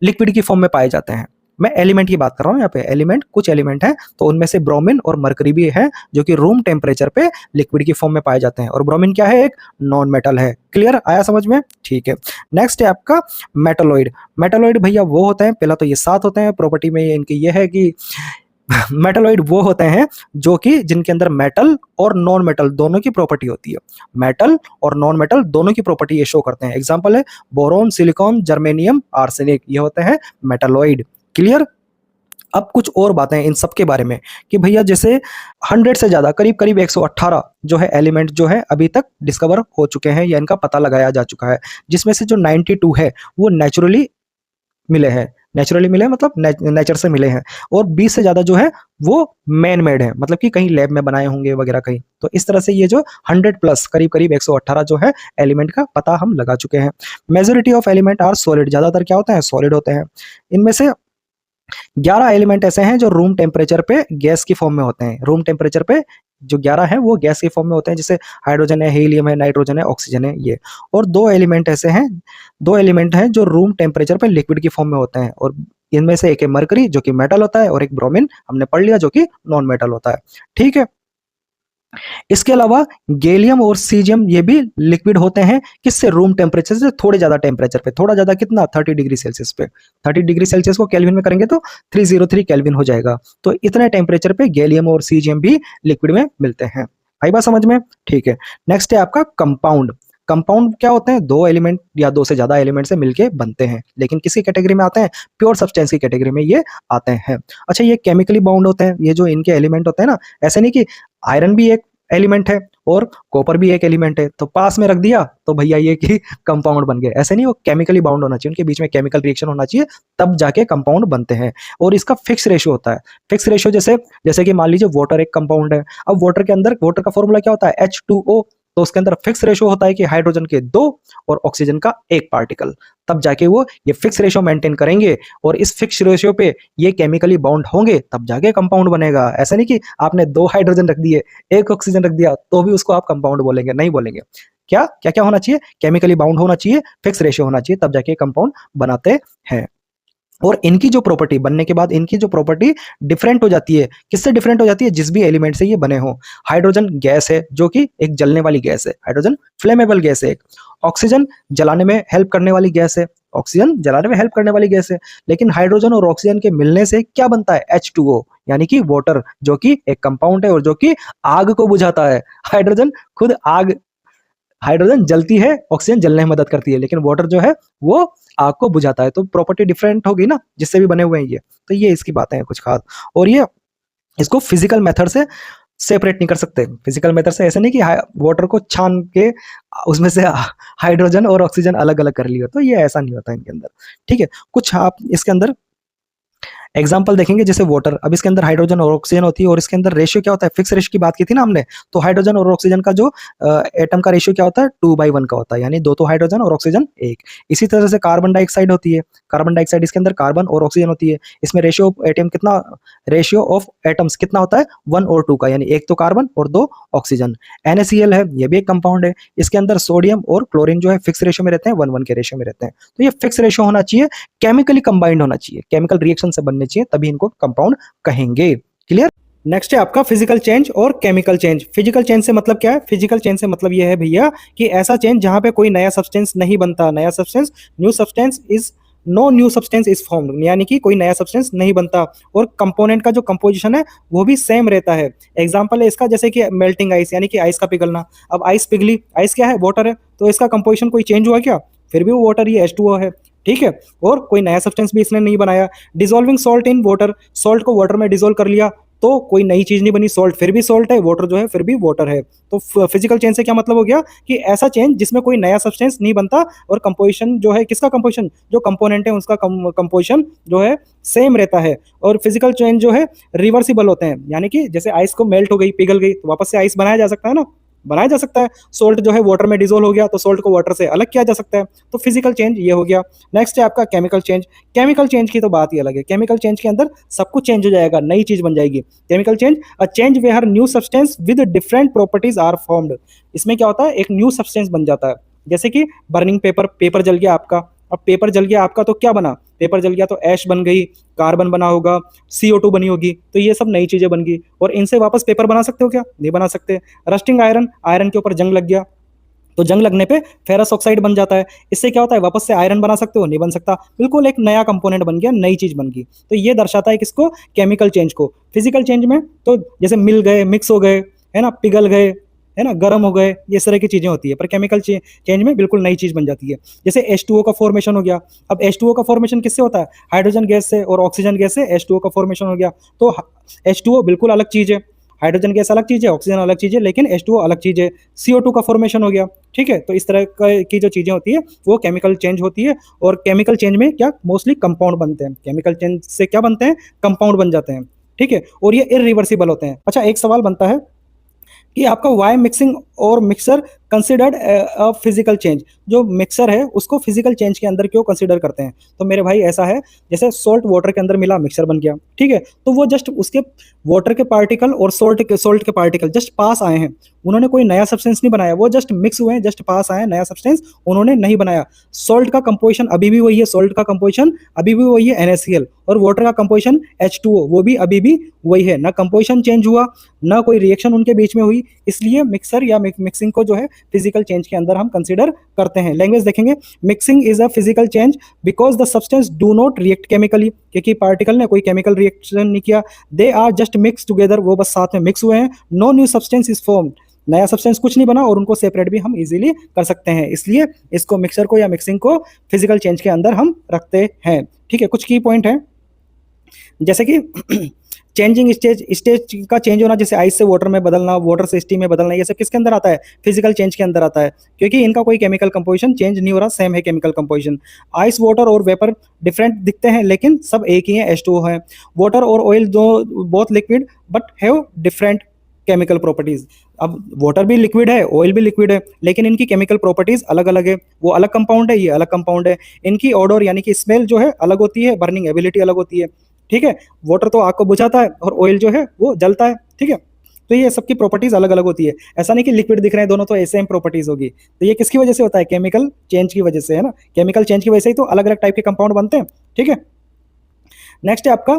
लिक्विड की फॉर्म में पाए जाते हैं। मैं एलिमेंट की बात कर रहा हूँ यहाँ पे। एलिमेंट, कुछ एलिमेंट हैं तो उनमें से ब्रोमीन और मरकरी भी है जो कि रूम टेम्परेचर पे लिक्विड की फॉर्म में पाए जाते हैं। और ब्रोमीन क्या है? एक नॉन मेटल है। क्लियर? आया समझ में? ठीक है। नेक्स्ट है आपका मेटलॉइड। मेटलॉइड भैया वो होते हैं, पहला तो ये 7 होते हैं। प्रॉपर्टी में इनकी ये है कि मेटलॉइड वो होते हैं जो कि जिनके अंदर मेटल और नॉन मेटल दोनों की प्रॉपर्टी होती है। मेटल और नॉन मेटल दोनों की प्रॉपर्टी ये शो करते हैं। एग्जांपल है बोरोन, सिलिकॉन, जर्मेनियम, आर्सेनिक, ये होते हैं मेटलॉइड। क्लियर? अब कुछ और बातें इन सब के बारे में कि भैया जैसे 100 से ज्यादा, करीब करीब 118 जो है एलिमेंट जो है अभी तक डिस्कवर हो चुके हैं या इनका पता लगाया जा चुका है, जिसमें से जो 92 है वो नेचुरली मिले हैं। नेचुरली मिले हैं मतलब नेचर से मिले हैं। और 20 से ज़्यादा जो है वो मैन मेड है, मतलब कि कहीं लैब में बनाए होंगे वगैरह कहीं। तो इस तरह से ये जो 100 प्लस करीब करीब 118 जो है एलिमेंट का पता हम लगा चुके हैं। Majority of element are solid, ज़्यादातर क्या होते हैं? सॉलिड होते हैं। इनमें से 11 एलिमेंट ऐसे हैं जो रूम टेम्परेचर पे गैस की फॉर्म में होते हैं। रूम टेम्परेचर पे जो 11 है वो गैस की फॉर्म में होते हैं, जैसे हाइड्रोजन है, हीलियम है, नाइट्रोजन है, ऑक्सीजन है ये। और 2 एलिमेंट ऐसे हैं, 2 एलिमेंट हैं जो रूम टेम्परेचर पे लिक्विड की फॉर्म में होते हैं। और इनमें से एक है मरकरी जो कि मेटल होता है और एक ब्रोमीन हमने पढ़ लिया जो कि नॉन मेटल होता है, ठीक है। इसके अलावा गैलियम और सीजियम ये भी लिक्विड होते हैं, किससे? रूम टेम्परेचर से थोड़े ज्यादा टेम्परेचर पे। थोड़ा ज्यादा कितना? 30 डिग्री सेल्सियस पे। 30 डिग्री सेल्सियस को केल्विन में करेंगे तो 303 केल्विन हो जाएगा। तो इतने टेम्परेचर पे गैलियम और सीजियम भी लिक्विड में मिलते हैं। आई बात समझ में? ठीक है। नेक्स्ट है आपका कंपाउंड। कंपाउंड क्या होते हैं? 2 एलिमेंट या 2 से ज्यादा एलिमेंट से मिलके बनते हैं, लेकिन किसी कैटेगरी में आते हैं? प्योर सब्सटेंस की कैटेगरी में ये आते हैं। अच्छा, ये केमिकली बाउंड होते हैं, ये जो इनके एलिमेंट होते हैं ना, ऐसे नहीं कि आयरन भी एक एलिमेंट है और कॉपर भी एक एलिमेंट है तो पास में रख दिया तो भैया ये कि कंपाउंड बन गए। ऐसे नहीं, वो केमिकली बाउंड होना चाहिए, उनके बीच में केमिकल रिएक्शन होना चाहिए, तब जाके कंपाउंड बनते हैं। और इसका फिक्स रेशियो होता है। फिक्स रेशियो जैसे जैसे कि मान लीजिए वाटर एक कंपाउंड है। अब वाटर के अंदर वाटर का फॉर्मूला क्या होता है? H2O। तो उसके अंदर फिक्स रेशियो होता है कि हाइड्रोजन के 2 और ऑक्सीजन का 1 पार्टिकल, तब जाके वो ये फिक्स रेशियो मेंटेन करेंगे और इस फिक्स रेशियो पे ये केमिकली बाउंड होंगे, तब जाके कंपाउंड बनेगा। ऐसा नहीं कि आपने 2 हाइड्रोजन रख दिए, 1 ऑक्सीजन रख दिया तो भी उसको आप कंपाउंड बोलेंगे, नहीं बोलेंगे। क्या क्या क्या होना चाहिए? केमिकली बाउंड होना चाहिए, फिक्स रेशियो होना चाहिए, तब जाके कंपाउंड बनाते हैं। और इनकी जो प्रॉपर्टी बनने के बाद इनकी जो प्रॉपर्टी डिफरेंट हो जाती है। किससे डिफरेंट हो जाती है? जिस भी एलिमेंट से ये बने हो। हाइड्रोजन गैस है जो कि एक जलने वाली गैस है, हाइड्रोजन फ्लेमेबल गैस है एक। ऑक्सीजन जलाने में हेल्प करने वाली गैस है, ऑक्सीजन जलाने में हेल्प करने वाली गैस है। लेकिन हाइड्रोजन और ऑक्सीजन के मिलने से क्या बनता है? H2O, यानी कि वाटर, जो कि एक कंपाउंड है और जो कि आग को बुझाता है। हाइड्रोजन खुद आग, हाइड्रोजन जलती है, ऑक्सीजन जलने में मदद करती है, लेकिन वाटर जो है वो आग को बुझाता है। तो प्रॉपर्टी डिफरेंट होगी ना जिससे भी बने हुए हैं ये। तो ये इसकी बातें हैं कुछ खास। और ये इसको फिजिकल मेथड से सेपरेट नहीं कर सकते। फिजिकल मेथड से ऐसे नहीं कि वाटर को छान के उसमें से हाइड्रोजन और ऑक्सीजन अलग अलग कर लिया, तो ये ऐसा नहीं होता इनके अंदर, ठीक है। कुछ आप इसके अंदर एग्जाम्पल देखेंगे, जैसे वाटर, अब इसके अंदर हाइड्रोजन और ऑक्सीजन होती है और इसके अंदर रेशियो क्या होता है? फिक्स रेशियो की बात की थी ना हमने, तो हाइड्रोजन और ऑक्सीजन का जो एटम का रेशियो क्या होता है? 2/1 का होता है, यानी 2 तो हाइड्रोजन और ऑक्सीजन 1। इसी तरह से कार्बन डाइऑक्साइड होती है। कार्बन डाइऑक्साइड, इसके अंदर कार्बन और ऑक्सीजन होती है। इसमें रेशियो ऑफ एटम्स कितना होता है, 1 और 2 का, यानी एक तो कार्बन और 2 ऑक्सीजन। NaCl है, ये भी एक कंपाउंड है। इसके अंदर सोडियम और क्लोरीन जो है फिक्स रेशियो में रहते हैं, 1:1 के रेशियो में रहते हैं। तो ये फिक्स रेशियो होना चाहिए, केमिकली कंबाइंड होना चाहिए, केमिकल रिएक्शन से बनने चाहिए, तभी इनको कंपाउंड कहेंगे। क्लियर। नेक्स्ट है आपका फिजिकल चेंज और केमिकल चेंज। फिजिकल चेंज से मतलब क्या है? फिजिकल चेंज से मतलब यह है भैया कि ऐसा चेंज जहां पे कोई नया सब्सटेंस नहीं बनता, नया substance, no new substance is formed, यानी कि कोई नया सब्सटेंस नहीं बनता और कंपोनेंट का जो कंपोजिशन है वो भी सेम रहता है। एग्जांपल है इसका, जैसे कि मेल्टिंग आइस, यानी कि आइस का पिघलना। अब आइस पिघली, आइस क्या है? वाटर है, तो इसका कंपोजिशन कोई चेंज हुआ क्या? फिर भी वो वाटर ही H2O है, ठीक है, और कोई नया सब्सटेंस भी इसने नहीं बनाया। Dissolving salt in water, salt को वाटर में डिसॉल्व कर लिया तो कोई नई चीज नहीं बनी, सॉल्ट फिर भी सॉल्ट है, वाटर जो है फिर भी वाटर है। तो फिजिकल चेंज से क्या मतलब हो गया कि ऐसा चेंज जिसमें कोई नया सब्सटेंस नहीं बनता और कंपोजिशन जो है, किसका कंपोजिशन, जो कंपोनेंट है उसका कंपोजिशन जो है सेम रहता है। और फिजिकल चेंज जो है रिवर्सिबल होते हैं, यानी कि जैसे आइस को मेल्ट हो गई, पिघल गई, तो वापस से आइस बनाया जा सकता है ना, बनाया जा सकता है। सोल्ट जो है वाटर में डिसोल्व हो गया तो सोल्ट को वाटर से अलग किया जा सकता है। तो फिजिकल चेंज ये हो गया। नेक्स्ट है आपका केमिकल चेंज। केमिकल चेंज की तो बात ही अलग है। केमिकल चेंज के अंदर सब कुछ चेंज हो जाएगा, नई चीज बन जाएगी। Chemical change, a change where new substance with different properties are formed. इसमें क्या होता है, एक न्यू सब्सटेंस बन जाता है। जैसे कि बर्निंग पेपर, पेपर जल गया आपका। अब पेपर जल गया आपका तो क्या बना? पेपर जल गया तो ऐश बन गई, कार्बन बना होगा, CO2 बनी होगी, तो ये सब नई चीजें बन गई। और इनसे वापस पेपर बना सकते हो क्या? नहीं बना सकते। रस्टिंग आयरन, आयरन के ऊपर जंग लग गया तो जंग लगने पे फेरस ऑक्साइड बन जाता है। इससे क्या होता है, वापस से आयरन बना सकते हो? नहीं बन सकता। बिल्कुल एक नया कंपोनेंट बन गया, नई चीज बन गई। तो ये दर्शाता है किसको? केमिकल चेंज को। फिजिकल चेंज में तो जैसे मिल गए, मिक्स हो गए, है ना, पिघल गए, है ना, गर्म हो गए, ये इस तरह की चीजें होती है। पर केमिकल चेंज में बिल्कुल नई चीज बन जाती है। जैसे H2O का फॉर्मेशन हो गया। अब H2O का फॉर्मेशन किससे होता है? हाइड्रोजन गैस से और ऑक्सीजन गैस से H2O का फॉर्मेशन हो गया। तो H2O बिल्कुल अलग चीज है, हाइड्रोजन गैस अलग चीज है, ऑक्सीजन अलग चीज है, लेकिन H2O अलग चीज है। CO2 का फॉर्मेशन हो गया, ठीक है। तो इस तरह की जो चीजें होती है वो केमिकल चेंज होती है। और केमिकल चेंज में क्या, मोस्टली कंपाउंड बनते हैं। केमिकल चेंज से क्या बनते हैं? कंपाउंड बन जाते हैं, ठीक है। और ये इरिवर्सिबल होते हैं। अच्छा, एक सवाल बनता है कि आपका वाई मिक्सिंग और mixer considered a physical change, जो मिक्सर है उसको फिजिकल चेंज के अंदर क्यों कंसिडर करते हैं? तो मेरे भाई ऐसा है, जैसे सॉल्ट वाटर के अंदर मिला, मिक्सर बन गया, ठीक है। तो वो जस्ट उसके वाटर के पार्टिकल और सॉल्ट के पार्टिकल जस्ट पास आए हैं, उन्होंने कोई नया सब्सटेंस नहीं बनाया, वो जस्ट मिक्स हुए हैं, जस्ट पास आए, नया सब्सटेंस उन्होंने नहीं बनाया। सॉल्ट का कंपोजिशन अभी भी वही है, सॉल्ट का कंपोजिशन अभी भी वही है NaCl, और वाटर का कंपोजिशन H2O वो भी अभी भी वही है। ना कंपोजिशन चेंज हुआ, ना कोई रिएक्शन उनके बीच में हुई। इसलिए मिक्सर या मिक्सिंग को जो है फिजिकल चेंज के अंदर हम कंसीडर करते हैं। लैंग्वेज देखेंगे, mixing is a physical change because the substance do not react chemically, क्योंकि पार्टिकल ने कोई केमिकल रिएक्शन नहीं किया। They are just mix together, वो बस साथ में मिक्स हुए हैं। No new substance is formed, नया सब्सटेंस कुछ नहीं बना, और उनको सेपरेट भी हम इजीली कर सकते हैं। इसलिए इसको मिक्सर को या मिक्सिंग को फिजिकल चेंज के अंदर हम रखते हैं, ठीक है। कुछ की पॉइंट है, जैसे कि चेंजिंग स्टेज का चेंज होना, जैसे आइस से वाटर में बदलना, वाटर से स्टीम में बदलना, ये सब किसके अंदर आता है? फिजिकल चेंज के अंदर आता है, क्योंकि इनका कोई केमिकल कंपोजिशन चेंज नहीं हो रहा, सेम है केमिकल कंपोजिशन। आइस, वाटर और वेपर डिफरेंट दिखते हैं, लेकिन सब एक ही है, H2O है। वाटर और ऑयल दो both liquid but have different chemical properties. अब वाटर भी लिक्विड है, ऑयल भी लिक्विड है, लेकिन इनकी केमिकल प्रॉपर्टीज अलग अलग है। वो अलग कंपाउंड है, ये अलग कंपाउंड है। इनकी ऑडर यानी कि स्मेल जो है अलग होती है, बर्निंग एबिलिटी अलग होती है, ठीक है। वाटर तो आग को बुझाता है और ऑयल जो है वो जलता है, ठीक है। तो ये सबकी प्रॉपर्टीज अलग अलग होती है। ऐसा नहीं कि लिक्विड दिख रहे हैं दोनों तो सेम प्रॉपर्टीज होगी। तो ये किसकी वजह से होता है? केमिकल चेंज की वजह से, है ना। केमिकल चेंज की वजह से ही तो अलग अलग टाइप के कंपाउंड बनते हैं, ठीक है। नेक्स्ट है आपका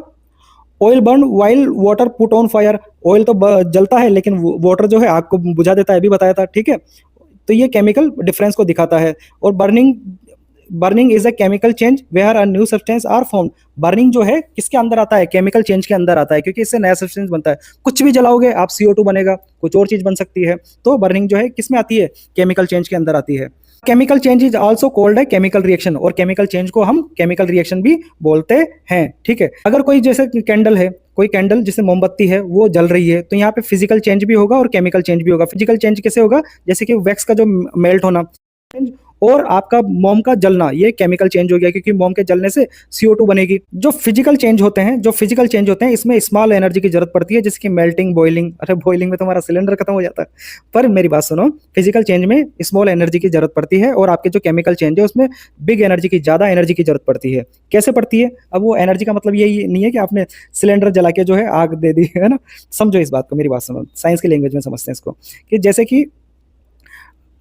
oil burn while water put on fire. Oil तो जलता है, लेकिन वाटर जो है आग को बुझा देता है, अभी बताया था, ठीक है। तो ये केमिकल डिफरेंस को दिखाता है। और burning is a chemical change where a new substance are formed. Burning जो है किसके अंदर आता है? केमिकल चेंज के अंदर आता है, क्योंकि इससे नया सब्सटेंस बनता है। कुछ भी जलाओगे आप, CO2 बनेगा, कुछ और चीज बन सकती है। तो बर्निंग जो है किसमें आती है? केमिकल चेंज के अंदर आती है। Chemical change is also called है केमिकल रिएक्शन, और केमिकल चेंज को हम केमिकल रिएक्शन भी बोलते हैं, ठीक है। अगर कोई जैसे कैंडल है, कोई कैंडल जिसे मोमबत्ती है वो जल रही है, तो यहाँ पे फिजिकल चेंज भी होगा और केमिकल चेंज भी होगा। फिजिकल चेंज कैसे होगा? जैसे कि वैक्स का जो मेल्ट होना, और आपका मोम का जलना, ये केमिकल चेंज हो गया क्योंकि मोम के जलने से CO2 बनेगी। जो फिजिकल चेंज होते हैं, इसमें स्मॉल एनर्जी की जरूरत पड़ती है, जैसे कि मेल्टिंग, बॉइलिंग। अरे बॉइलिंग में तो हमारा सिलेंडर खत्म हो जाता है। पर मेरी बात सुनो, फिजिकल चेंज में स्मॉल एनर्जी की जरूरत पड़ती है और आपके जो केमिकल चेंज है उसमें बिग एनर्जी की, ज्यादा एनर्जी की जरूरत पड़ती है। कैसे पड़ती है? अब वो एनर्जी का मतलब यही नहीं है कि आपने सिलेंडर जला के जो है आग दे दी, है ना। समझो इस बात को, मेरी बात सुनो, साइंस की लैंग्वेज में समझते हैं इसको, कि जैसे कि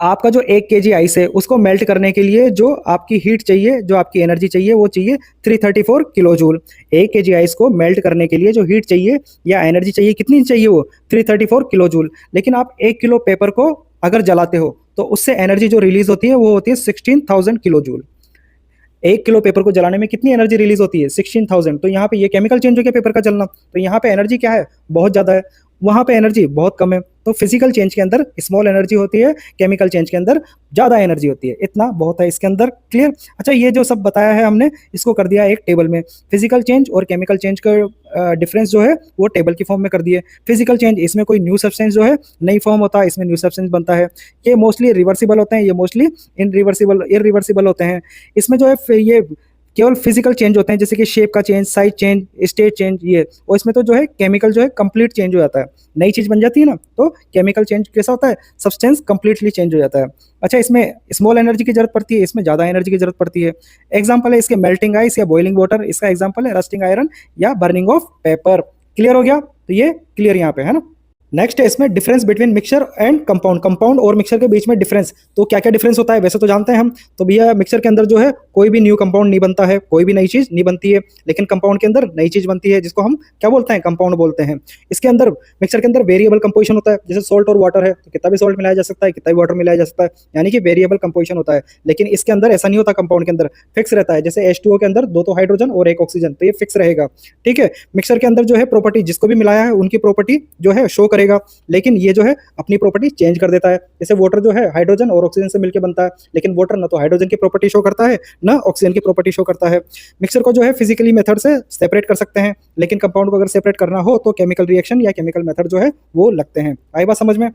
आपका जो 1 kg आइस है उसको मेल्ट करने के लिए जो आपकी हीट चाहिए, जो आपकी एनर्जी चाहिए, वो चाहिए 334 किलो जूल। 1 kg आइस को मेल्ट करने के लिए जो हीट चाहिए या एनर्जी चाहिए, कितनी चाहिए? वो 334 किलो जूल। लेकिन आप 1 किलो पेपर को अगर जलाते हो तो उससे एनर्जी जो रिलीज होती है वो होती है 16,000 किलो जूल। 1 किलो पेपर को जलाने में कितनी एनर्जी रिलीज होती है? 16,000। तो यहाँ पे ये केमिकल चेंज हो गया, पेपर का जलना। तो यहाँ पे एनर्जी क्या है? बहुत ज्यादा है। वहां पे एनर्जी बहुत कम है। तो फिजिकल चेंज के अंदर स्मॉल एनर्जी होती है, केमिकल चेंज के अंदर ज्यादा एनर्जी होती है। इतना बहुत है इसके अंदर। क्लियर? अच्छा, ये जो सब बताया है हमने, इसको कर दिया एक टेबल में। फिजिकल चेंज और केमिकल चेंज का डिफरेंस जो है वो टेबल की फॉर्म में कर दिए। फिजिकल चेंज, इसमें कोई न्यू सब्सटेंस जो है नई फॉर्म होता है, इसमें न्यू सब्सटेंस बनता है। ये मोस्टली रिवर्सिबल होते हैं, ये मोस्टली इरिवर्सिबल होते हैं। इसमें जो है ये केवल फिजिकल चेंज होते हैं, जैसे कि शेप का change, size change, state change, ये। और इसमें तो जो है केमिकल जो है कंप्लीट चेंज हो जाता है, नई चीज बन जाती है ना। तो केमिकल चेंज कैसा होता है? सब्सटेंस कंप्लीटली चेंज हो जाता है। अच्छा, इसमें स्मॉल एनर्जी की जरूरत पड़ती है, इसमें ज्यादा एनर्जी की जरूरत पड़ती है। एग्जाम्पल है इसके मेल्टिंग आइस या बॉइलिंग वाटर, इसका एग्जाम्पल है रस्टिंग आयरन या बर्निंग ऑफ पेपर। क्लियर हो गया? तो ये क्लियर यहाँ पे है ना। नेक्स्ट है इसमें difference between mixture and compound. Compound और मिक्सचर के बीच में डिफरेंस, तो क्या क्या डिफरेंस होता है वैसे तो जानते हैं हम। तो भैया मिक्सचर के अंदर जो है कोई भी न्यू कंपाउंड नहीं बनता है, कोई भी नई चीज नहीं बनती है। लेकिन कंपाउंड के अंदर नई चीज बनती है, जिसको हम क्या बोलते हैं? कंपाउंड बोलते हैं। इसके अंदर, मिक्सचर के अंदर वेरिएबल कंपोजिशन होता है, जैसे सॉल्ट और वाटर है तो कितना भी सॉल्ट मिलाया जा सकता है, कितना भी वाटर मिलाया जा सकता है, यानी कि वेरिएबल कंपोजिशन होता है। लेकिन इसके अंदर ऐसा नहीं होता, कंपाउंड के अंदर फिक्स रहता है। जैसे H2O के अंदर 2 तो हाइड्रोजन और 1 ऑक्सीजन, तो ये फिक्स रहेगा। ठीक है। मिक्सचर के अंदर जो है प्रॉपर्टी, जिसको भी मिलाया है उनकी प्रॉपर्टी जो है शो करेगा, लेकिन ये जो है अपनी प्रॉपर्टी चेंज कर देता है। जैसे वाटर जो है हाइड्रोजन और ऑक्सीजन से मिलकर बनता है, लेकिन वाटर ना तो हाइड्रोजन की प्रॉपर्टी शो करता है ना ऑक्सीजन की प्रॉपर्टी शो करता है। मिक्सर को जो है फिजिकली मेथड से सेपरेट कर सकते हैं, लेकिन कंपाउंड को अगर सेपरेट करना हो तो केमिकल रिएक्शन या केमिकल मेथड जो है वो लगते हैं। आई बात समझ में?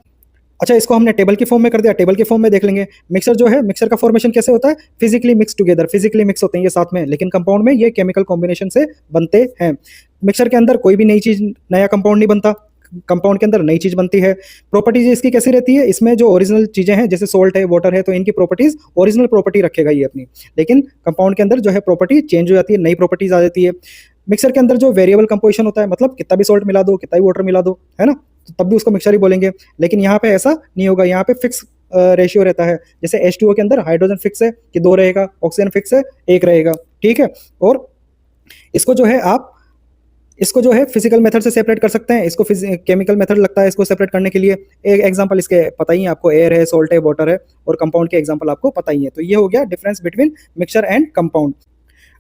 अच्छा, इसको हमने टेबल की फॉर्म में कर दिया, टेबल की फॉर्म में देख लेंगे। मिक्सर जो है, मिक्सर का फॉर्मेशन कैसे होता है? Physically mix together, physically mix होते हैं ये साथ में, लेकिन कंपाउंड में ये केमिकल कॉम्बिनेशन से बनते हैं। मिक्सर के अंदर कोई भी नई चीज, नया कंपाउंड नहीं बनता, कंपाउंड के अंदर नई चीज बनती है। प्रॉपर्टीज इसकी कैसी रहती है? इसमें जो ओरिजिनल चीजें हैं, जैसे सोल्ट है, वाटर है, तो इनकी प्रॉपर्टीज ओरिजिनल प्रॉपर्टी रखेगा ये अपनी। लेकिन कंपाउंड के अंदर जो है प्रॉपर्टी चेंज हो जाती है, नई प्रॉपर्टीज आ जाती है। मिक्सर के अंदर जो वेरिएबल कंपोजिशन होता है, मतलब कितना भी सॉल्ट मिला दो, कितना भी वाटर मिला दो, है ना, तो तब भी उसको मिक्सर ही बोलेंगे। लेकिन यहाँ पे ऐसा नहीं होगा, यहाँ पे फिक्स रेशियो रहता है। जैसे H2O के अंदर हाइड्रोजन फिक्स है कि 2 रहेगा, ऑक्सीजन फिक्स है 1 रहेगा। ठीक है। और इसको जो है आप, इसको जो है फिजिकल मेथड से सेपरेट कर सकते हैं, इसको केमिकल मेथड लगता है इसको सेपरेट करने के लिए। एक एग्जांपल इसके पता ही है आपको, एयर है, सॉल्ट है, वाटर है, और कंपाउंड के एग्जांपल आपको पता ही है। तो ये हो गया difference between mixture and compound.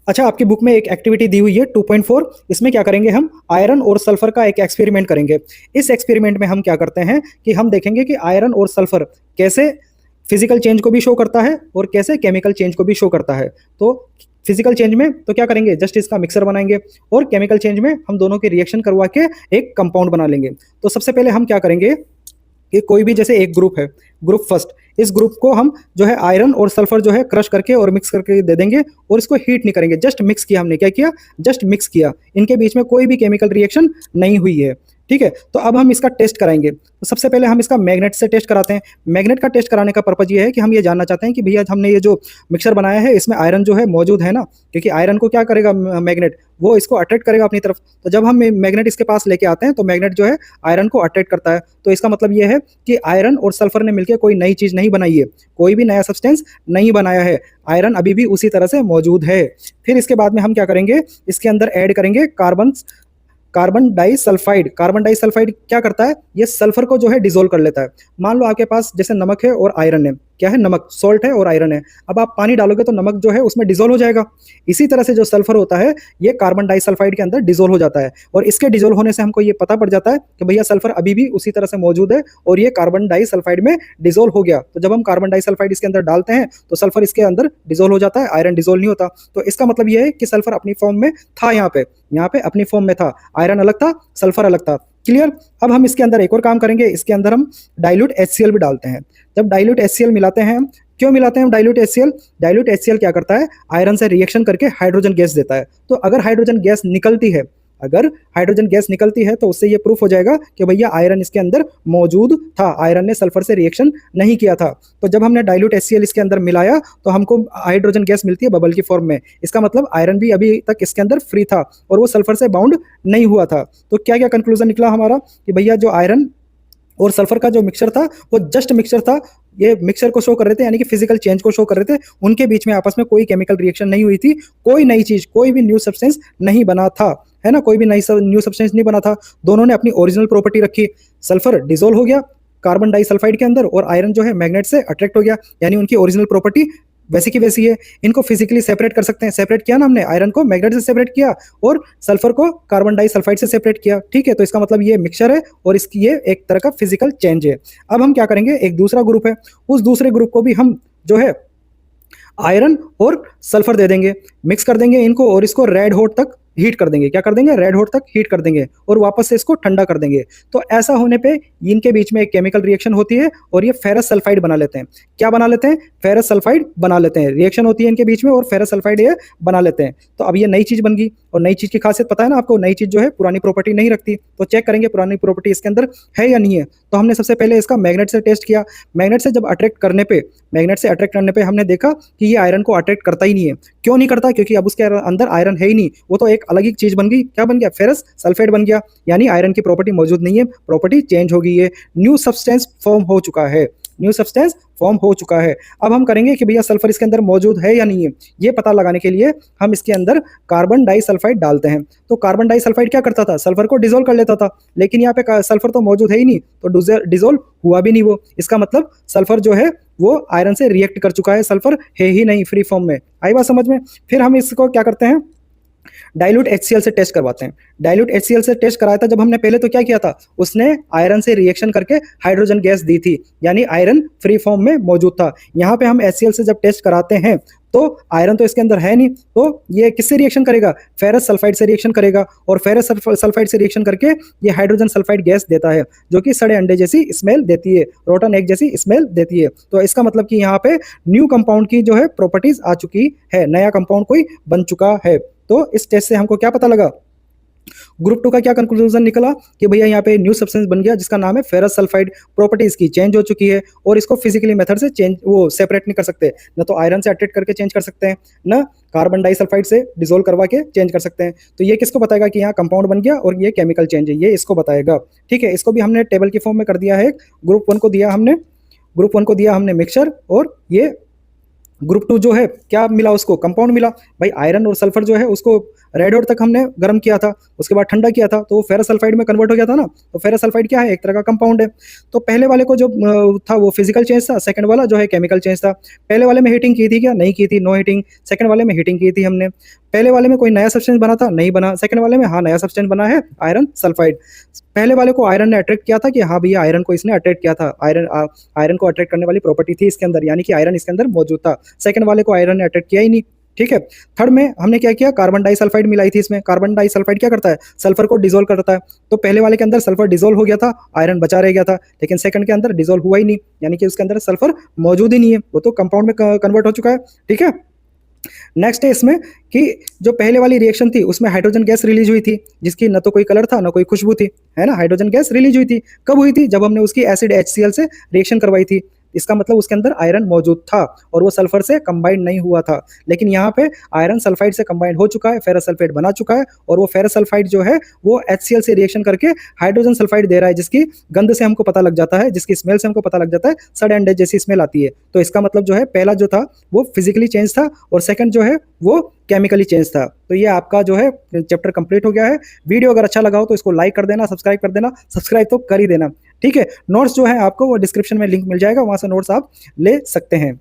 अच्छा, आपकी बुक में एक एक्टिविटी दी हुई है 2.4, इसमें क्या करेंगे हम? आयरन और सल्फर का एक एक्सपेरिमेंट करेंगे। इस एक्सपेरिमेंट में हम क्या करते हैं कि हम देखेंगे कि आयरन और सल्फर कैसे फिजिकल चेंज को भी शो करता है और कैसे केमिकल चेंज को भी शो करता है। तो फिजिकल चेंज में तो क्या करेंगे? जस्ट इसका मिक्सर बनाएंगे, और केमिकल चेंज में हम दोनों की रिएक्शन करवा के एक कंपाउंड बना लेंगे। तो सबसे पहले हम क्या करेंगे कि कोई भी, जैसे एक ग्रुप है, ग्रुप फर्स्ट, इस ग्रुप को हम जो है आयरन और सल्फर जो है क्रश करके और मिक्स करके दे देंगे, और इसको हीट नहीं करेंगे, जस्ट मिक्स किया हमने। क्या किया? जस्ट मिक्स किया। इनके बीच में कोई भी केमिकल रिएक्शन नहीं हुई है। ठीक है। तो अब हम इसका टेस्ट कराएंगे। तो सबसे पहले हम इसका मैग्नेट से टेस्ट कराते हैं। मैग्नेट का टेस्ट कराने का पर्पज ये है कि हम ये जानना चाहते हैं कि भैया हमने ये जो मिक्सर बनाया है इसमें आयरन जो है मौजूद है ना, क्योंकि आयरन को क्या करेगा मैग्नेट? वो इसको अट्रैक्ट करेगा अपनी तरफ। तो जब हम मैग्नेट इसके पास लेके आते हैं तो मैग्नेट जो है आयरन को अट्रैक्ट करता है। तो इसका मतलब ये है कि आयरन और सल्फर ने मिलकर कोई नई चीज नहीं बनाई है, कोई भी नया सब्सटेंस नहीं बनाया है, आयरन अभी भी उसी तरह से मौजूद है। फिर इसके बाद में हम क्या करेंगे? इसके अंदर ऐड करेंगे कार्बन डाइसल्फाइड। कार्बन डाइसल्फाइड क्या करता है? ये सल्फर को जो है डिसोल्व कर लेता है। मान लो आपके पास जैसे नमक है और आयरन है, क्या है? नमक, सॉल्ट है और आयरन है। अब आप पानी डालोगे तो नमक जो है उसमें डिसोल्व हो जाएगा। इसी तरह से जो सल्फर होता है ये कार्बन डाइसल्फाइड के अंदर डिसोल्व हो जाता है, और इसके डिसोल्व होने से हमको ये पता पड़ जाता है कि भैया सल्फर अभी भी उसी तरह से मौजूद है और ये कार्बन डाइसल्फाइड में डिसोल्व हो गया। तो जब हम कार्बन डाइसल्फाइड इसके अंदर डालते हैं तो सल्फर इसके अंदर डिसोल्व हो जाता है, आयरन डिसोल्व नहीं होता। तो इसका मतलब ये है कि सल्फर अपनी फॉर्म में था, यहाँ पे अपनी फॉर्म में था, आयरन अलग था, सल्फर अलग था। क्लियर? अब हम इसके अंदर एक और काम करेंगे, इसके अंदर हम डाइल्यूट HCl भी डालते हैं। जब डाइल्यूट HCl मिलाते हैं क्यों मिलाते हैं हम डाइल्यूट HCl? डाइल्यूट HCl क्या करता है, आयरन से रिएक्शन करके हाइड्रोजन गैस देता है। तो अगर हाइड्रोजन गैस निकलती है, अगर हाइड्रोजन गैस निकलती है तो उससे ये प्रूफ हो जाएगा कि भैया आयरन इसके अंदर मौजूद था, आयरन ने सल्फर से रिएक्शन नहीं किया था। तो जब हमने डाइल्यूट HCl इसके अंदर मिलाया तो हमको हाइड्रोजन गैस मिलती है बबल की फॉर्म में। इसका मतलब आयरन भी अभी तक इसके अंदर फ्री था और वो सल्फर से बाउंड नहीं हुआ था। तो क्या क्या कंक्लूजन निकला हमारा कि भैया जो आयरन और सल्फर का जो मिक्सचर था वो जस्ट मिक्सचर था, ये मिक्सचर को शो कर रहे थे, यानी कि फिजिकल चेंज को शो कर रहे थे। उनके बीच में आपस में कोई केमिकल रिएक्शन नहीं हुई थी, कोई नई चीज, कोई भी न्यू सब्सटेंस नहीं बना था, है ना, कोई भी न्यू सब्सटेंस नहीं बना था। दोनों ने अपनी ओरिजिनल प्रॉपर्टी रखी। सल्फर डिसोल्व हो गया कार्बन डाइसल्फाइड के अंदर और आयरन जो है मैग्नेट से अट्रैक्ट हो गया, यानी उनकी ओरिजिनल प्रॉपर्टी वैसी की वैसी है। इनको फिजिकली सेपरेट कर सकते हैं। सेपरेट किया ना हमने, आयरन को मैग्नेट से सेपरेट किया और सल्फर को कार्बन डाइसल्फाइड से सेपरेट किया, ठीक है। तो इसका मतलब ये मिक्सचर है और इसकी ये एक तरह का फिजिकल चेंज है। अब हम क्या करेंगे, एक दूसरा ग्रुप है, उस दूसरे ग्रुप को भी हम जो है आयरन और सल्फर दे देंगे, मिक्स कर देंगे इनको और इसको रेड हॉट तक हीट कर देंगे। क्या कर देंगे, रेड हॉट तक हीट कर देंगे और वापस से इसको ठंडा कर देंगे। तो ऐसा होने पे इनके बीच में एक केमिकल रिएक्शन होती है और ये फेरस सल्फाइड बना लेते हैं। क्या बना लेते हैं, फेरस सल्फाइड बना लेते हैं। रिएक्शन होती है इनके बीच में और फेरस सल्फाइड ये बना लेते हैं। तो अब ये नई चीज बन गई और नई चीज की खासियत पता है ना आपको, नई चीज जो है पुरानी प्रॉपर्टी नहीं रखती। तो चेक करेंगे पुरानी प्रॉपर्टी इसके अंदर है या नहीं है। तो हमने सबसे पहले इसका मैग्नेट से टेस्ट किया। मैग्नेट से जब अट्रैक्ट करने पे, मैग्नेट से अट्रैक्ट करने पे हमने देखा कि ये आयरन को अट्रैक्ट करता ही नहीं है। क्यों नहीं करता, क्योंकि अब उसके अंदर आयरन है ही नहीं, वो तो एक अलग ही चीज बन गई। क्या बन गया, फेरस सल्फेट बन गया, यानी आयरन की प्रॉपर्टी मौजूद नहीं है, प्रॉपर्टी चेंज हो गई है, न्यू सब्सटेंस फॉर्म हो चुका है, न्यू सब्सटेंस फॉर्म हो चुका है। अब हम करेंगे कि भैया सल्फर इसके अंदर मौजूद है या नहीं है, ये पता लगाने के लिए हम इसके अंदर कार्बन डाइसल्फाइड डालते हैं। तो कार्बन डाइसल्फाइड क्या करता था, सल्फर को डिसोल्व कर लेता था, लेकिन यहाँ पे सल्फर तो मौजूद है ही नहीं, तो डिसोल्व हुआ भी नहीं वो। इसका मतलब सल्फर जो है वो आयरन से रिएक्ट कर चुका है, सल्फर है ही नहीं फ्री फॉर्म में। आई बात समझ में। फिर हम इसको क्या करते हैं, डाइल्यूट HCl से टेस्ट करवाते हैं। डाइल्यूट HCl से टेस्ट कराया था जब हमने पहले, तो क्या किया था, उसने आयरन से रिएक्शन करके हाइड्रोजन गैस दी थी, यानी आयरन फ्री फॉर्म में मौजूद था। यहाँ पे हम HCl से जब टेस्ट कराते हैं तो आयरन तो इसके अंदर है नहीं, तो ये किससे रिएक्शन करेगा, फेरस सल्फाइड से रिएक्शन करेगा और फेरस सल्फाइड से रिएक्शन करके ये हाइड्रोजन सल्फाइड गैस देता है, जो कि सड़े अंडे जैसी स्मेल देती है, रोटन एग जैसी स्मेल देती है। तो इसका मतलब कि यहाँ पे न्यू कंपाउंड की जो है प्रॉपर्टीज आ चुकी है, नया कंपाउंड कोई बन चुका है। तो इस टेस्ट से हमको क्या पता लगा, ग्रुप 2 का क्या कंक्लूजन निकला कि भैया यहाँ पे न्यू सब्सटेंस बन गया जिसका नाम है फेरस सल्फाइड। प्रॉपर्टी इसकी चेंज हो चुकी है और इसको फिजिकली मेथड से चेंज वो सेपरेट नहीं कर सकते, न तो आयरन से अट्रैक्ट करके चेंज कर सकते हैं, न कार्बन डाइसल्फाइड से डिसोल्व करवा के चेंज कर सकते हैं। तो ये किसको बताएगा कि यहाँ कंपाउंड बन गया और ये केमिकल चेंज है, ये इसको बताएगा, ठीक है। इसको भी हमने टेबल की फॉर्म में कर दिया है। ग्रुप 1 को दिया हमने, ग्रुप 1 को दिया हमने मिक्सचर और ये ग्रुप 2 जो है क्या मिला उसको, कंपाउंड मिला। भाई आयरन और सल्फर जो है उसको रेड हॉट तक हमने गर्म किया था, उसके बाद ठंडा किया था, तो वो फेरस सल्फाइड में कन्वर्ट हो गया था ना। तो फेरस सल्फाइड क्या है, एक तरह का कंपाउंड है। तो पहले वाले को जो था वो फिजिकल चेंज था, सेकंड वाला जो है केमिकल चेंज था। पहले वाले में हीटिंग की थी क्या, नहीं की थी, नो हीटिंग। सेकंड वाले में हीटिंग की थी हमने। पहले वाले में कोई नया सब्सटेंस बना था, नहीं बना। सेकंड वाले में हाँ नया सब्सटेंस बना है, आयरन सल्फाइड। पहले वाले को आयरन ने अट्रैक्ट किया था कि हाँ भैया आयरन को इसने अट्रैक्ट किया था, आयरन को अट्रैक्ट करने वाली प्रॉपर्टी थी इसके अंदर, यानी कि आयरन इसके अंदर मौजूद था। सेकंड वाले को आयरन ने अट्रैक्ट किया ही नहीं, ठीक है। थर्ड में हमने क्या किया, कार्बन डाइसल्फाइड मिलाई थी इसमें। कार्बन डाइसल्फाइड क्या करता है, सल्फर को डिसोल्व करता है। तो पहले वाले के अंदर सल्फर डिसोल्व हो गया था, आयरन बचा रह गया था, लेकिन सेकंड के अंदर डिसोल्व हुआ ही नहीं, यानी कि उसके अंदर सल्फर मौजूद ही नहीं है, वो तो कंपाउंड में कन्वर्ट हो चुका है, ठीक है। नेक्स्ट है इसमें कि जो पहले वाली रिएक्शन थी उसमें हाइड्रोजन गैस रिलीज हुई थी, जिसकी न तो कोई कलर था न कोई खुशबू थी, है ना। हाइड्रोजन गैस रिलीज हुई थी, कब हुई थी, जब हमने उसकी एसिड HCl से रिएक्शन करवाई थी। इसका मतलब उसके अंदर आयरन मौजूद था और वो सल्फर से कंबाइंड नहीं हुआ था। लेकिन यहाँ पे आयरन सल्फाइड से कंबाइंड हो चुका है, फेरस सल्फेट बना चुका है और वो फेरस सल्फाइड जो है वो HCl से रिएक्शन करके हाइड्रोजन सल्फाइड दे रहा है, जिसकी गंध से हमको पता लग जाता है, जिसकी स्मेल से हमको पता लग जाता है सड़े अंडे जैसी स्मेल आती है। तो इसका मतलब जो है पहला जो था वो फिजिकली चेंज था और सेकंड जो है वो केमिकली चेंज था। तो ये आपका जो है चैप्टर कंप्लीट हो गया है। वीडियो अगर अच्छा लगा हो तो इसको लाइक कर देना, सब्सक्राइब कर देना, सब्सक्राइब तो कर ही देना, ठीक है। नोट्स जो है आपको वो डिस्क्रिप्शन में लिंक मिल जाएगा, वहां से नोट्स आप ले सकते हैं।